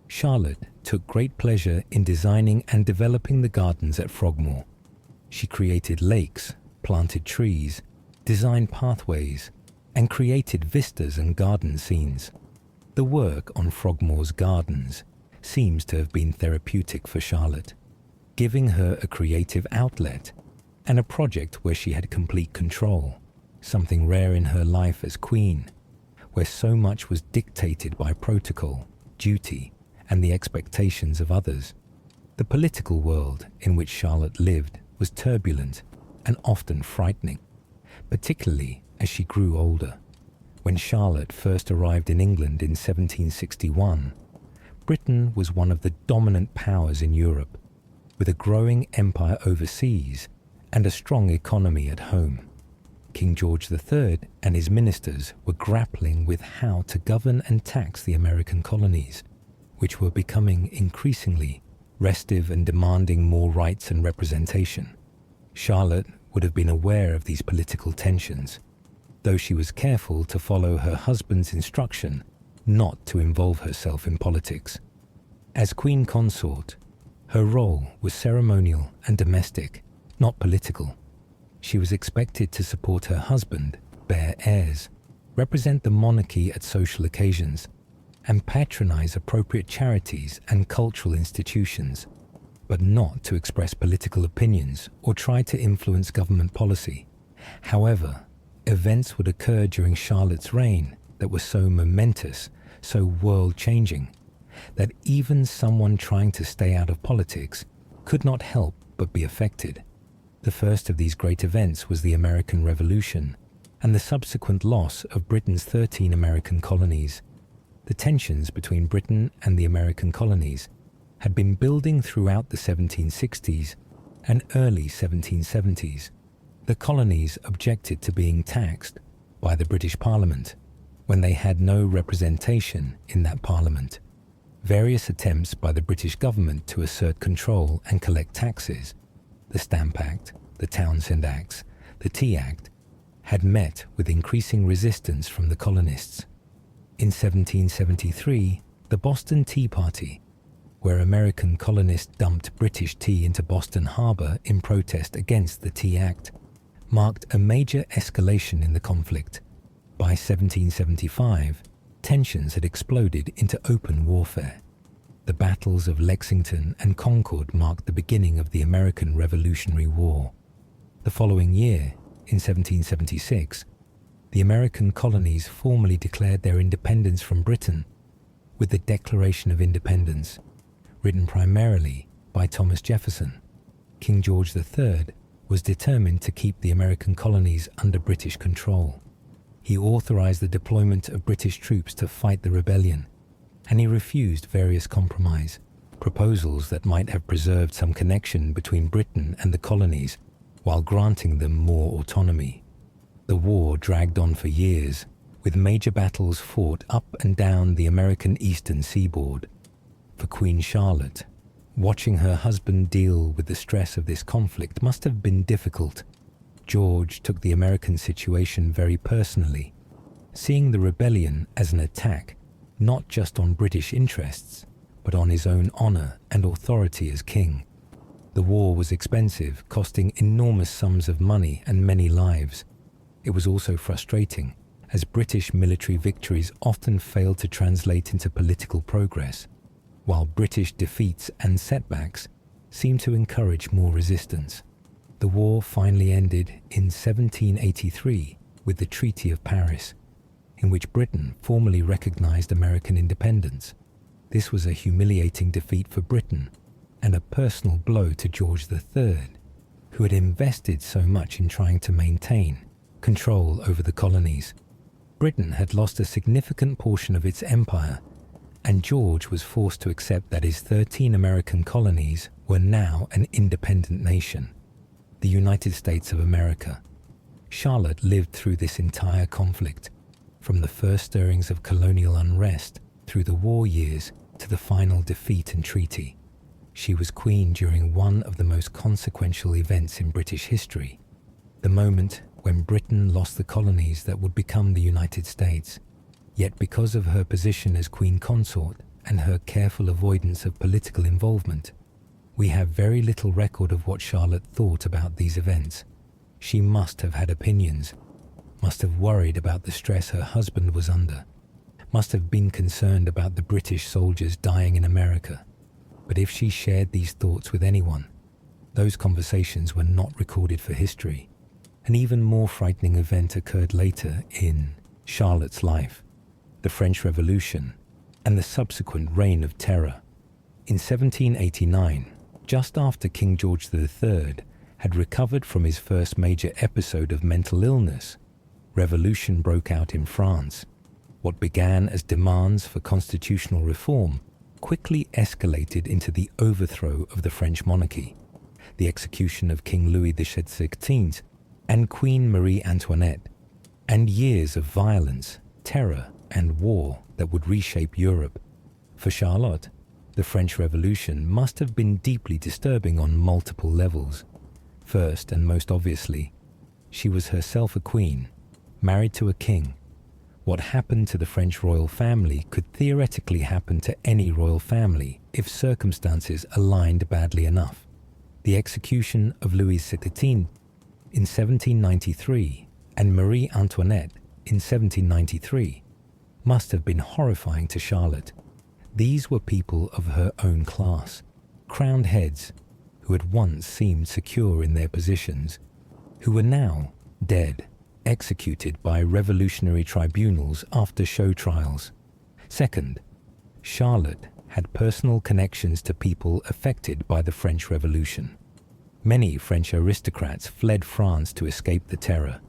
Charlotte took great pleasure in designing and developing the gardens at Frogmore. She created lakes, planted trees, designed pathways, and created vistas and garden scenes. The work on Frogmore's gardens seems to have been therapeutic for Charlotte, giving her a creative outlet and a project where she had complete control, something rare in her life as queen, where so much was dictated by protocol, duty, and the expectations of others. The political world in which Charlotte lived was turbulent and often frightening, particularly as she grew older. When Charlotte first arrived in England in 1761, Britain was one of the dominant powers in Europe, with a growing empire overseas and a strong economy at home. King George III and his ministers were grappling with how to govern and tax the American colonies, which were becoming increasingly restive and demanding more rights and representation. Charlotte would have been aware of these political tensions, though she was careful to follow her husband's instruction not to involve herself in politics. As queen consort, her role was ceremonial and domestic, not political. She was expected to support her husband, bear heirs, represent the monarchy at social occasions, and patronize appropriate charities and cultural institutions, but not to express political opinions or try to influence government policy. However, events would occur during Charlotte's reign that were so momentous, so world-changing, that even someone trying to stay out of politics could not help but be affected. The first of these great events was the American Revolution and the subsequent loss of Britain's 13 American colonies. The tensions between Britain and the American colonies had been building throughout the 1760s and early 1770s. The colonies objected to being taxed by the British Parliament when they had no representation in that Parliament. Various attempts by the British government to assert control and collect taxes, the Stamp Act, the Townshend Acts, the Tea Act, had met with increasing resistance from the colonists. In 1773, the Boston Tea Party, where American colonists dumped British tea into Boston Harbor in protest against the Tea Act, marked a major escalation in the conflict. By 1775, tensions had exploded into open warfare. The battles of Lexington and Concord marked the beginning of the American Revolutionary War. The following year, in 1776, the American colonies formally declared their independence from Britain with the Declaration of Independence, written primarily by Thomas Jefferson. King George III was determined to keep the American colonies under British control. He authorized the deployment of British troops to fight the rebellion, and he refused various compromise proposals that might have preserved some connection between Britain and the colonies while granting them more autonomy. The war dragged on for years, with major battles fought up and down the American eastern seaboard. For Queen Charlotte, watching her husband deal with the stress of this conflict must have been difficult. George took the American situation very personally, seeing the rebellion as an attack not just on British interests, but on his own honor and authority as king. The war was expensive, costing enormous sums of money and many lives. It was also frustrating, as British military victories often failed to translate into political progress, while British defeats and setbacks seemed to encourage more resistance. The war finally ended in 1783 with the Treaty of Paris, in which Britain formally recognized American independence. This was a humiliating defeat for Britain and a personal blow to George III, who had invested so much in trying to maintain control over the colonies. Britain had lost a significant portion of its empire, and George was forced to accept that his 13 American colonies were now an independent nation, the United States of America. Charlotte lived through this entire conflict, from the first stirrings of colonial unrest through the war years to the final defeat and treaty. She was queen during one of the most consequential events in British history, the moment when Britain lost the colonies that would become the United States. Yet because of her position as queen consort and her careful avoidance of political involvement, we have very little record of what Charlotte thought about these events. She must have had opinions, must have worried about the stress her husband was under, must have been concerned about the British soldiers dying in America. But if she shared these thoughts with anyone, those conversations were not recorded for history. An even more frightening event occurred later in Charlotte's life: the French Revolution and the subsequent Reign of Terror. In 1789, just after King George III had recovered from his first major episode of mental illness, revolution broke out in France. What began as demands for constitutional reform quickly escalated into the overthrow of the French monarchy, the execution of King Louis XVI and Queen Marie Antoinette, and years of violence, terror, and war that would reshape Europe. For Charlotte, the French Revolution must have been deeply disturbing on multiple levels. First, and most obviously, she was herself a queen, married to a king. What happened to the French royal family could theoretically happen to any royal family if circumstances aligned badly enough. The execution of Louis XVI in 1793 and Marie Antoinette in 1793 must have been horrifying to Charlotte. These were people of her own class, crowned heads who had once seemed secure in their positions, who were now dead, executed by revolutionary tribunals after show trials. Second, Charlotte had personal connections to people affected by the French Revolution. Many French aristocrats fled France to escape the terror,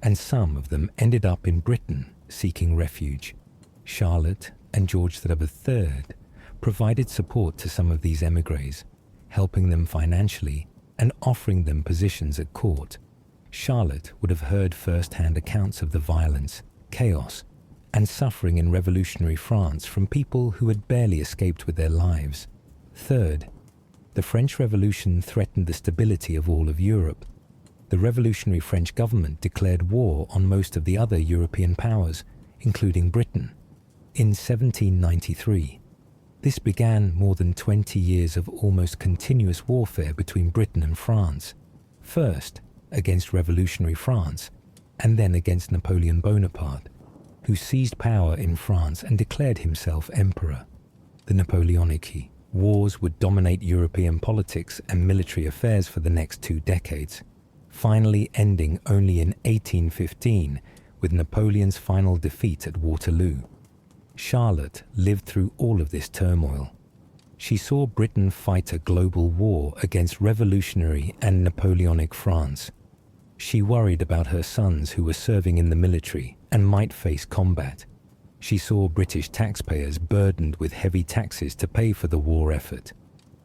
and some of them ended up in Britain seeking refuge. Charlotte and George III provided support to some of these émigrés, helping them financially and offering them positions at court. Charlotte would have heard first-hand accounts of the violence, chaos, and suffering in revolutionary France from people who had barely escaped with their lives. Third, the French Revolution threatened the stability of all of Europe. The revolutionary French government declared war on most of the other European powers, including Britain, in 1793. This began more than 20 years of almost continuous warfare between Britain and France. First, against revolutionary France, and then against Napoleon Bonaparte, who seized power in France and declared himself emperor. The Napoleonic Wars would dominate European politics and military affairs for the next 2 decades, finally ending only in 1815 with Napoleon's final defeat at Waterloo. Charlotte lived through all of this turmoil. She saw Britain fight a global war against revolutionary and Napoleonic France. She worried about her sons who were serving in the military and might face combat. She saw British taxpayers burdened with heavy taxes to pay for the war effort.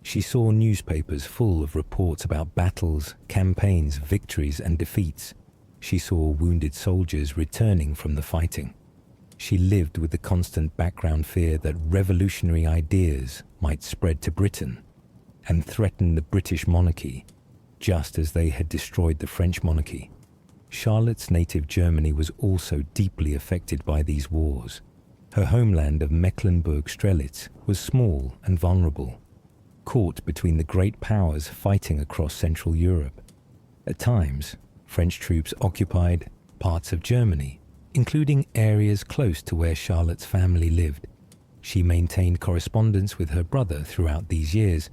She saw newspapers full of reports about battles, campaigns, victories and defeats. She saw wounded soldiers returning from the fighting. She lived with the constant background fear that revolutionary ideas might spread to Britain and threaten the British monarchy, just as they had destroyed the French monarchy. Charlotte's native Germany was also deeply affected by these wars. Her homeland of Mecklenburg-Strelitz was small and vulnerable, caught between the great powers fighting across Central Europe. At times, French troops occupied parts of Germany, including areas close to where Charlotte's family lived. She maintained correspondence with her brother throughout these years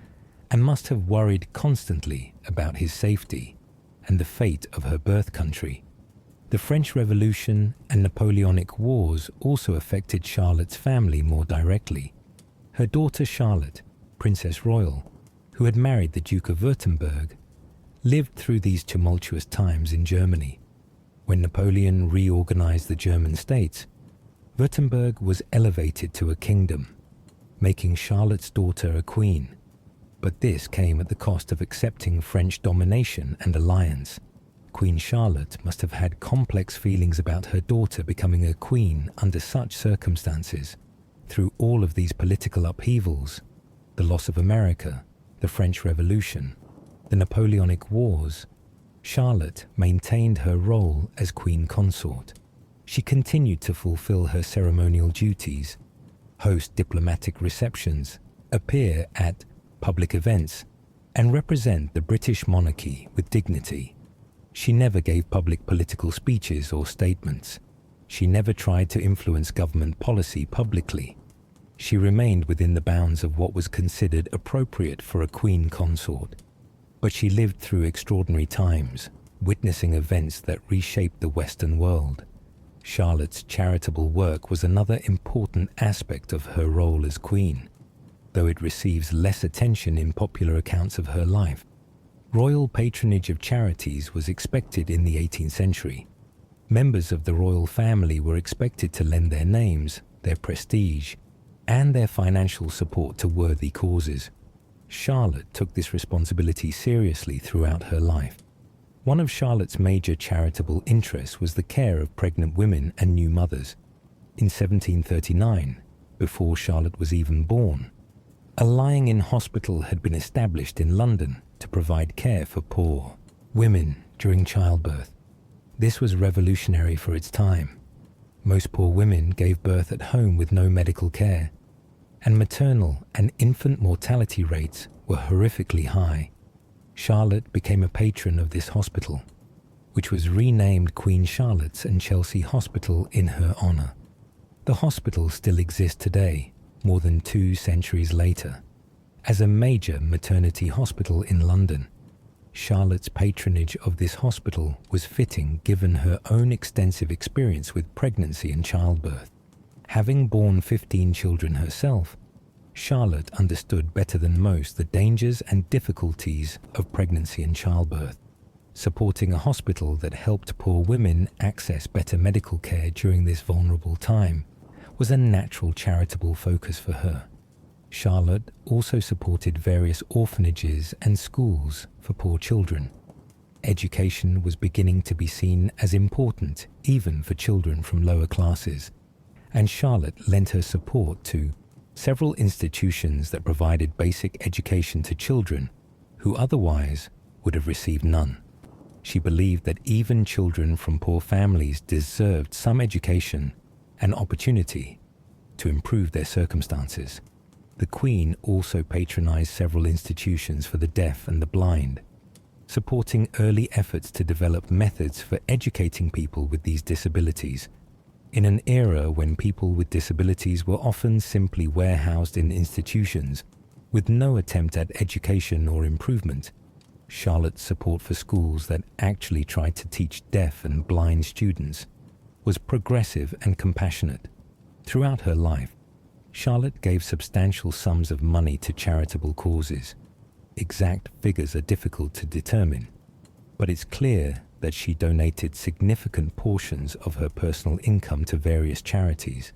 and must have worried constantly about his safety and the fate of her birth country. The French Revolution and Napoleonic Wars also affected Charlotte's family more directly. Her daughter Charlotte, Princess Royal, who had married the Duke of Württemberg, lived through these tumultuous times in Germany. When Napoleon reorganized the German states, Württemberg was elevated to a kingdom, making Charlotte's daughter a queen. But this came at the cost of accepting French domination and alliance. Queen Charlotte must have had complex feelings about her daughter becoming a queen under such circumstances. Through all of these political upheavals, the loss of America, the French Revolution, the Napoleonic Wars, Charlotte maintained her role as queen consort. She continued to fulfill her ceremonial duties, host diplomatic receptions, appear at public events, and represent the British monarchy with dignity. She never gave public political speeches or statements. She never tried to influence government policy publicly. She remained within the bounds of what was considered appropriate for a queen consort. But she lived through extraordinary times, witnessing events that reshaped the Western world. Charlotte's charitable work was another important aspect of her role as queen, though it receives less attention in popular accounts of her life. Royal patronage of charities was expected in the 18th century. Members of the royal family were expected to lend their names, their prestige, and their financial support to worthy causes. Charlotte took this responsibility seriously throughout her life. One of Charlotte's major charitable interests was the care of pregnant women and new mothers. In 1739, before Charlotte was even born, a lying-in hospital had been established in London to provide care for poor women during childbirth. This was revolutionary for its time. Most poor women gave birth at home with no medical care, and maternal and infant mortality rates were horrifically high. Charlotte became a patron of this hospital, which was renamed Queen Charlotte's and Chelsea Hospital in her honor. The hospital still exists today, more than 2 centuries later, as a major maternity hospital in London. Charlotte's patronage of this hospital was fitting given her own extensive experience with pregnancy and childbirth. Having borne 15 children herself, Charlotte understood better than most the dangers and difficulties of pregnancy and childbirth. Supporting a hospital that helped poor women access better medical care during this vulnerable time was a natural charitable focus for her. Charlotte also supported various orphanages and schools for poor children. Education was beginning to be seen as important even for children from lower classes, and Charlotte lent her support to several institutions that provided basic education to children who otherwise would have received none. She believed that even children from poor families deserved some education and opportunity to improve their circumstances. The Queen also patronized several institutions for the deaf and the blind, supporting early efforts to develop methods for educating people with these disabilities. In an era when people with disabilities were often simply warehoused in institutions with no attempt at education or improvement, Charlotte's support for schools that actually tried to teach deaf and blind students was progressive and compassionate. Throughout her life, Charlotte gave substantial sums of money to charitable causes. Exact figures are difficult to determine, but it's clear that she donated significant portions of her personal income to various charities.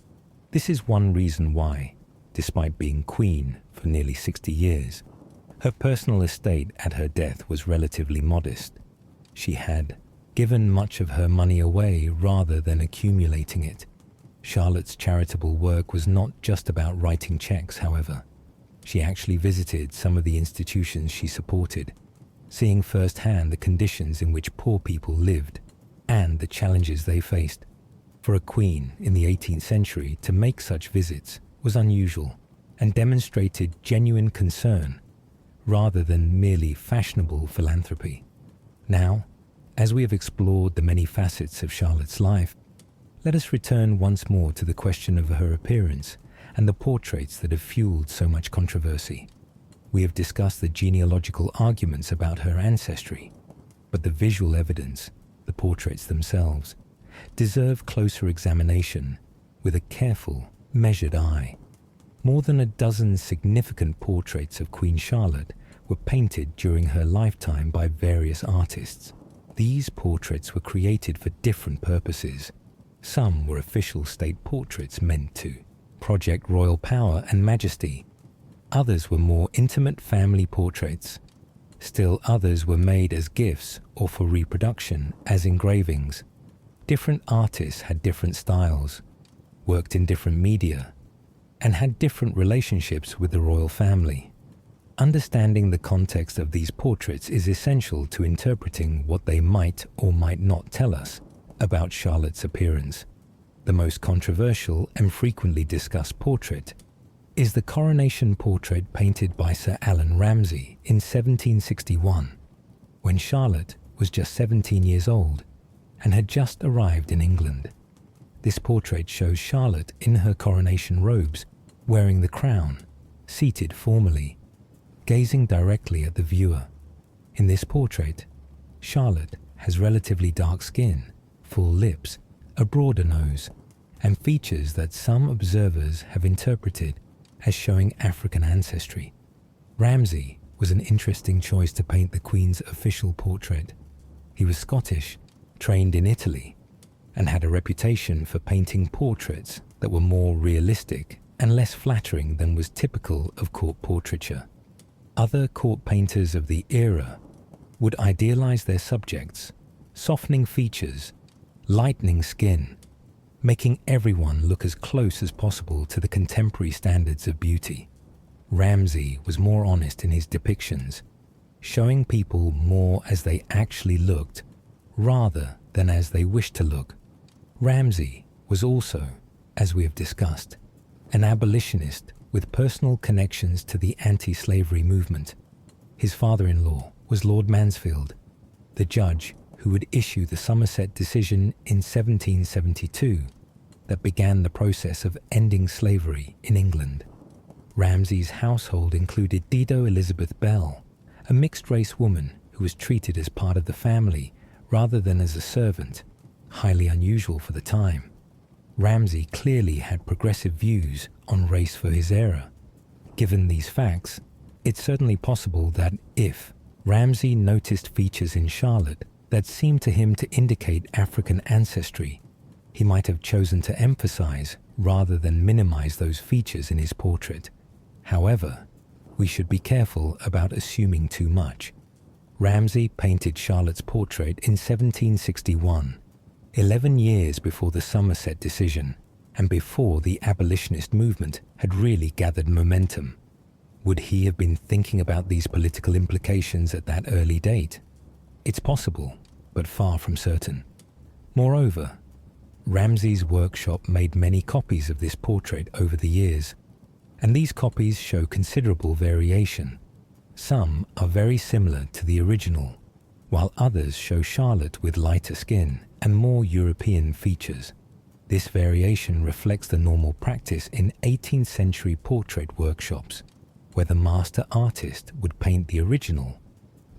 This is one reason why, despite being queen for nearly 60 years, her personal estate at her death was relatively modest. She had given much of her money away rather than accumulating it. Charlotte's charitable work was not just about writing checks, however. She actually visited some of the institutions she supported, seeing firsthand the conditions in which poor people lived and the challenges they faced. For a queen in the 18th century to make such visits was unusual and demonstrated genuine concern rather than merely fashionable philanthropy. Now, as we have explored the many facets of Charlotte's life, let us return once more to the question of her appearance and the portraits that have fueled so much controversy. We have discussed the genealogical arguments about her ancestry, but the visual evidence, the portraits themselves, deserve closer examination with a careful, measured eye. More than a dozen significant portraits of Queen Charlotte were painted during her lifetime by various artists. These portraits were created for different purposes. Some were official state portraits meant to project royal power and majesty. Others were more intimate family portraits. Still others were made as gifts or for reproduction as engravings. Different artists had different styles, worked in different media, and had different relationships with the royal family. Understanding the context of these portraits is essential to interpreting what they might or might not tell us about Charlotte's appearance. The most controversial and frequently discussed portrait is the coronation portrait painted by Sir Allan Ramsay in 1761, when Charlotte was just 17 years old and had just arrived in England. This portrait shows Charlotte in her coronation robes, wearing the crown, seated formally, gazing directly at the viewer. In this portrait, Charlotte has relatively dark skin, full lips, a broader nose, and features that some observers have interpreted as showing African ancestry. Ramsay was an interesting choice to paint the Queen's official portrait. He was Scottish, trained in Italy, and had a reputation for painting portraits that were more realistic and less flattering than was typical of court portraiture. Other court painters of the era would idealize their subjects, softening features, lightening skin, making everyone look as close as possible to the contemporary standards of beauty. Ramsay was more honest in his depictions, showing people more as they actually looked rather than as they wished to look. Ramsay was also, as we have discussed, an abolitionist with personal connections to the anti-slavery movement. His father-in-law was Lord Mansfield, the judge who would issue the Somerset decision in 1772 that began the process of ending slavery in England. Ramsay's household included Dido Elizabeth Bell, a mixed-race woman who was treated as part of the family rather than as a servant, highly unusual for the time. Ramsay clearly had progressive views on race for his era. Given these facts, it's certainly possible that if Ramsay noticed features in Charlotte that seemed to him to indicate African ancestry, he might have chosen to emphasize rather than minimize those features in his portrait. However, we should be careful about assuming too much. Ramsay painted Charlotte's portrait in 1761, 11 years before the Somerset decision and before the abolitionist movement had really gathered momentum. Would he have been thinking about these political implications at that early date? It's possible, but far from certain. Moreover, Ramsay's workshop made many copies of this portrait over the years, and these copies show considerable variation. Some are very similar to the original, while others show Charlotte with lighter skin and more European features. This variation reflects the normal practice in 18th century portrait workshops, where the master artist would paint the original,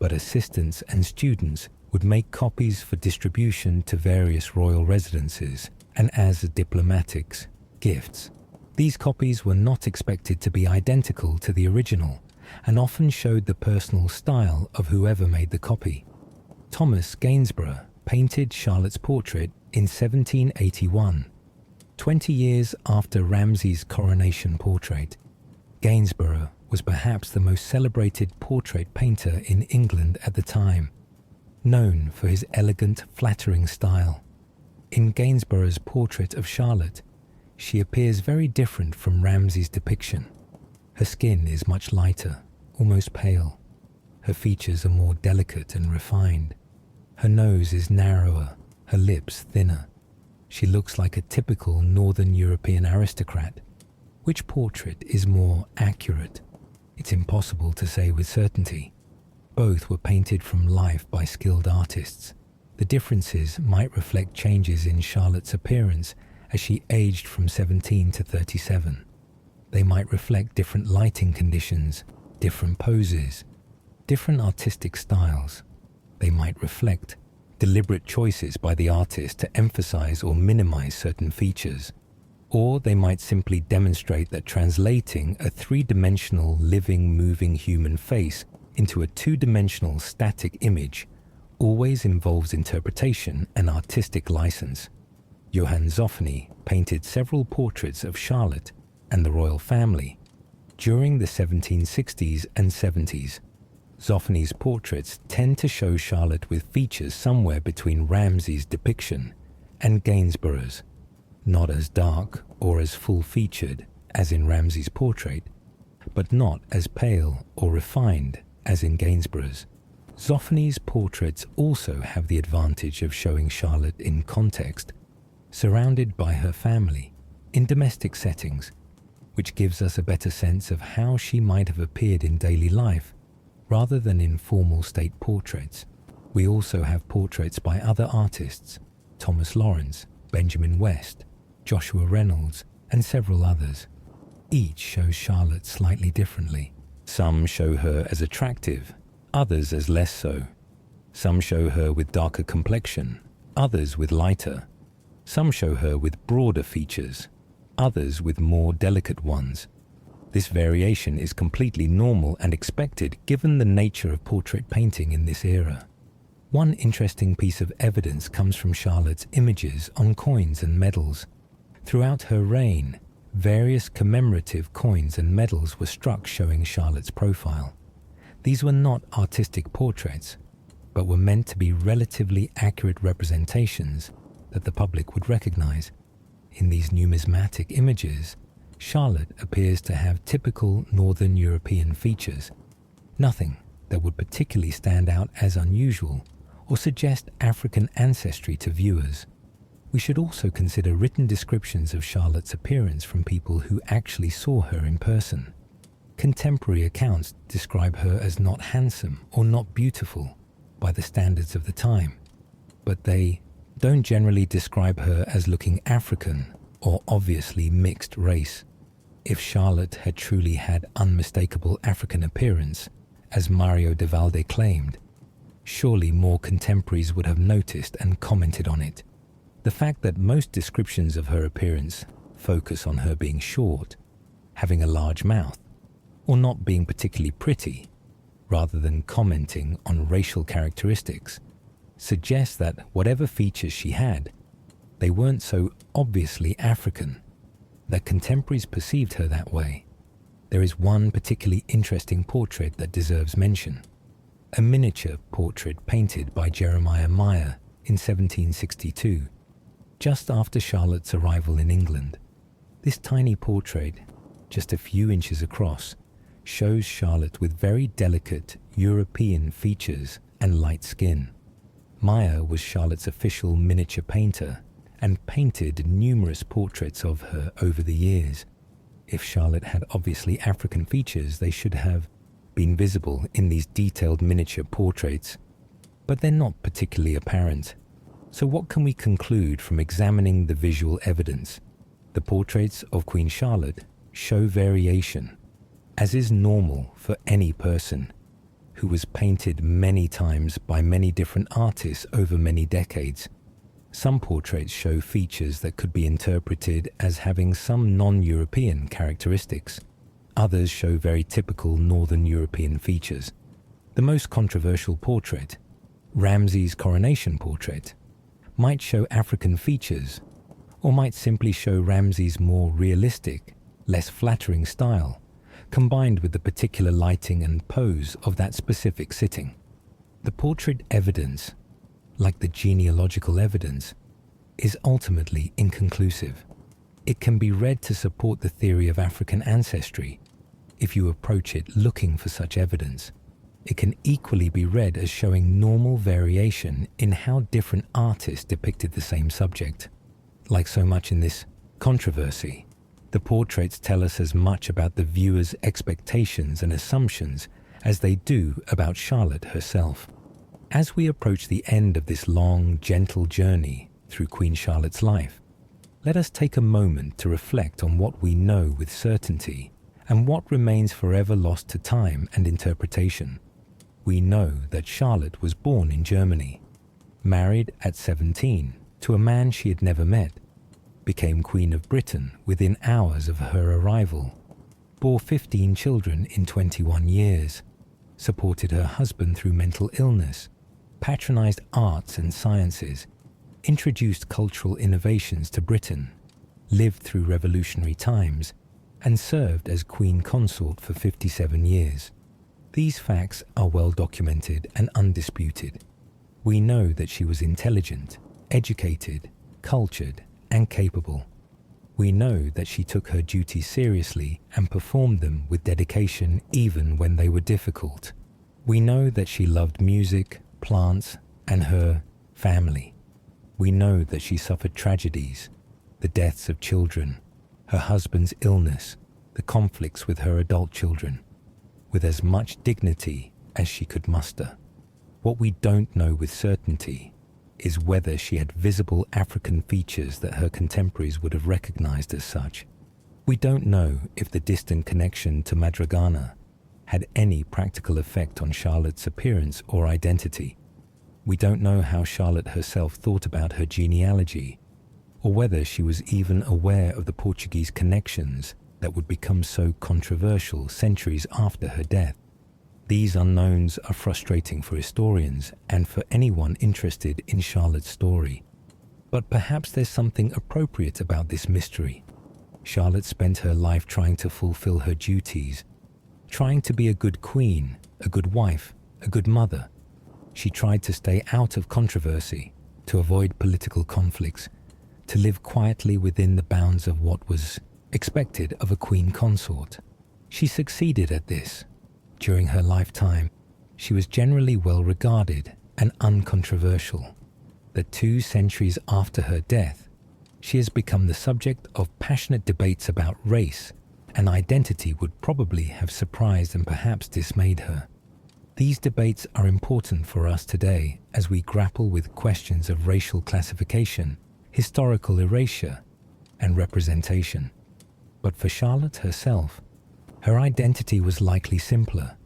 but assistants and students would make copies for distribution to various royal residences and as diplomatics, gifts. These copies were not expected to be identical to the original and often showed the personal style of whoever made the copy. Thomas Gainsborough painted Charlotte's portrait in 1781. 20 years after Ramsay's coronation portrait, Gainsborough was perhaps the most celebrated portrait painter in England at the time, known for his elegant, flattering style. In Gainsborough's portrait of Charlotte, she appears very different from Ramsay's depiction. Her skin is much lighter, almost pale. Her features are more delicate and refined. Her nose is narrower, her lips thinner. She looks like a typical Northern European aristocrat. Which portrait is more accurate? It's impossible to say with certainty. Both were painted from life by skilled artists. The differences might reflect changes in Charlotte's appearance as she aged from 17 to 37. They might reflect different lighting conditions, different poses, different artistic styles. They might reflect deliberate choices by the artist to emphasize or minimize certain features. Or they might simply demonstrate that translating a three-dimensional, living, moving human face into a two-dimensional static image always involves interpretation and artistic license. Johann Zoffany painted several portraits of Charlotte and the royal family during the 1760s and 70s. Zoffany's portraits tend to show Charlotte with features somewhere between Ramsay's depiction and Gainsborough's, not as dark or as full-featured as in Ramsay's portrait, but not as pale or refined as in Gainsborough's. Zoffany's portraits also have the advantage of showing Charlotte in context, surrounded by her family, in domestic settings, which gives us a better sense of how she might have appeared in daily life, rather than in formal state portraits. We also have portraits by other artists, Thomas Lawrence, Benjamin West, Joshua Reynolds, and several others. Each shows Charlotte slightly differently. Some show her as attractive, others as less so. Some show her with darker complexion, others with lighter. Some show her with broader features, others with more delicate ones. This variation is completely normal and expected given the nature of portrait painting in this era. One interesting piece of evidence comes from Charlotte's images on coins and medals. Throughout her reign, various commemorative coins and medals were struck showing Charlotte's profile. These were not artistic portraits, but were meant to be relatively accurate representations that the public would recognize. In these numismatic images, Charlotte appears to have typical Northern European features, nothing that would particularly stand out as unusual or suggest African ancestry to viewers. We should also consider written descriptions of Charlotte's appearance from people who actually saw her in person. Contemporary accounts describe her as not handsome or not beautiful by the standards of the time, but they don't generally describe her as looking African or obviously mixed race. If Charlotte had truly had unmistakable African appearance, as Mario de Valdes claimed, surely more contemporaries would have noticed and commented on it. The fact that most descriptions of her appearance focus on her being short, having a large mouth, or not being particularly pretty, rather than commenting on racial characteristics, suggests that whatever features she had, they weren't so obviously African, that contemporaries perceived her that way. There is one particularly interesting portrait that deserves mention, a miniature portrait painted by Jeremiah Meyer in 1762, just after Charlotte's arrival in England. This tiny portrait, just a few inches across, shows Charlotte with very delicate European features and light skin. Meyer was Charlotte's official miniature painter and painted numerous portraits of her over the years. If Charlotte had obviously African features, they should have been visible in these detailed miniature portraits, but they're not particularly apparent. So what can we conclude from examining the visual evidence? The portraits of Queen Charlotte show variation, as is normal for any person who was painted many times by many different artists over many decades. Some portraits show features that could be interpreted as having some non-European characteristics. Others show very typical Northern European features. The most controversial portrait, Ramsay's coronation portrait, might show African features, or might simply show Ramsay's more realistic, less flattering style, combined with the particular lighting and pose of that specific sitting. The portrait evidence, like the genealogical evidence, is ultimately inconclusive. It can be read to support the theory of African ancestry if you approach it looking for such evidence. It can equally be read as showing normal variation in how different artists depicted the same subject. Like so much in this controversy, the portraits tell us as much about the viewer's expectations and assumptions as they do about Charlotte herself. As we approach the end of this long, gentle journey through Queen Charlotte's life, let us take a moment to reflect on what we know with certainty and what remains forever lost to time and interpretation. We know that Charlotte was born in Germany, married at 17 to a man she had never met, became Queen of Britain within hours of her arrival, bore 15 children in 21 years, supported her husband through mental illness, patronized arts and sciences, introduced cultural innovations to Britain, lived through revolutionary times, and served as Queen Consort for 57 years. These facts are well documented and undisputed. We know that she was intelligent, educated, cultured, and capable. We know that she took her duties seriously and performed them with dedication even when they were difficult. We know that she loved music, plants, and her family. We know that she suffered tragedies, the deaths of children, her husband's illness, the conflicts with her adult children, with as much dignity as she could muster. What we don't know with certainty is whether she had visible African features that her contemporaries would have recognized as such. We don't know if the distant connection to Madragana had any practical effect on Charlotte's appearance or identity. We don't know how Charlotte herself thought about her genealogy, or whether she was even aware of the Portuguese connections that would become so controversial centuries after her death. These unknowns are frustrating for historians and for anyone interested in Charlotte's story. But perhaps there's something appropriate about this mystery. Charlotte spent her life trying to fulfill her duties, trying to be a good queen, a good wife, a good mother. She tried to stay out of controversy, to avoid political conflicts, to live quietly within the bounds of what was expected of a queen consort. She succeeded at this. During her lifetime, she was generally well regarded and uncontroversial. That 2 centuries after her death, she has become the subject of passionate debates about race, and identity would probably have surprised and perhaps dismayed her. These debates are important for us today as we grapple with questions of racial classification, historical erasure, and representation. But for Charlotte herself, her identity was likely simpler.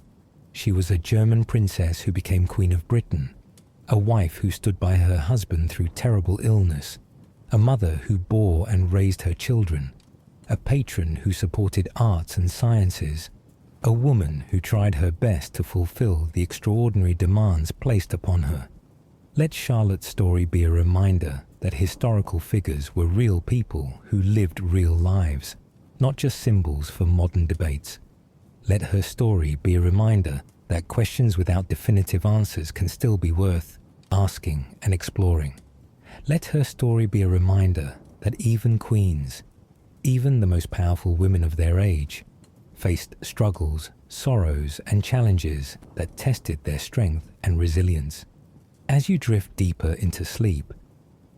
She was a German princess who became Queen of Britain, a wife who stood by her husband through terrible illness, a mother who bore and raised her children, a patron who supported arts and sciences, a woman who tried her best to fulfill the extraordinary demands placed upon her. Let Charlotte's story be a reminder that historical figures were real people who lived real lives, not just symbols for modern debates. Let her story be a reminder that questions without definitive answers can still be worth asking and exploring. Let her story be a reminder that even queens, even the most powerful women of their age, faced struggles, sorrows, and challenges that tested their strength and resilience. As you drift deeper into sleep,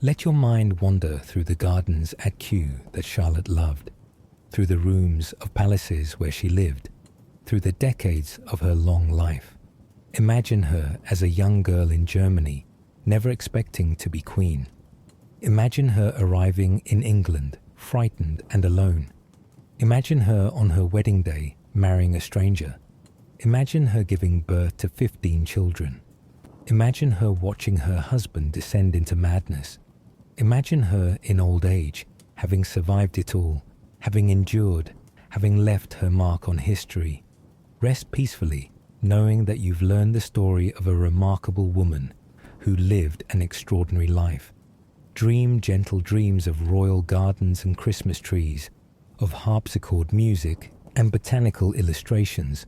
let your mind wander through the gardens at Kew that Charlotte loved, through the rooms of palaces where she lived, through the decades of her long life. Imagine her as a young girl in Germany, never expecting to be queen. Imagine her arriving in England, frightened and alone. Imagine her on her wedding day, marrying a stranger. Imagine her giving birth to 15 children. Imagine her watching her husband descend into madness. Imagine her in old age, having survived it all, having endured, having left her mark on history. Rest peacefully, knowing that you've learned the story of a remarkable woman who lived an extraordinary life. Dream gentle dreams of royal gardens and Christmas trees, of harpsichord music and botanical illustrations,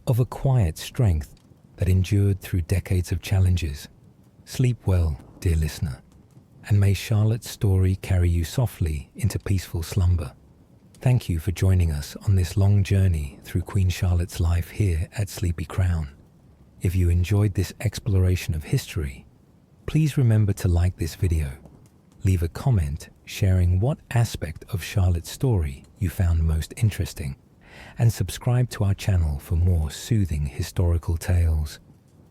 of a quiet strength that endured through decades of challenges. Sleep well, dear listener, and may Charlotte's story carry you softly into peaceful slumber. Thank you for joining us on this long journey through Queen Charlotte's life here at Sleepy Crown. If you enjoyed this exploration of history, please remember to like this video, leave a comment sharing what aspect of Charlotte's story you found most interesting, and subscribe to our channel for more soothing historical tales.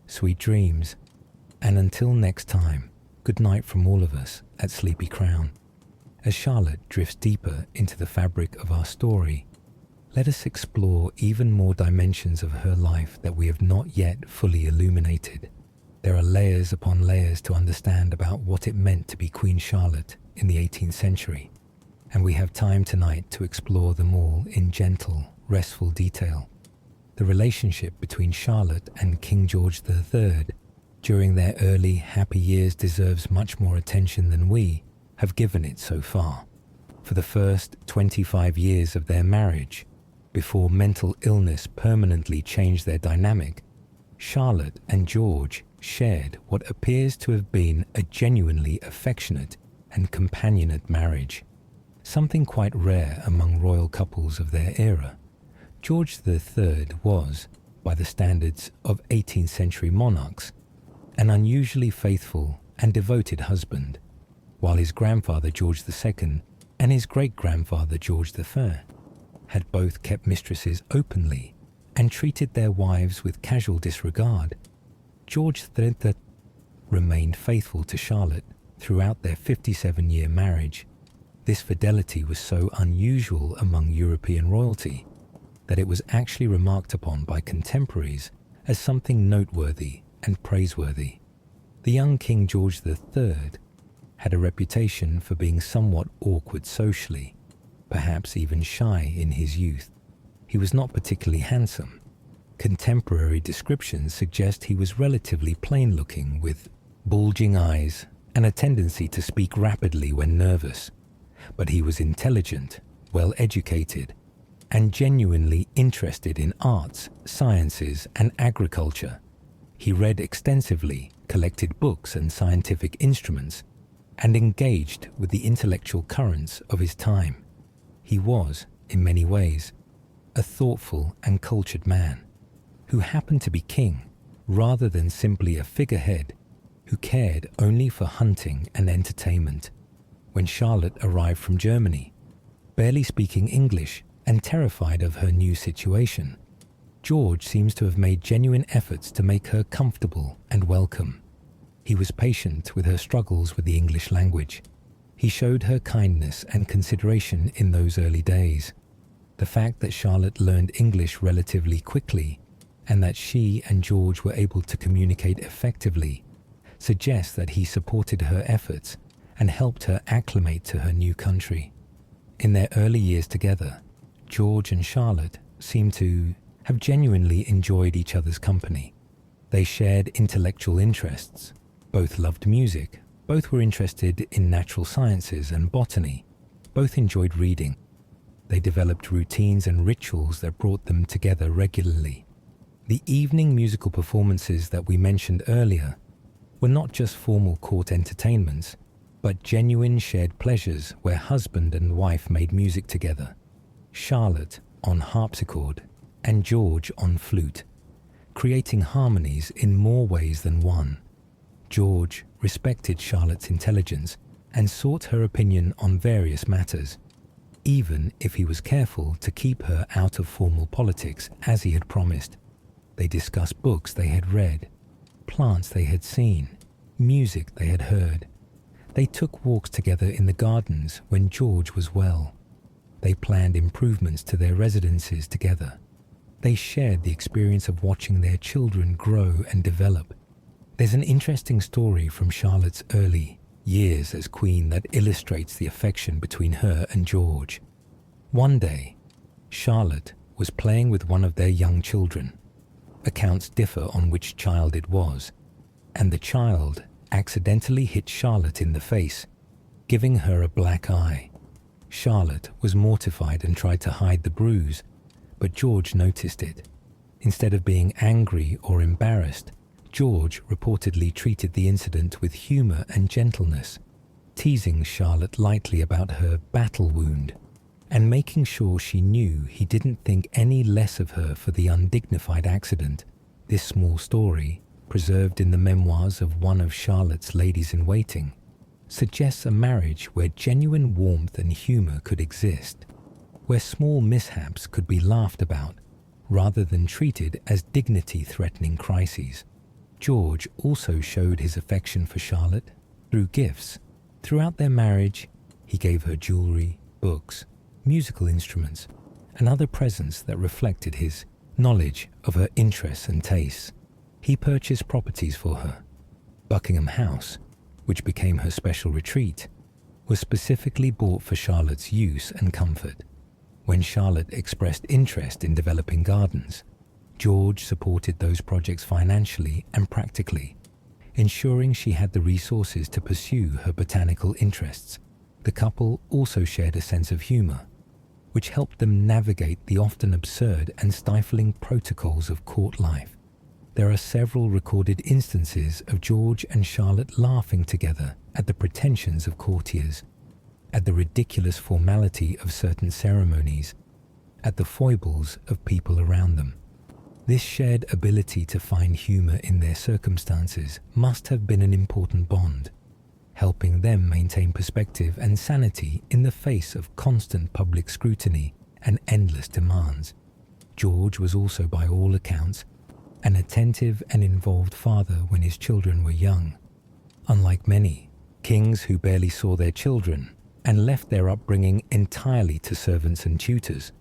Sweet dreams, and until next time, good night from all of us at Sleepy Crown. As Charlotte drifts deeper into the fabric of our story, let us explore even more dimensions of her life that we have not yet fully illuminated. There are layers upon layers to understand about what it meant to be Queen Charlotte in the 18th century, and we have time tonight to explore them all in gentle, restful detail. The relationship between Charlotte and King George III during their early, happy years deserves much more attention than we have given it so far. For the first 25 years of their marriage, before mental illness permanently changed their dynamic, Charlotte and George shared what appears to have been a genuinely affectionate and companionate marriage, something quite rare among royal couples of their era. George III was, by the standards of 18th century monarchs, an unusually faithful and devoted husband, while his grandfather George II and his great-grandfather George III had both kept mistresses openly and treated their wives with casual disregard. George III remained faithful to Charlotte throughout their 57-year marriage. This fidelity was so unusual among European royalty that it was actually remarked upon by contemporaries as something noteworthy and praiseworthy. The young King George III had a reputation for being somewhat awkward socially, perhaps even shy in his youth. He was not particularly handsome. Contemporary descriptions suggest he was relatively plain-looking, with bulging eyes and a tendency to speak rapidly when nervous. But he was intelligent, well-educated, and genuinely interested in arts, sciences, and agriculture. He read extensively, collected books and scientific instruments, and engaged with the intellectual currents of his time. He was, in many ways, a thoughtful and cultured man, who happened to be king rather than simply a figurehead who cared only for hunting and entertainment. When Charlotte arrived from Germany, barely speaking English and terrified of her new situation, George seems to have made genuine efforts to make her comfortable and welcome. He was patient with her struggles with the English language. He showed her kindness and consideration in those early days. The fact that Charlotte learned English relatively quickly and that she and George were able to communicate effectively suggests that he supported her efforts and helped her acclimate to her new country. In their early years together, George and Charlotte seemed to have genuinely enjoyed each other's company. They shared intellectual interests, both loved music, both were interested in natural sciences and botany, both enjoyed reading. They developed routines and rituals that brought them together regularly. The evening musical performances that we mentioned earlier were not just formal court entertainments, but genuine shared pleasures where husband and wife made music together. Charlotte on harpsichord and George on flute, creating harmonies in more ways than one. George respected Charlotte's intelligence and sought her opinion on various matters, even if he was careful to keep her out of formal politics as he had promised. They discussed books they had read, plants they had seen, music they had heard. They took walks together in the gardens when George was well. They planned improvements to their residences together. They shared the experience of watching their children grow and develop. There's an interesting story from Charlotte's early years as queen that illustrates the affection between her and George. One day, Charlotte was playing with one of their young children. Accounts differ on which child it was, and the child accidentally hit Charlotte in the face, giving her a black eye. Charlotte was mortified and tried to hide the bruise, but George noticed it. Instead of being angry or embarrassed, George reportedly treated the incident with humor and gentleness, teasing Charlotte lightly about her battle wound and making sure she knew he didn't think any less of her for the undignified accident. This small story, preserved in the memoirs of one of Charlotte's ladies-in-waiting, suggests a marriage where genuine warmth and humor could exist, where small mishaps could be laughed about rather than treated as dignity-threatening crises. George also showed his affection for Charlotte through gifts. Throughout their marriage, he gave her jewelry, books, musical instruments, and other presents that reflected his knowledge of her interests and tastes. He purchased properties for her. Buckingham House, which became her special retreat, was specifically bought for Charlotte's use and comfort. When Charlotte expressed interest in developing gardens, George supported those projects financially and practically, ensuring she had the resources to pursue her botanical interests. The couple also shared a sense of humor, which helped them navigate the often absurd and stifling protocols of court life. There are several recorded instances of George and Charlotte laughing together at the pretensions of courtiers, at the ridiculous formality of certain ceremonies, at the foibles of people around them. This shared ability to find humor in their circumstances must have been an important bond, helping them maintain perspective and sanity in the face of constant public scrutiny and endless demands. George was also, by all accounts, an attentive and involved father when his children were young. Unlike many kings who barely saw their children and left their upbringing entirely to servants and tutors,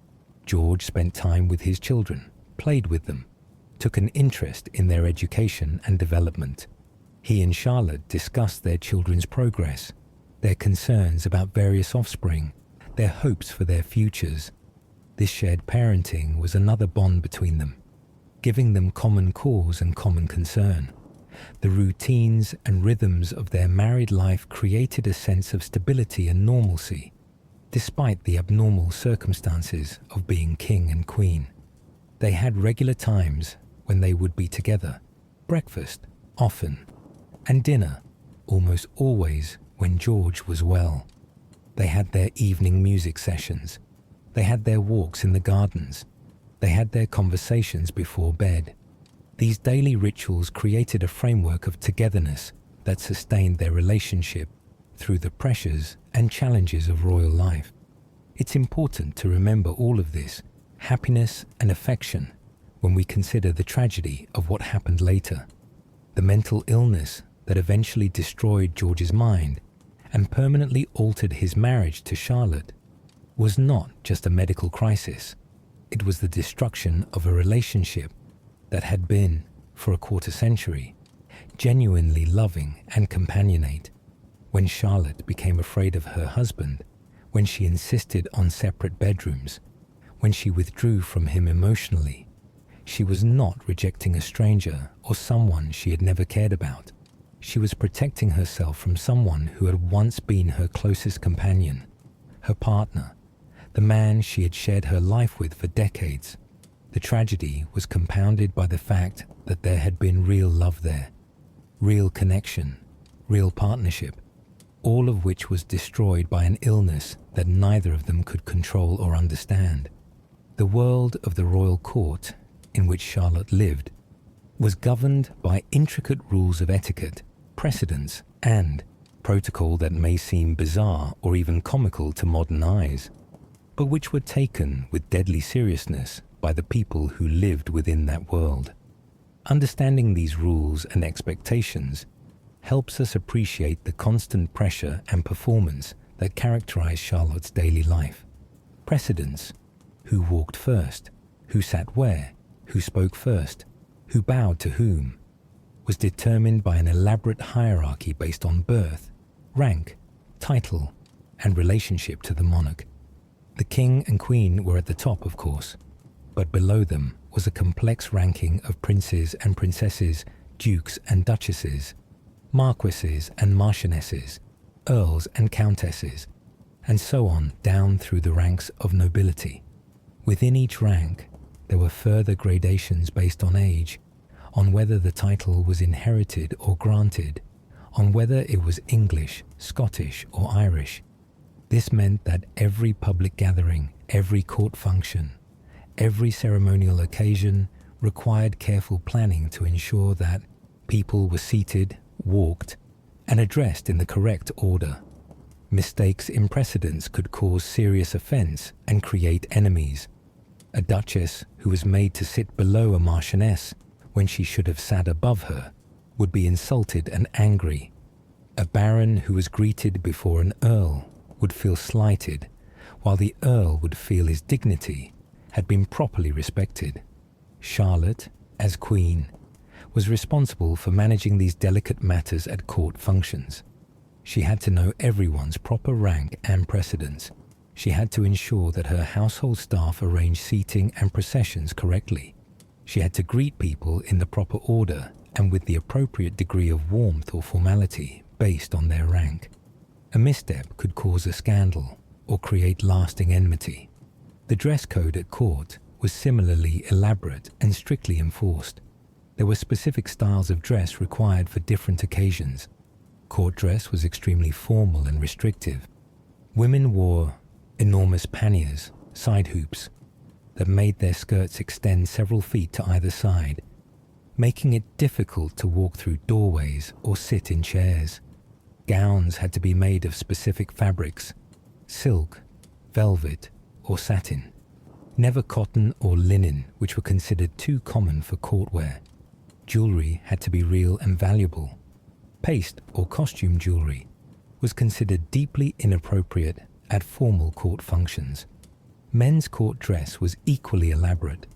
George spent time with his children, played with them, took an interest in their education and development. He and Charlotte discussed their children's progress, their concerns about various offspring, their hopes for their futures. This shared parenting was another bond between them, giving them common cause and common concern. The routines and rhythms of their married life created a sense of stability and normalcy, despite the abnormal circumstances of being king and queen. They had regular times when they would be together, breakfast, often, and dinner, almost always when George was well. They had their evening music sessions. They had their walks in the gardens. They had their conversations before bed. These daily rituals created a framework of togetherness that sustained their relationship through the pressures and challenges of royal life. It's important to remember all of this, happiness and affection, when we consider the tragedy of what happened later. The mental illness that eventually destroyed George's mind and permanently altered his marriage to Charlotte was not just a medical crisis. It was the destruction of a relationship that had been, for a quarter century, genuinely loving and companionate. When Charlotte became afraid of her husband, when she insisted on separate bedrooms, when she withdrew from him emotionally, she was not rejecting a stranger or someone she had never cared about. She was protecting herself from someone who had once been her closest companion, her partner, the man she had shared her life with for decades. The tragedy was compounded by the fact that there had been real love there, real connection, real partnership, all of which was destroyed by an illness that neither of them could control or understand. The world of the royal court, in which Charlotte lived, was governed by intricate rules of etiquette, precedence, and protocol that may seem bizarre or even comical to modern eyes, but which were taken with deadly seriousness by the people who lived within that world. Understanding these rules and expectations helps us appreciate the constant pressure and performance that characterized Charlotte's daily life. Precedence: who walked first, who sat where, who spoke first, who bowed to whom, was determined by an elaborate hierarchy based on birth, rank, title, and relationship to the monarch. The king and queen were at the top, of course, but below them was a complex ranking of princes and princesses, dukes and duchesses, marquises and marchionesses, earls and countesses, and so on down through the ranks of nobility. Within each rank, there were further gradations based on age, on whether the title was inherited or granted, on whether it was English, Scottish, or Irish. This meant that every public gathering, every court function, every ceremonial occasion required careful planning to ensure that people were seated, walked, and addressed in the correct order. Mistakes in precedence could cause serious offence and create enemies. A duchess who was made to sit below a marchioness when she should have sat above her would be insulted and angry. A baron who was greeted before an earl would feel slighted, while the earl would feel his dignity had been properly respected. Charlotte, as queen, was responsible for managing these delicate matters at court functions. She had to know everyone's proper rank and precedence. She had to ensure that her household staff arranged seating and processions correctly. She had to greet people in the proper order and with the appropriate degree of warmth or formality based on their rank. A misstep could cause a scandal or create lasting enmity. The dress code at court was similarly elaborate and strictly enforced. There were specific styles of dress required for different occasions. Court dress was extremely formal and restrictive. Women wore enormous panniers, side hoops, that made their skirts extend several feet to either side, making it difficult to walk through doorways or sit in chairs. Gowns had to be made of specific fabrics, silk, velvet, or satin, never cotton or linen, which were considered too common for courtwear. Jewelry had to be real and valuable. Paste or costume jewelry was considered deeply inappropriate at formal court functions. Men's court dress was equally elaborate,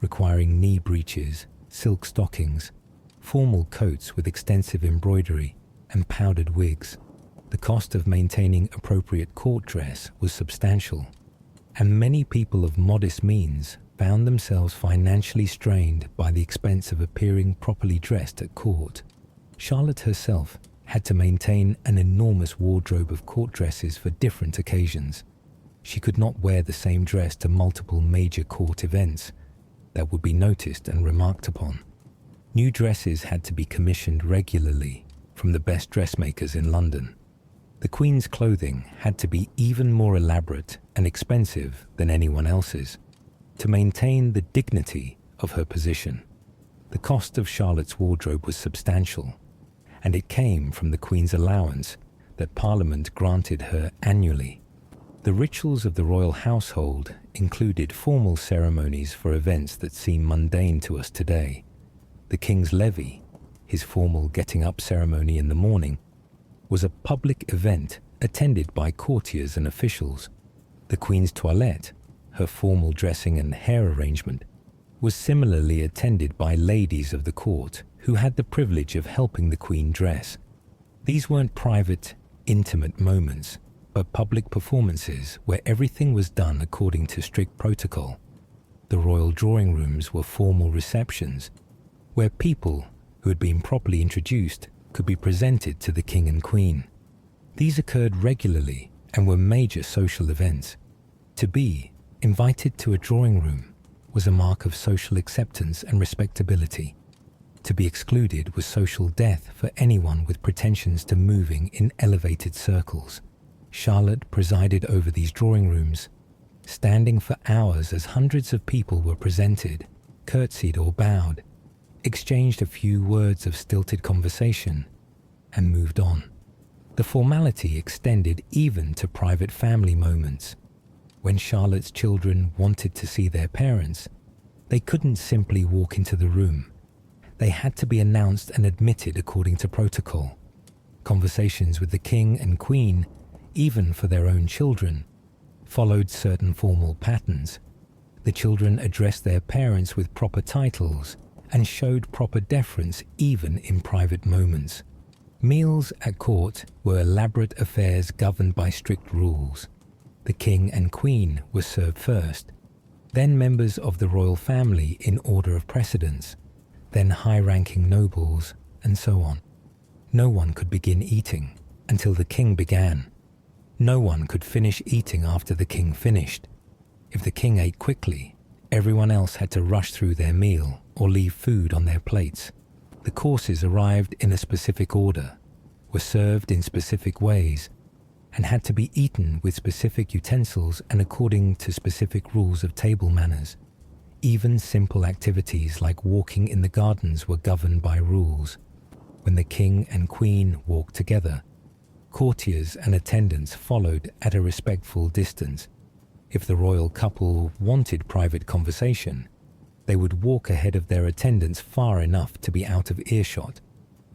requiring knee breeches, silk stockings, formal coats with extensive embroidery, and powdered wigs. The cost of maintaining appropriate court dress was substantial, and many people of modest means found themselves financially strained by the expense of appearing properly dressed at court. Charlotte herself had to maintain an enormous wardrobe of court dresses for different occasions. She could not wear the same dress to multiple major court events that would be noticed and remarked upon. New dresses had to be commissioned regularly from the best dressmakers in London. The Queen's clothing had to be even more elaborate and expensive than anyone else's to maintain the dignity of her position. The cost of Charlotte's wardrobe was substantial, and it came from the Queen's allowance that Parliament granted her annually. The rituals of the royal household included formal ceremonies for events that seem mundane to us today. The King's levee, his formal getting-up ceremony in the morning, was a public event attended by courtiers and officials. The Queen's toilette, her formal dressing and hair arrangement, was similarly attended by ladies of the court who had the privilege of helping the Queen dress. These weren't private, intimate moments, but public performances where everything was done according to strict protocol. The royal drawing rooms were formal receptions where people who had been properly introduced could be presented to the King and Queen. These occurred regularly and were major social events. To be invited to a drawing room was a mark of social acceptance and respectability. To be excluded was social death for anyone with pretensions to moving in elevated circles. Charlotte presided over these drawing rooms, standing for hours as hundreds of people were presented, curtsied or bowed, exchanged a few words of stilted conversation, and moved on. The formality extended even to private family moments. When Charlotte's children wanted to see their parents, they couldn't simply walk into the room. They had to be announced and admitted according to protocol. Conversations with the King and Queen, even for their own children, followed certain formal patterns. The children addressed their parents with proper titles and showed proper deference even in private moments. Meals at court were elaborate affairs governed by strict rules. The king and queen were served first, then members of the royal family in order of precedence, then high-ranking nobles, and so on. No one could begin eating until the king began. No one could finish eating after the king finished. If the king ate quickly, everyone else had to rush through their meal or leave food on their plates. The courses arrived in a specific order, were served in specific ways, and had to be eaten with specific utensils and according to specific rules of table manners. Even simple activities like walking in the gardens were governed by rules. When the king and queen walked together, courtiers and attendants followed at a respectful distance. If the royal couple wanted private conversation, they would walk ahead of their attendants far enough to be out of earshot,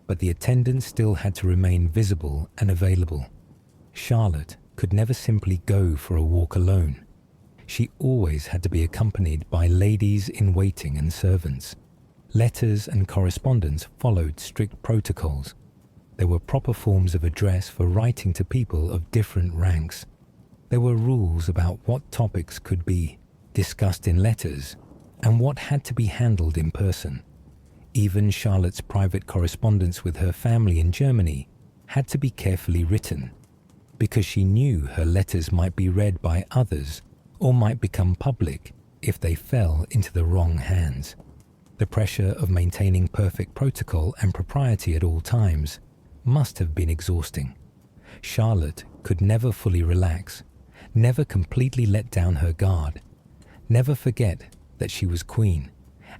but the attendants still had to remain visible and available. Charlotte could never simply go for a walk alone. She always had to be accompanied by ladies-in-waiting and servants. Letters and correspondence followed strict protocols. There were proper forms of address for writing to people of different ranks. There were rules about what topics could be discussed in letters and what had to be handled in person. Even Charlotte's private correspondence with her family in Germany had to be carefully written, because she knew her letters might be read by others or might become public if they fell into the wrong hands. The pressure of maintaining perfect protocol and propriety at all times must have been exhausting. Charlotte could never fully relax, never completely let down her guard, never forget that she was queen,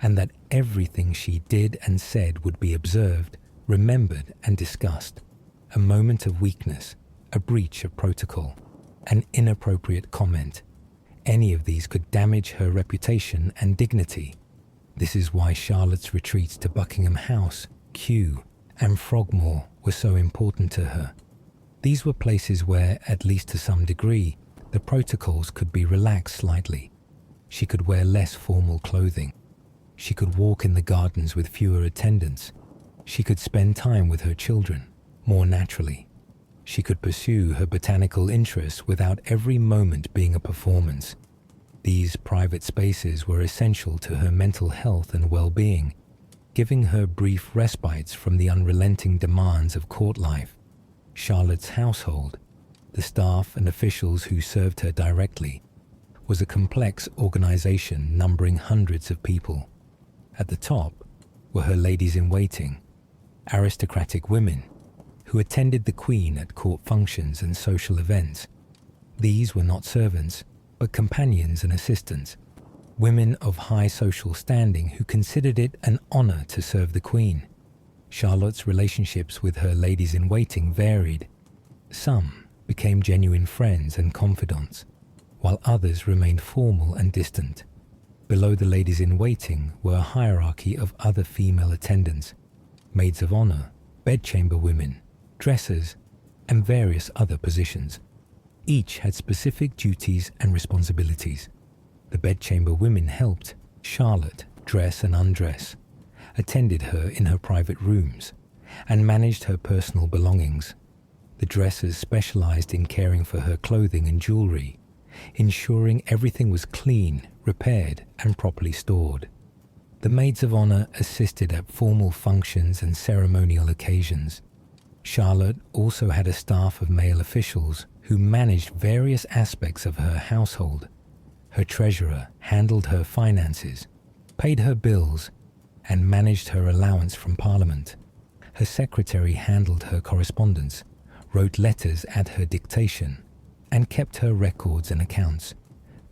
and that everything she did and said would be observed, remembered, and discussed. A moment of weakness, a breach of protocol, an inappropriate comment, any of these could damage her reputation and dignity. This is why Charlotte's retreats to Buckingham House, Kew, and Frogmore were so important to her. These were places where, at least to some degree, the protocols could be relaxed slightly. She could wear less formal clothing. She could walk in the gardens with fewer attendants. She could spend time with her children more naturally. She could pursue her botanical interests without every moment being a performance. These private spaces were essential to her mental health and well-being, giving her brief respites from the unrelenting demands of court life. Charlotte's household, the staff and officials who served her directly, was a complex organization numbering hundreds of people. At the top were her ladies-in-waiting, aristocratic women who attended the Queen at court functions and social events. These were not servants, but companions and assistants, women of high social standing who considered it an honor to serve the Queen. Charlotte's relationships with her ladies-in-waiting varied. Some became genuine friends and confidants, while others remained formal and distant. Below the ladies-in-waiting were a hierarchy of other female attendants, maids of honor, bedchamber women, dressers, and various other positions. Each had specific duties and responsibilities. The bedchamber women helped Charlotte dress and undress, attended her in her private rooms, and managed her personal belongings. The dressers specialized in caring for her clothing and jewelry, ensuring everything was clean, repaired, and properly stored. The maids of honor assisted at formal functions and ceremonial occasions. Charlotte also had a staff of male officials who managed various aspects of her household. Her treasurer handled her finances, paid her bills, and managed her allowance from Parliament. Her secretary handled her correspondence, wrote letters at her dictation, and kept her records and accounts.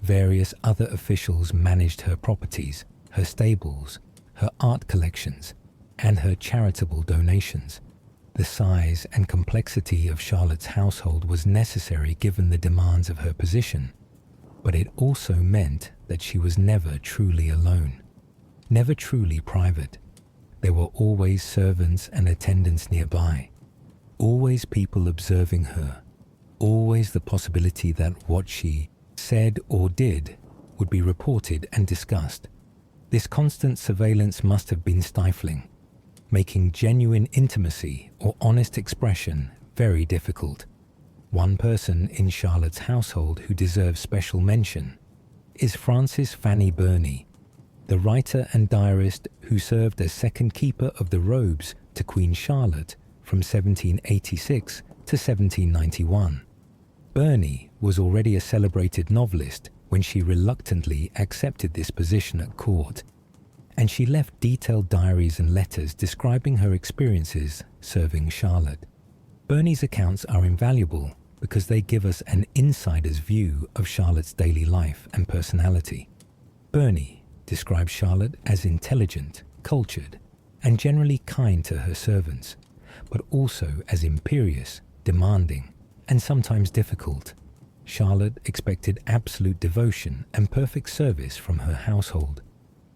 Various other officials managed her properties, her stables, her art collections, and her charitable donations. The size and complexity of Charlotte's household was necessary given the demands of her position, but it also meant that she was never truly alone, never truly private. There were always servants and attendants nearby, always people observing her, always the possibility that what she said or did would be reported and discussed. This constant surveillance must have been stifling. making genuine intimacy or honest expression very difficult. One person in Charlotte's household who deserves special mention is Frances Fanny Burney, the writer and diarist who served as second keeper of the robes to Queen Charlotte from 1786 to 1791. Burney was already a celebrated novelist when she reluctantly accepted this position at court, and she left detailed diaries and letters describing her experiences serving Charlotte. Burney's accounts are invaluable because they give us an insider's view of Charlotte's daily life and personality. Burney describes Charlotte as intelligent, cultured, and generally kind to her servants, but also as imperious, demanding, and sometimes difficult. Charlotte expected absolute devotion and perfect service from her household.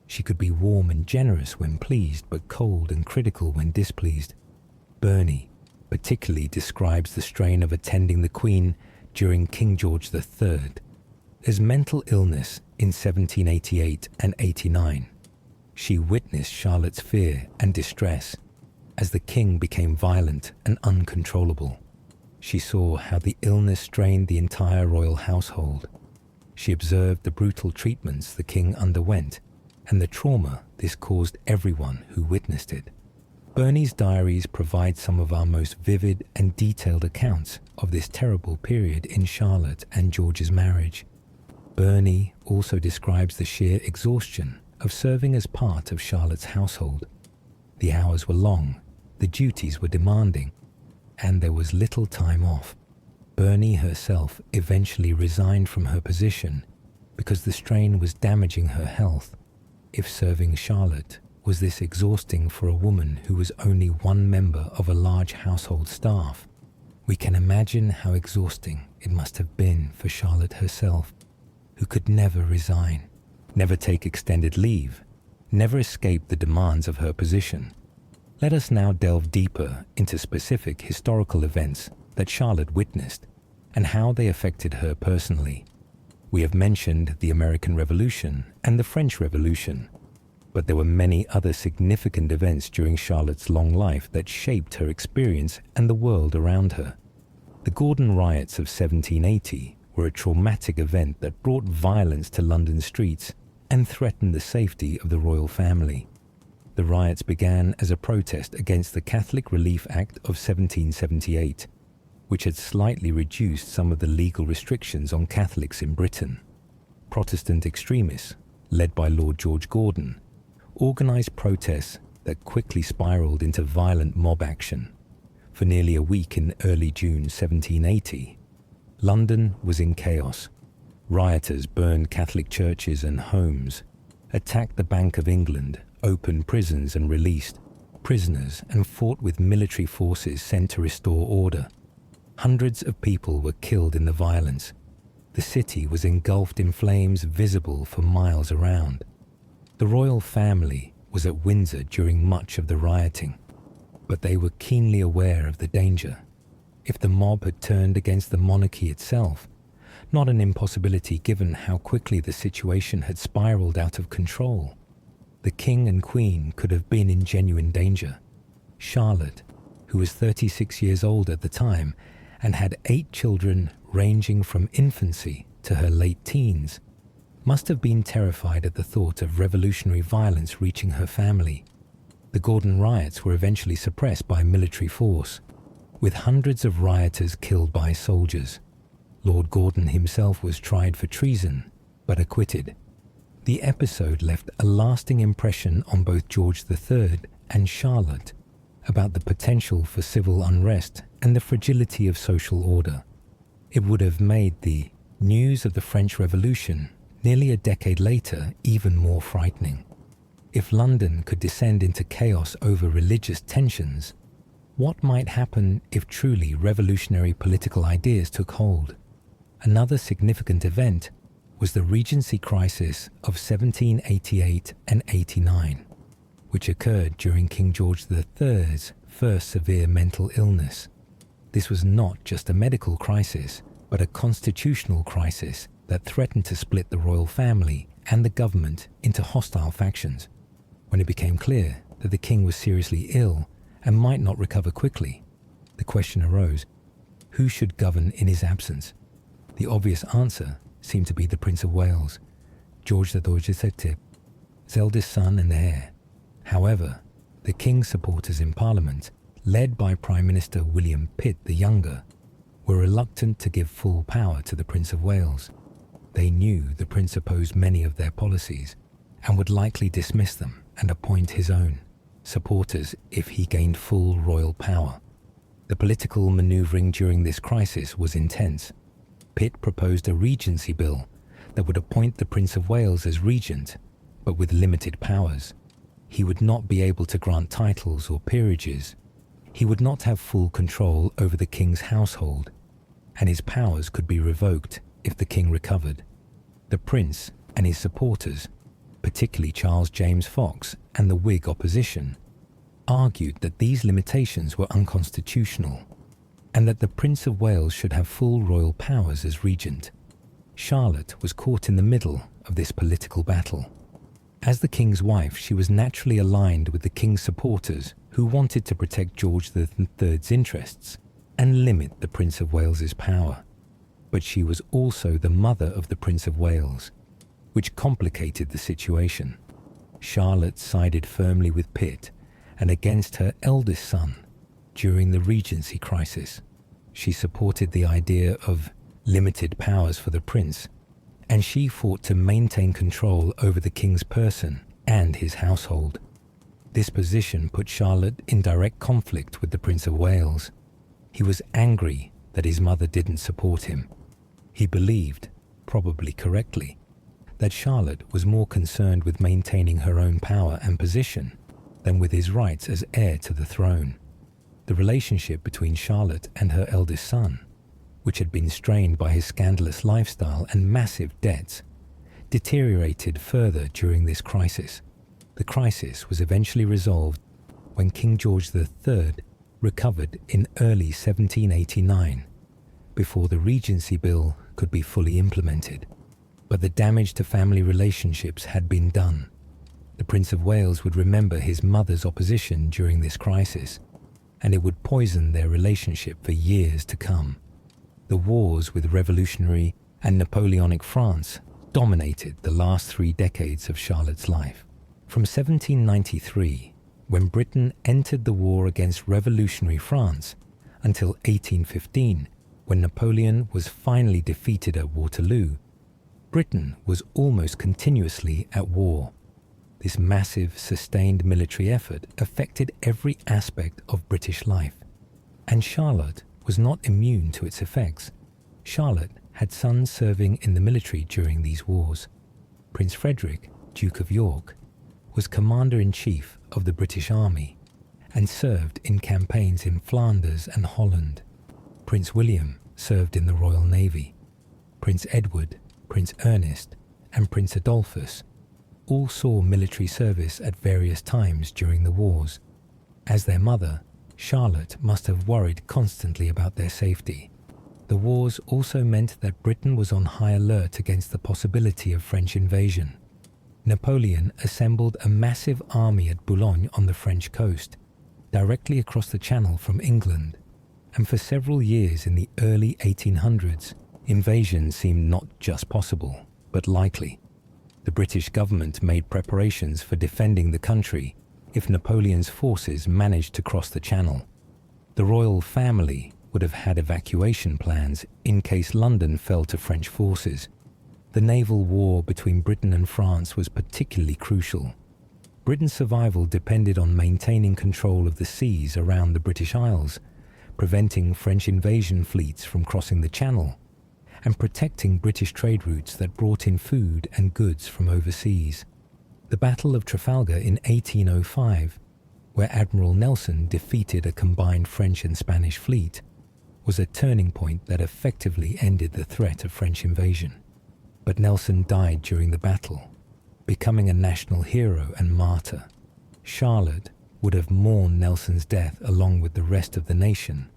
She could be warm and generous when pleased, but cold and critical when displeased. Burney particularly describes the strain of attending the Queen during King George III. As mental illness in 1788 and 89. She witnessed Charlotte's fear and distress as the king became violent and uncontrollable. She saw how the illness strained the entire royal household. She observed the brutal treatments the king underwent and the trauma this caused everyone who witnessed it. Burney's diaries provide some of our most vivid and detailed accounts of this terrible period in Charlotte and George's marriage. Burney also describes the sheer exhaustion of serving as part of Charlotte's household. The hours were long, the duties were demanding, and there was little time off. Burney herself eventually resigned from her position because the strain was damaging her health. If serving Charlotte was this exhausting for a woman who was only one member of a large household staff, we can imagine how exhausting it must have been for Charlotte herself, who could never resign, never take extended leave, never escape the demands of her position. Let us now delve deeper into specific historical events that Charlotte witnessed and how they affected her personally. We have mentioned the American Revolution and the French Revolution, but there were many other significant events during Charlotte's long life that shaped her experience and the world around her. The Gordon riots of 1780 were a traumatic event that brought violence to London streets and threatened the safety of the royal family. The riots began as a protest against the Catholic Relief Act of 1778, which had slightly reduced some of the legal restrictions on Catholics in Britain. Protestant extremists, led by Lord George Gordon, organized protests that quickly spiraled into violent mob action. For nearly a week in early June 1780, London was in chaos. Rioters burned Catholic churches and homes, attacked the Bank of England, opened prisons and released prisoners, and fought with military forces sent to restore order. Hundreds of people were killed in the violence. The city was engulfed in flames visible for miles around. The royal family was at Windsor during much of the rioting, but they were keenly aware of the danger. If the mob had turned against the monarchy itself, not an impossibility given how quickly the situation had spiraled out of control, the king and queen could have been in genuine danger. Charlotte, who was 36 years old at the time and had 8 children ranging from infancy to her late teens, must have been terrified at the thought of revolutionary violence reaching her family. The Gordon riots were eventually suppressed by military force, with hundreds of rioters killed by soldiers. Lord Gordon himself was tried for treason, but acquitted. The episode left a lasting impression on both George III and Charlotte about the potential for civil unrest and the fragility of social order. It would have made the news of the French Revolution nearly a decade later even more frightening. If London could descend into chaos over religious tensions, what might happen if truly revolutionary political ideas took hold? Another significant event was the Regency crisis of 1788 and 89, which occurred during King George III's first severe mental illness. This was not just a medical crisis, but a constitutional crisis that threatened to split the royal family and the government into hostile factions. When it became clear that the king was seriously ill and might not recover quickly. The question arose, who should govern in his absence? The obvious answer seemed to be the Prince of Wales, George III, his eldest son and heir. However, the king's supporters in Parliament, led by Prime Minister William Pitt the Younger, were reluctant to give full power to the Prince of Wales. They knew the prince opposed many of their policies and would likely dismiss them and appoint his own supporters if he gained full royal power. The political manoeuvring during this crisis was intense. Pitt proposed a regency bill that would appoint the Prince of Wales as regent, but with limited powers. He would not be able to grant titles or peerages. He would not have full control over the king's household, and his powers could be revoked if the king recovered. The prince and his supporters, particularly Charles James Fox and the Whig opposition, argued that these limitations were unconstitutional and that the Prince of Wales should have full royal powers as regent. Charlotte was caught in the middle of this political battle. As the king's wife, she was naturally aligned with the king's supporters who wanted to protect George III's interests and limit the Prince of Wales's power. But she was also the mother of the Prince of Wales, which complicated the situation. Charlotte sided firmly with Pitt and against her eldest son during the regency crisis. She supported the idea of limited powers for the prince, and she fought to maintain control over the king's person and his household. This position put Charlotte in direct conflict with the Prince of Wales. He was angry that his mother didn't support him. He believed, probably correctly, that Charlotte was more concerned with maintaining her own power and position than with his rights as heir to the throne. The relationship between Charlotte and her eldest son, which had been strained by his scandalous lifestyle and massive debts, deteriorated further during this crisis. The crisis was eventually resolved when King George III recovered in early 1789, before the Regency Bill could be fully implemented. But the damage to family relationships had been done. The Prince of Wales would remember his mother's opposition during this crisis, and it would poison their relationship for years to come. The wars with revolutionary and Napoleonic France dominated the last 3 decades of Charlotte's life. From 1793, when Britain entered the war against revolutionary France, until 1815, when Napoleon was finally defeated at Waterloo, Britain was almost continuously at war. This massive, sustained military effort affected every aspect of British life, and Charlotte was not immune to its effects. Charlotte had sons serving in the military during these wars. Prince Frederick, Duke of York, was Commander-in-Chief of the British Army and served in campaigns in Flanders and Holland. Prince William served in the Royal Navy. Prince Edward, Prince Ernest, and Prince Adolphus all saw military service at various times during the wars. As their mother, Charlotte must have worried constantly about their safety. The wars also meant that Britain was on high alert against the possibility of French invasion. Napoleon assembled a massive army at Boulogne on the French coast, directly across the Channel from England, and for several years in the early 1800s, invasion seemed not just possible, but likely. The British government made preparations for defending the country if Napoleon's forces managed to cross the Channel. The royal family would have had evacuation plans in case London fell to French forces. The naval war between Britain and France was particularly crucial. Britain's survival depended on maintaining control of the seas around the British Isles, preventing French invasion fleets from crossing the Channel, and protecting British trade routes that brought in food and goods from overseas. The Battle of Trafalgar in 1805, where Admiral Nelson defeated a combined French and Spanish fleet, was a turning point that effectively ended the threat of French invasion. But Nelson died during the battle, becoming a national hero and martyr. Charlotte would have mourned Nelson's death along with the rest of the nation,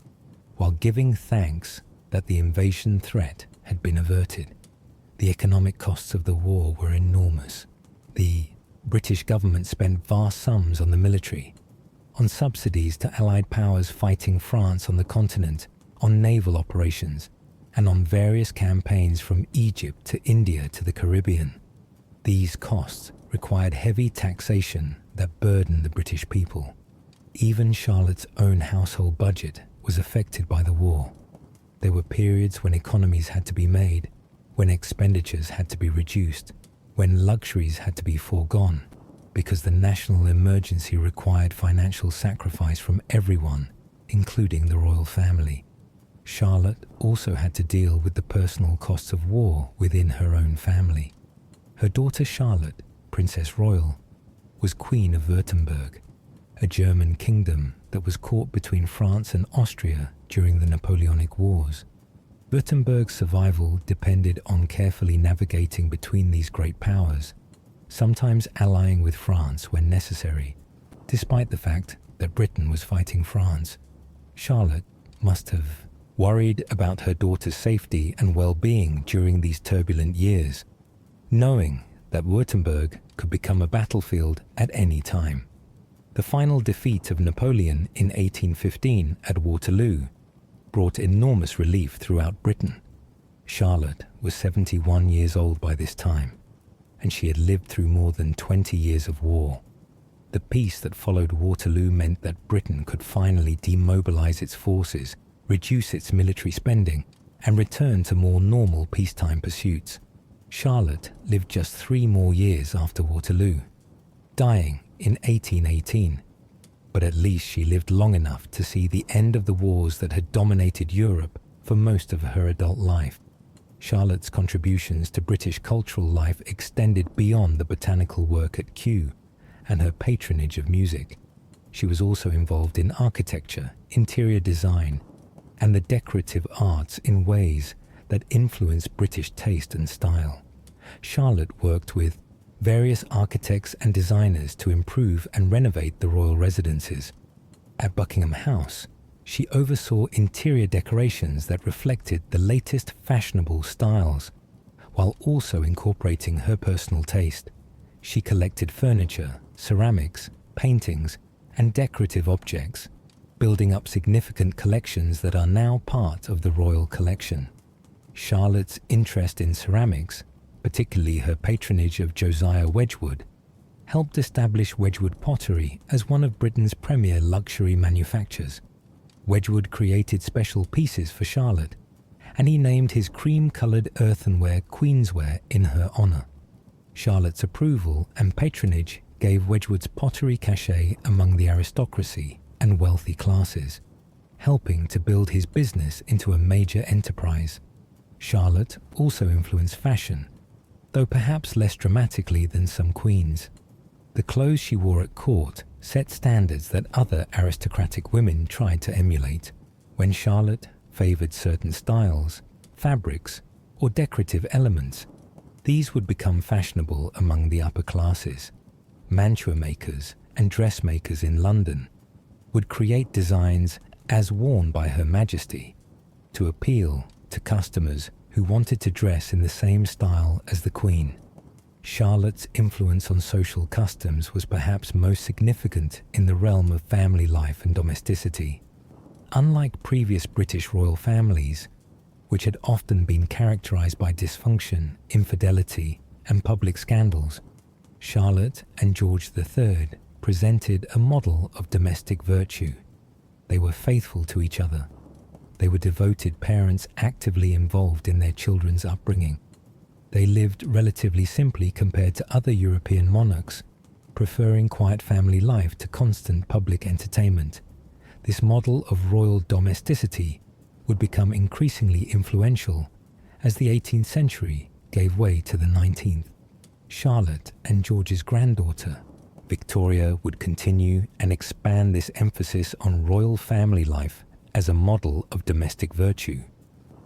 while giving thanks that the invasion threat had been averted. The economic costs of the war were enormous. The British government spent vast sums on the military, on subsidies to Allied powers fighting France on the continent, on naval operations, and on various campaigns from Egypt to India to the Caribbean. These costs required heavy taxation that burdened the British people. Even Charlotte's own household budget was affected by the war. There were periods when economies had to be made, when expenditures had to be reduced, when luxuries had to be foregone, because the national emergency required financial sacrifice from everyone, including the royal family. Charlotte also had to deal with the personal costs of war within her own family. Her daughter Charlotte, Princess Royal, was Queen of Württemberg, a German kingdom that was caught between France and Austria during the Napoleonic Wars. Württemberg's survival depended on carefully navigating between these great powers, sometimes allying with France when necessary, despite the fact that Britain was fighting France. Charlotte must have worried about her daughter's safety and well-being during these turbulent years, knowing that Württemberg could become a battlefield at any time. The final defeat of Napoleon in 1815 at Waterloo brought enormous relief throughout Britain. Charlotte was 71 years old by this time, and she had lived through more than 20 years of war. The peace that followed Waterloo meant that Britain could finally demobilize its forces, reduce its military spending, and return to more normal peacetime pursuits. Charlotte lived just 3 more years after Waterloo, dying in 1818. But at least she lived long enough to see the end of the wars that had dominated Europe for most of her adult life. Charlotte's contributions to British cultural life extended beyond the botanical work at Kew and her patronage of music. She was also involved in architecture, interior design, and the decorative arts in ways that influenced British taste and style. Charlotte worked with various architects and designers to improve and renovate the royal residences. At Buckingham House, she oversaw interior decorations that reflected the latest fashionable styles, while also incorporating her personal taste. She collected furniture, ceramics, paintings, and decorative objects, building up significant collections that are now part of the royal collection. Charlotte's interest in ceramics, particularly her patronage of Josiah Wedgwood, helped establish Wedgwood pottery as one of Britain's premier luxury manufacturers. Wedgwood created special pieces for Charlotte, and he named his cream-coloured earthenware Queensware in her honour. Charlotte's approval and patronage gave Wedgwood's pottery cachet among the aristocracy and wealthy classes, helping to build his business into a major enterprise. Charlotte also influenced fashion, though perhaps less dramatically than some queens. The clothes she wore at court set standards that other aristocratic women tried to emulate. When Charlotte favoured certain styles, fabrics, or decorative elements, these would become fashionable among the upper classes. Mantua makers and dressmakers in London would create designs as worn by Her Majesty to appeal to customers who wanted to dress in the same style as the Queen. Charlotte's influence on social customs was perhaps most significant in the realm of family life and domesticity. Unlike previous British royal families, which had often been characterized by dysfunction, infidelity, and public scandals, Charlotte and George III presented a model of domestic virtue. They were faithful to each other. They were devoted parents actively involved in their children's upbringing. They lived relatively simply compared to other European monarchs, preferring quiet family life to constant public entertainment. This model of royal domesticity would become increasingly influential as the 18th century gave way to the 19th. Charlotte and George's granddaughter, Victoria, would continue and expand this emphasis on royal family life as a model of domestic virtue.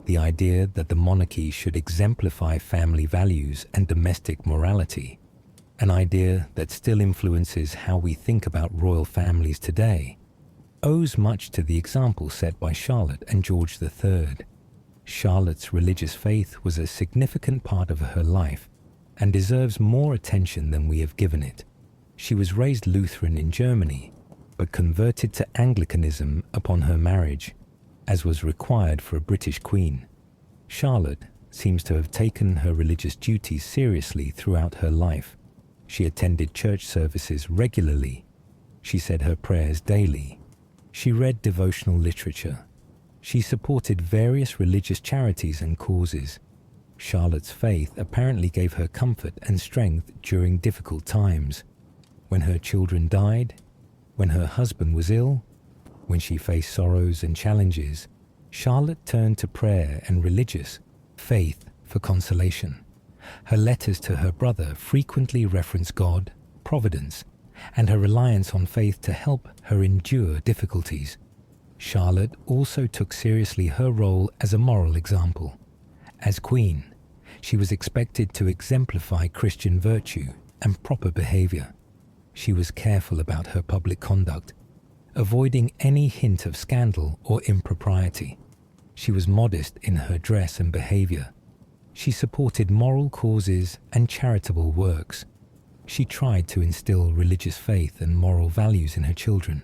The idea that the monarchy should exemplify family values and domestic morality, an idea that still influences how we think about royal families today, owes much to the example set by Charlotte and George III. Charlotte's religious faith was a significant part of her life, and deserves more attention than we have given it. She was raised Lutheran in Germany, but converted to Anglicanism upon her marriage, as was required for a British queen. Charlotte seems to have taken her religious duties seriously throughout her life. She attended church services regularly. She said her prayers daily. She read devotional literature. She supported various religious charities and causes. Charlotte's faith apparently gave her comfort and strength during difficult times. When her children died, when her husband was ill, when she faced sorrows and challenges, Charlotte turned to prayer and religious faith for consolation. Her letters to her brother frequently reference God, providence, and her reliance on faith to help her endure difficulties. Charlotte also took seriously her role as a moral example. As queen, she was expected to exemplify Christian virtue and proper behavior. She was careful about her public conduct, avoiding any hint of scandal or impropriety. She was modest in her dress and behavior. She supported moral causes and charitable works. She tried to instill religious faith and moral values in her children,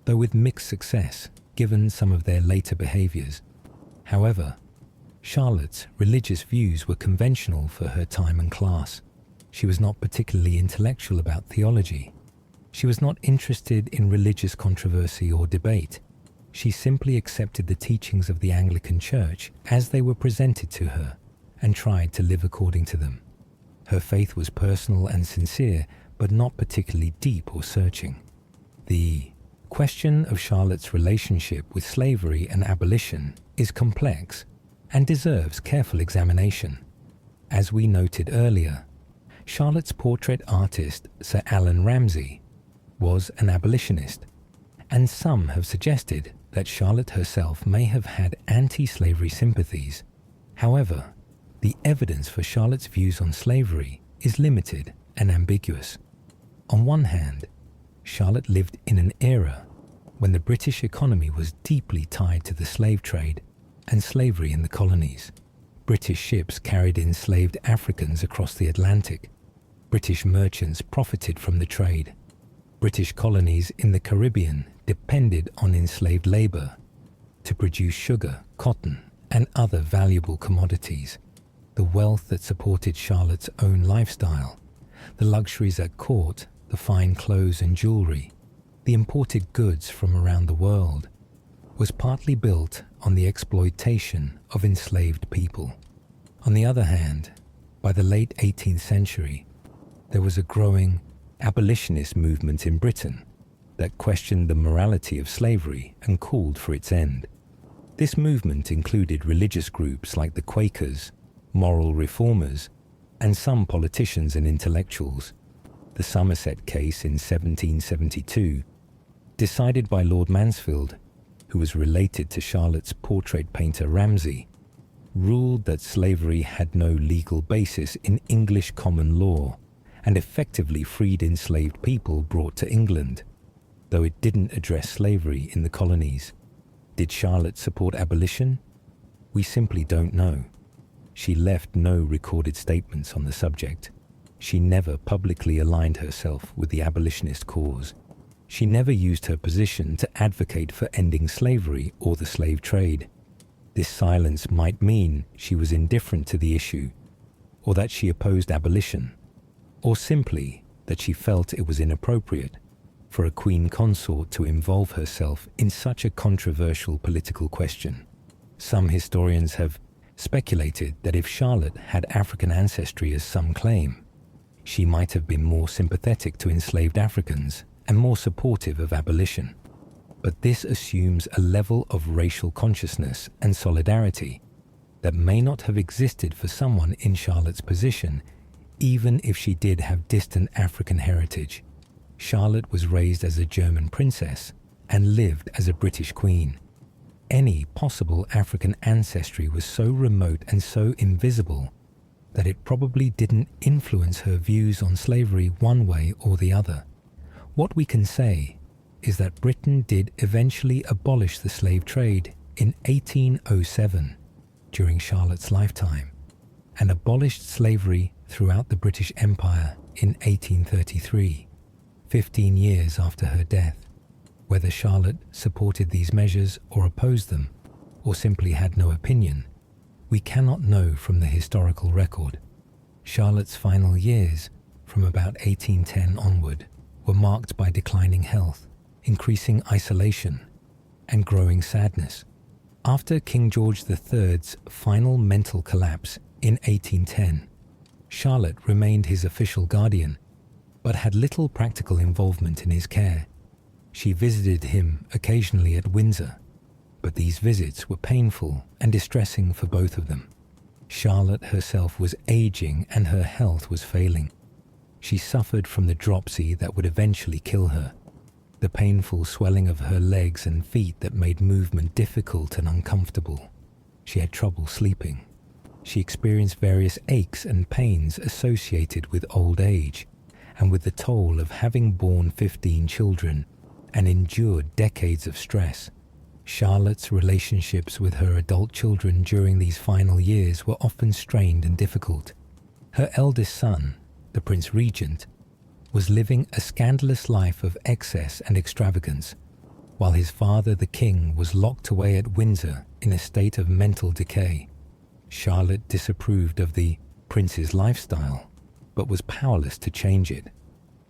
though with mixed success, given some of their later behaviors. However, Charlotte's religious views were conventional for her time and class. She was not particularly intellectual about theology. She was not interested in religious controversy or debate. She simply accepted the teachings of the Anglican Church as they were presented to her and tried to live according to them. Her faith was personal and sincere, but not particularly deep or searching. The question of Charlotte's relationship with slavery and abolition is complex and deserves careful examination. As we noted earlier, Charlotte's portrait artist, Sir Allan Ramsay, was an abolitionist, and some have suggested that Charlotte herself may have had anti-slavery sympathies. However, the evidence for Charlotte's views on slavery is limited and ambiguous. On one hand, Charlotte lived in an era when the British economy was deeply tied to the slave trade and slavery in the colonies. British ships carried enslaved Africans across the Atlantic. British merchants profited from the trade. British colonies in the Caribbean depended on enslaved labor to produce sugar, cotton, and other valuable commodities. The wealth that supported Charlotte's own lifestyle, the luxuries at court, the fine clothes and jewelry, the imported goods from around the world, was partly built on the exploitation of enslaved people. On the other hand, by the late 18th century, there was a growing abolitionist movement in Britain that questioned the morality of slavery and called for its end. This movement included religious groups like the Quakers, moral reformers, and some politicians and intellectuals. The Somerset case in 1772, decided by Lord Mansfield, who was related to Charlotte's portrait painter Ramsay, ruled that slavery had no legal basis in English common law and effectively freed enslaved people brought to England, though it didn't address slavery in the colonies. Did Charlotte support abolition? We simply don't know. She left no recorded statements on the subject. She never publicly aligned herself with the abolitionist cause. She never used her position to advocate for ending slavery or the slave trade. This silence might mean she was indifferent to the issue, or that she opposed abolition, or simply that she felt it was inappropriate for a queen consort to involve herself in such a controversial political question. Some historians have speculated that if Charlotte had African ancestry as some claim, she might have been more sympathetic to enslaved Africans and more supportive of abolition. But this assumes a level of racial consciousness and solidarity that may not have existed for someone in Charlotte's position, even if she did have distant African heritage. Charlotte was raised as a German princess and lived as a British queen. Any possible African ancestry was so remote and so invisible that it probably didn't influence her views on slavery one way or the other. What we can say is that Britain did eventually abolish the slave trade in 1807 during Charlotte's lifetime, and abolished slavery throughout the British Empire in 1833, 15 years after her death. Whether Charlotte supported these measures or opposed them, or simply had no opinion, we cannot know from the historical record. Charlotte's final years, from about 1810 onward, were marked by declining health, increasing isolation, and growing sadness. After King George III's final mental collapse in 1810, Charlotte remained his official guardian, but had little practical involvement in his care. She visited him occasionally at Windsor, but these visits were painful and distressing for both of them. Charlotte herself was aging and her health was failing. She suffered from the dropsy that would eventually kill her, the painful swelling of her legs and feet that made movement difficult and uncomfortable. She had trouble sleeping. She experienced various aches and pains associated with old age and with the toll of having borne 15 children and endured decades of stress. Charlotte's relationships with her adult children during these final years were often strained and difficult. Her eldest son, the Prince Regent, was living a scandalous life of excess and extravagance, while his father, the King, was locked away at Windsor in a state of mental decay. Charlotte disapproved of the prince's lifestyle, but was powerless to change it.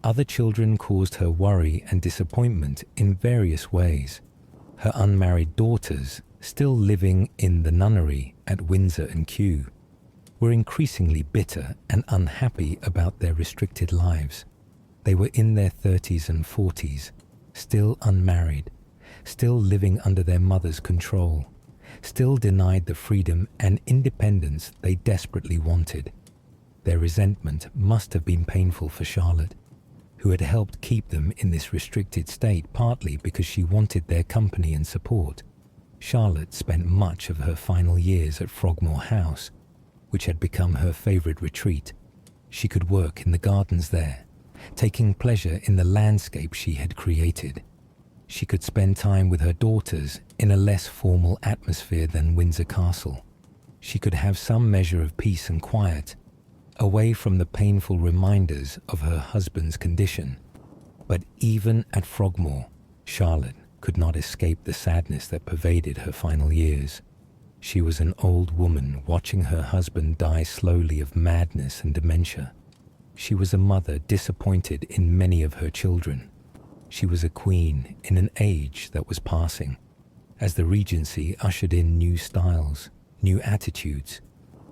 Other children caused her worry and disappointment in various ways. Her unmarried daughters, still living in the nunnery at Windsor and Kew, were increasingly bitter and unhappy about their restricted lives. They were in their 30s and 40s, still unmarried, still living under their mother's control, still denied the freedom and independence they desperately wanted. Their resentment must have been painful for Charlotte, who had helped keep them in this restricted state partly because she wanted their company and support. Charlotte spent much of her final years at Frogmore House, which had become her favourite retreat. She could work in the gardens there, taking pleasure in the landscape she had created. She could spend time with her daughters in a less formal atmosphere than Windsor Castle. She could have some measure of peace and quiet, away from the painful reminders of her husband's condition. But even at Frogmore, Charlotte could not escape the sadness that pervaded her final years. She was an old woman watching her husband die slowly of madness and dementia. She was a mother disappointed in many of her children. She was a queen in an age that was passing, as the Regency ushered in new styles, new attitudes,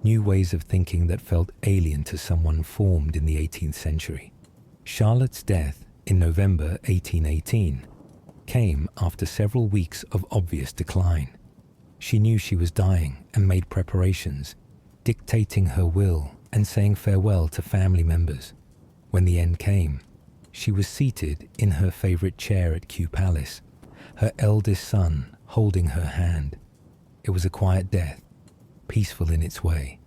new ways of thinking that felt alien to someone formed in the 18th century. Charlotte's death in November 1818 came after several weeks of obvious decline. She knew she was dying and made preparations, dictating her will and saying farewell to family members. When the end came, she was seated in her favourite chair at Kew Palace, her eldest son holding her hand. It was a quiet death, peaceful in its way,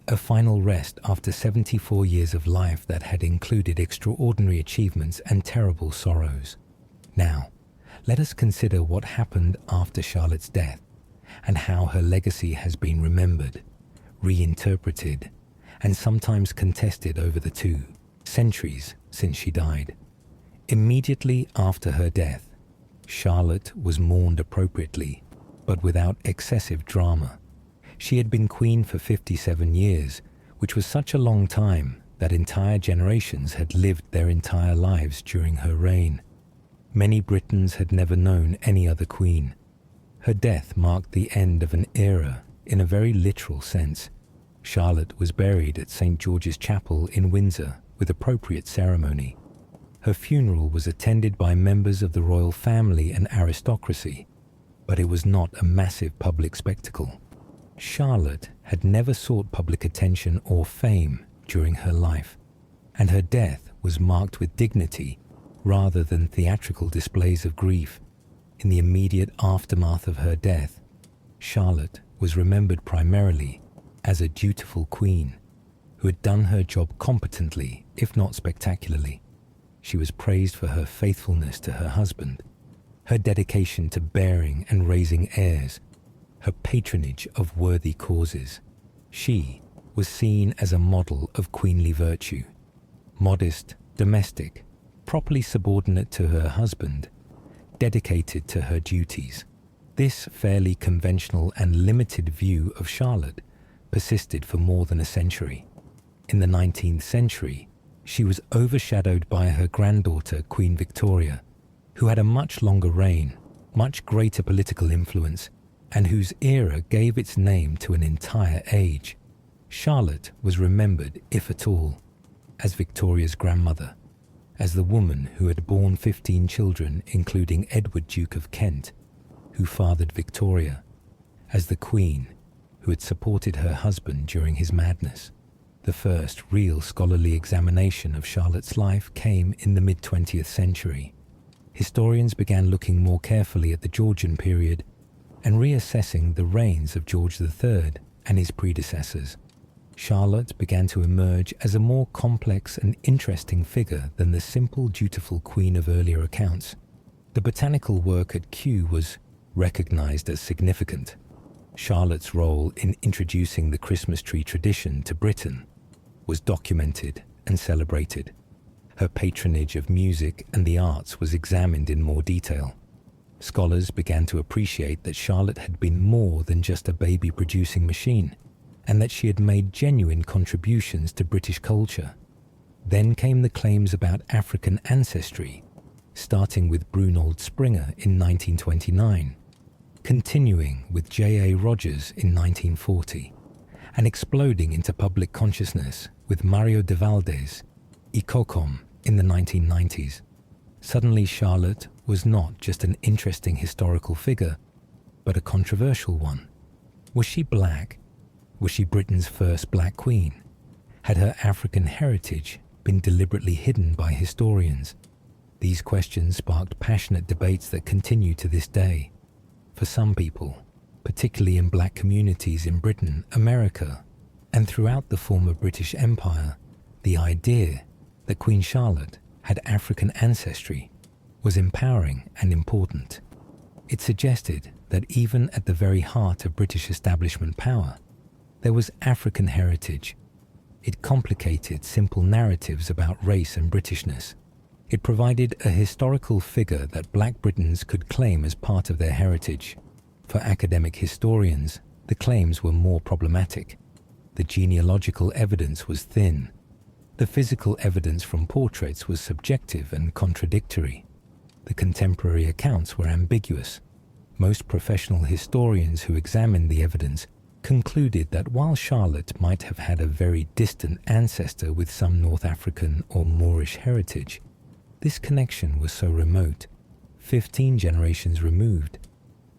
a final rest after 74 years of life that had included extraordinary achievements and terrible sorrows. Now, let us consider what happened after Charlotte's death and how her legacy has been remembered, reinterpreted, and sometimes contested over the 2 centuries since she died. Immediately after her death, Charlotte was mourned appropriately, but without excessive drama. She had been queen for 57 years, which was such a long time that entire generations had lived their entire lives during her reign. Many Britons had never known any other queen. Her death marked the end of an era in a very literal sense. Charlotte was buried at St. George's Chapel in Windsor with appropriate ceremony. Her funeral was attended by members of the royal family and aristocracy, but it was not a massive public spectacle. Charlotte had never sought public attention or fame during her life, and her death was marked with dignity rather than theatrical displays of grief. In the immediate aftermath of her death, Charlotte was remembered primarily as a dutiful queen who had done her job competently, if not spectacularly. She was praised for her faithfulness to her husband, her dedication to bearing and raising heirs, her patronage of worthy causes. She, was seen as a model of queenly virtue. Modest, domestic, properly subordinate to her husband, dedicated to her duties. This fairly conventional and limited view of Charlotte persisted for more than a century. In the 19th century, she was overshadowed by her granddaughter, Queen Victoria, who had a much longer reign, much greater political influence, and whose era gave its name to an entire age. Charlotte was remembered, if at all, as Victoria's grandmother, as the woman who had borne 15 children, including Edward, Duke of Kent, who fathered Victoria, as the Queen who had supported her husband during his madness. The first real scholarly examination of Charlotte's life came in the mid-20th century. Historians began looking more carefully at the Georgian period and reassessing the reigns of George III and his predecessors. Charlotte began to emerge as a more complex and interesting figure than the simple, dutiful queen of earlier accounts. The botanical work at Kew was recognized as significant. Charlotte's role in introducing the Christmas tree tradition to Britain was documented and celebrated. Her patronage of music and the arts was examined in more detail. Scholars began to appreciate that Charlotte had been more than just a baby-producing machine, and that she had made genuine contributions to British culture. Then came the claims about African ancestry, starting with Brunold Springer in 1929, continuing with J.A. Rogers in 1940, and exploding into public consciousness with Mario de Valdes, Cocom in the 1990s. Suddenly Charlotte was not just an interesting historical figure, but a controversial one. Was she black? Was she Britain's first black queen? Had her African heritage been deliberately hidden by historians? These questions sparked passionate debates that continue to this day. For some people, particularly in black communities in Britain, America, and throughout the former British Empire, the idea that Queen Charlotte had African ancestry was empowering and important. It suggested that even at the very heart of British establishment power, there was African heritage. It complicated simple narratives about race and Britishness. It provided a historical figure that Black Britons could claim as part of their heritage. For academic historians, the claims were more problematic. The genealogical evidence was thin. The physical evidence from portraits was subjective and contradictory. The contemporary accounts were ambiguous. Most professional historians who examined the evidence concluded that while Charlotte might have had a very distant ancestor with some North African or Moorish heritage, this connection was so remote, 15 generations removed,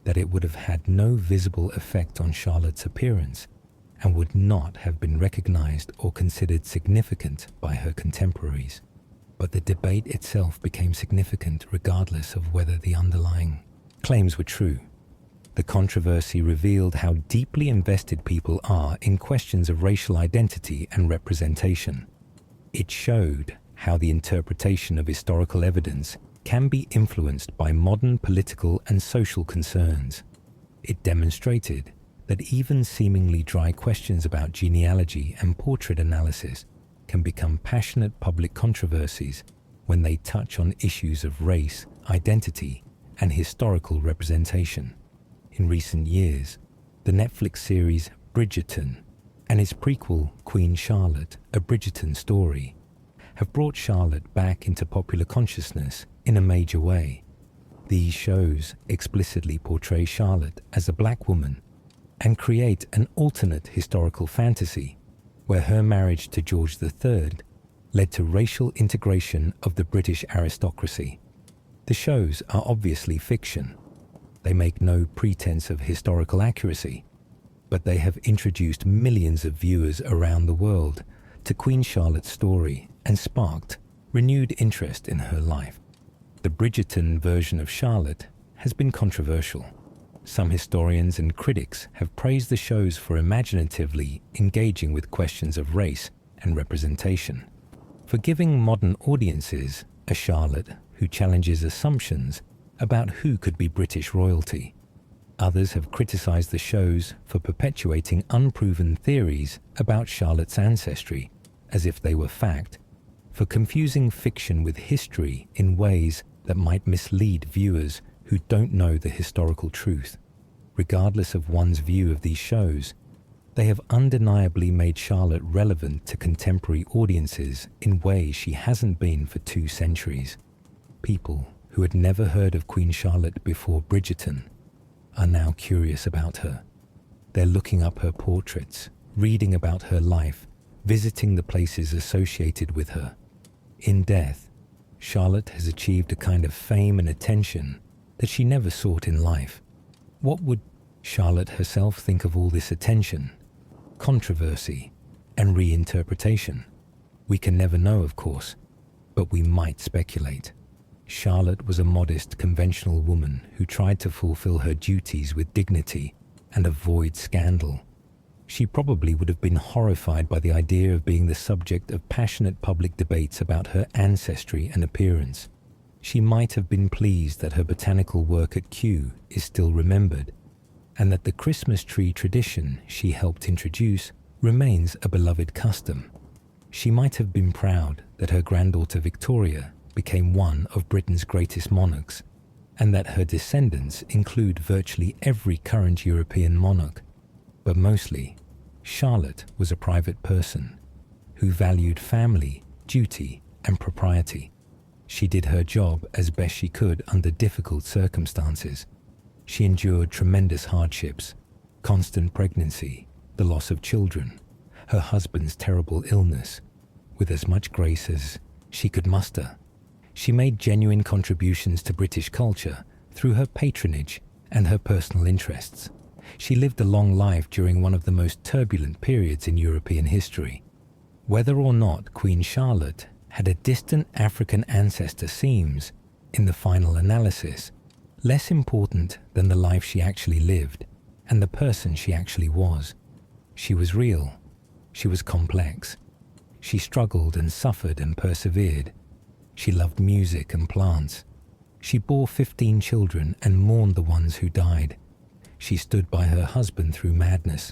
that it would have had no visible effect on Charlotte's appearance and would not have been recognized or considered significant by her contemporaries. But the debate itself became significant regardless of whether the underlying claims were true. The controversy revealed how deeply invested people are in questions of racial identity and representation. It showed how the interpretation of historical evidence can be influenced by modern political and social concerns. It demonstrated that even seemingly dry questions about genealogy and portrait analysis can become passionate public controversies when they touch on issues of race, identity, and historical representation. In recent years, the Netflix series Bridgerton and its prequel Queen Charlotte, A Bridgerton Story, have brought Charlotte back into popular consciousness in a major way. These shows explicitly portray Charlotte as a black woman and create an alternate historical fantasy where her marriage to George III led to racial integration of the British aristocracy. The shows are obviously fiction. They make no pretense of historical accuracy, but they have introduced millions of viewers around the world to Queen Charlotte's story and sparked renewed interest in her life. The Bridgerton version of Charlotte has been controversial. Some historians and critics have praised the shows for imaginatively engaging with questions of race and representation, for giving modern audiences a Charlotte who challenges assumptions about who could be British royalty. Others have criticized the shows for perpetuating unproven theories about Charlotte's ancestry, as if they were fact, for confusing fiction with history in ways that might mislead viewers who don't know the historical truth. Regardless of one's view of these shows, they have undeniably made Charlotte relevant to contemporary audiences in ways she hasn't been for 2 centuries. People who had never heard of Queen Charlotte before Bridgerton are now curious about her. They're looking up her portraits, reading about her life, visiting the places associated with her. In death, Charlotte has achieved a kind of fame and attention that she never sought in life. What would Charlotte herself think of all this attention, controversy, and reinterpretation? We can never know, of course, but we might speculate. Charlotte was a modest, conventional woman who tried to fulfill her duties with dignity and avoid scandal. She probably would have been horrified by the idea of being the subject of passionate public debates about her ancestry and appearance. She might have been pleased that her botanical work at Kew is still remembered, and that the Christmas tree tradition she helped introduce remains a beloved custom. She might have been proud that her granddaughter Victoria became one of Britain's greatest monarchs, and that her descendants include virtually every current European monarch. But mostly, Charlotte was a private person who valued family, duty, and propriety. She did her job as best she could under difficult circumstances. She endured tremendous hardships, constant pregnancy, the loss of children, her husband's terrible illness, with as much grace as she could muster. She made genuine contributions to British culture through her patronage and her personal interests. She lived a long life during one of the most turbulent periods in European history. Whether or not Queen Charlotte had a distant African ancestor seems, in the final analysis, less important than the life she actually lived and the person she actually was. She was real. She was complex. She struggled and suffered and persevered. She loved music and plants. She bore 15 children and mourned the ones who died. She stood by her husband through madness.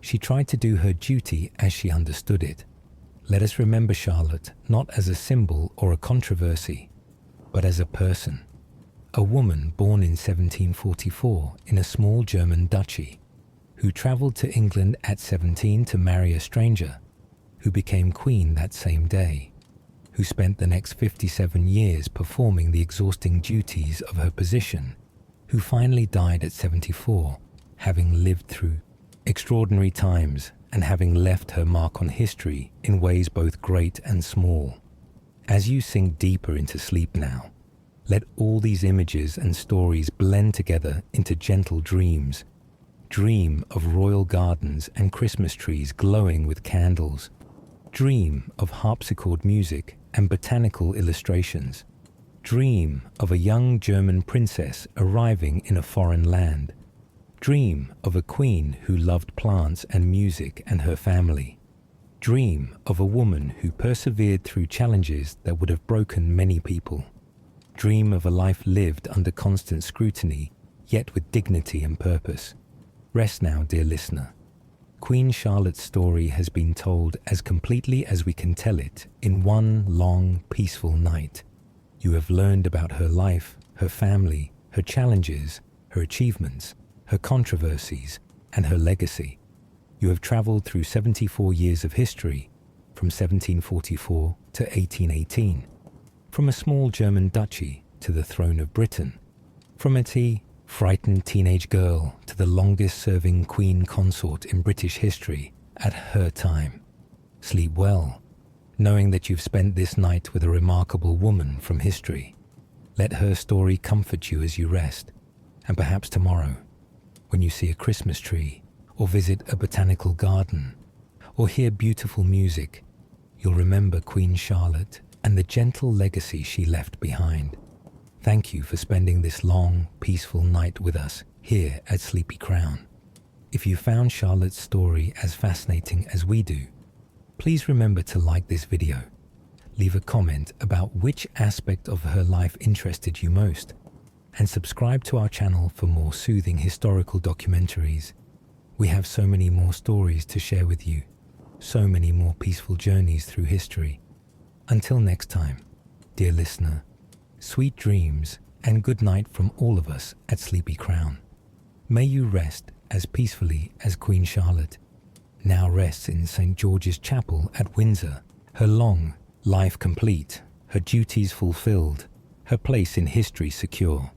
She tried to do her duty as she understood it. Let us remember Charlotte not as a symbol or a controversy, but as a person. A woman born in 1744 in a small German duchy, who travelled to England at 17 to marry a stranger, who became queen that same day, who spent the next 57 years performing the exhausting duties of her position, who finally died at 74, having lived through extraordinary times and having left her mark on history in ways both great and small. As you sink deeper into sleep now, let all these images and stories blend together into gentle dreams. Dream of royal gardens and Christmas trees glowing with candles. Dream of harpsichord music and botanical illustrations. Dream of a young German princess arriving in a foreign land. Dream of a queen who loved plants and music and her family. Dream of a woman who persevered through challenges that would have broken many people. Dream of a life lived under constant scrutiny, yet with dignity and purpose. Rest now, dear listener. Queen Charlotte's story has been told as completely as we can tell it in one long, peaceful night. You have learned about her life, her family, her challenges, her achievements, her controversies, and her legacy. You have travelled through 74 years of history, from 1744 to 1818, from a small German duchy to the throne of Britain, from a frightened teenage girl to the longest-serving queen consort in British history at her time. Sleep well, knowing that you've spent this night with a remarkable woman from history. Let her story comfort you as you rest, and perhaps tomorrow, when you see a Christmas tree, or visit a botanical garden, or hear beautiful music, you'll remember Queen Charlotte and the gentle legacy she left behind. Thank you for spending this long, peaceful night with us here at Sleepy Crown. If you found Charlotte's story as fascinating as we do, please remember to like this video. Leave a comment about which aspect of her life interested you most. and subscribe to our channel for more soothing historical documentaries. We have so many more stories to share with you, so many more peaceful journeys through history. Until next time, dear listener, sweet dreams and good night from all of us at Sleepy Crown. May you rest as peacefully as Queen Charlotte now rests in St. George's Chapel at Windsor, her long life complete, her duties fulfilled, her place in history secure.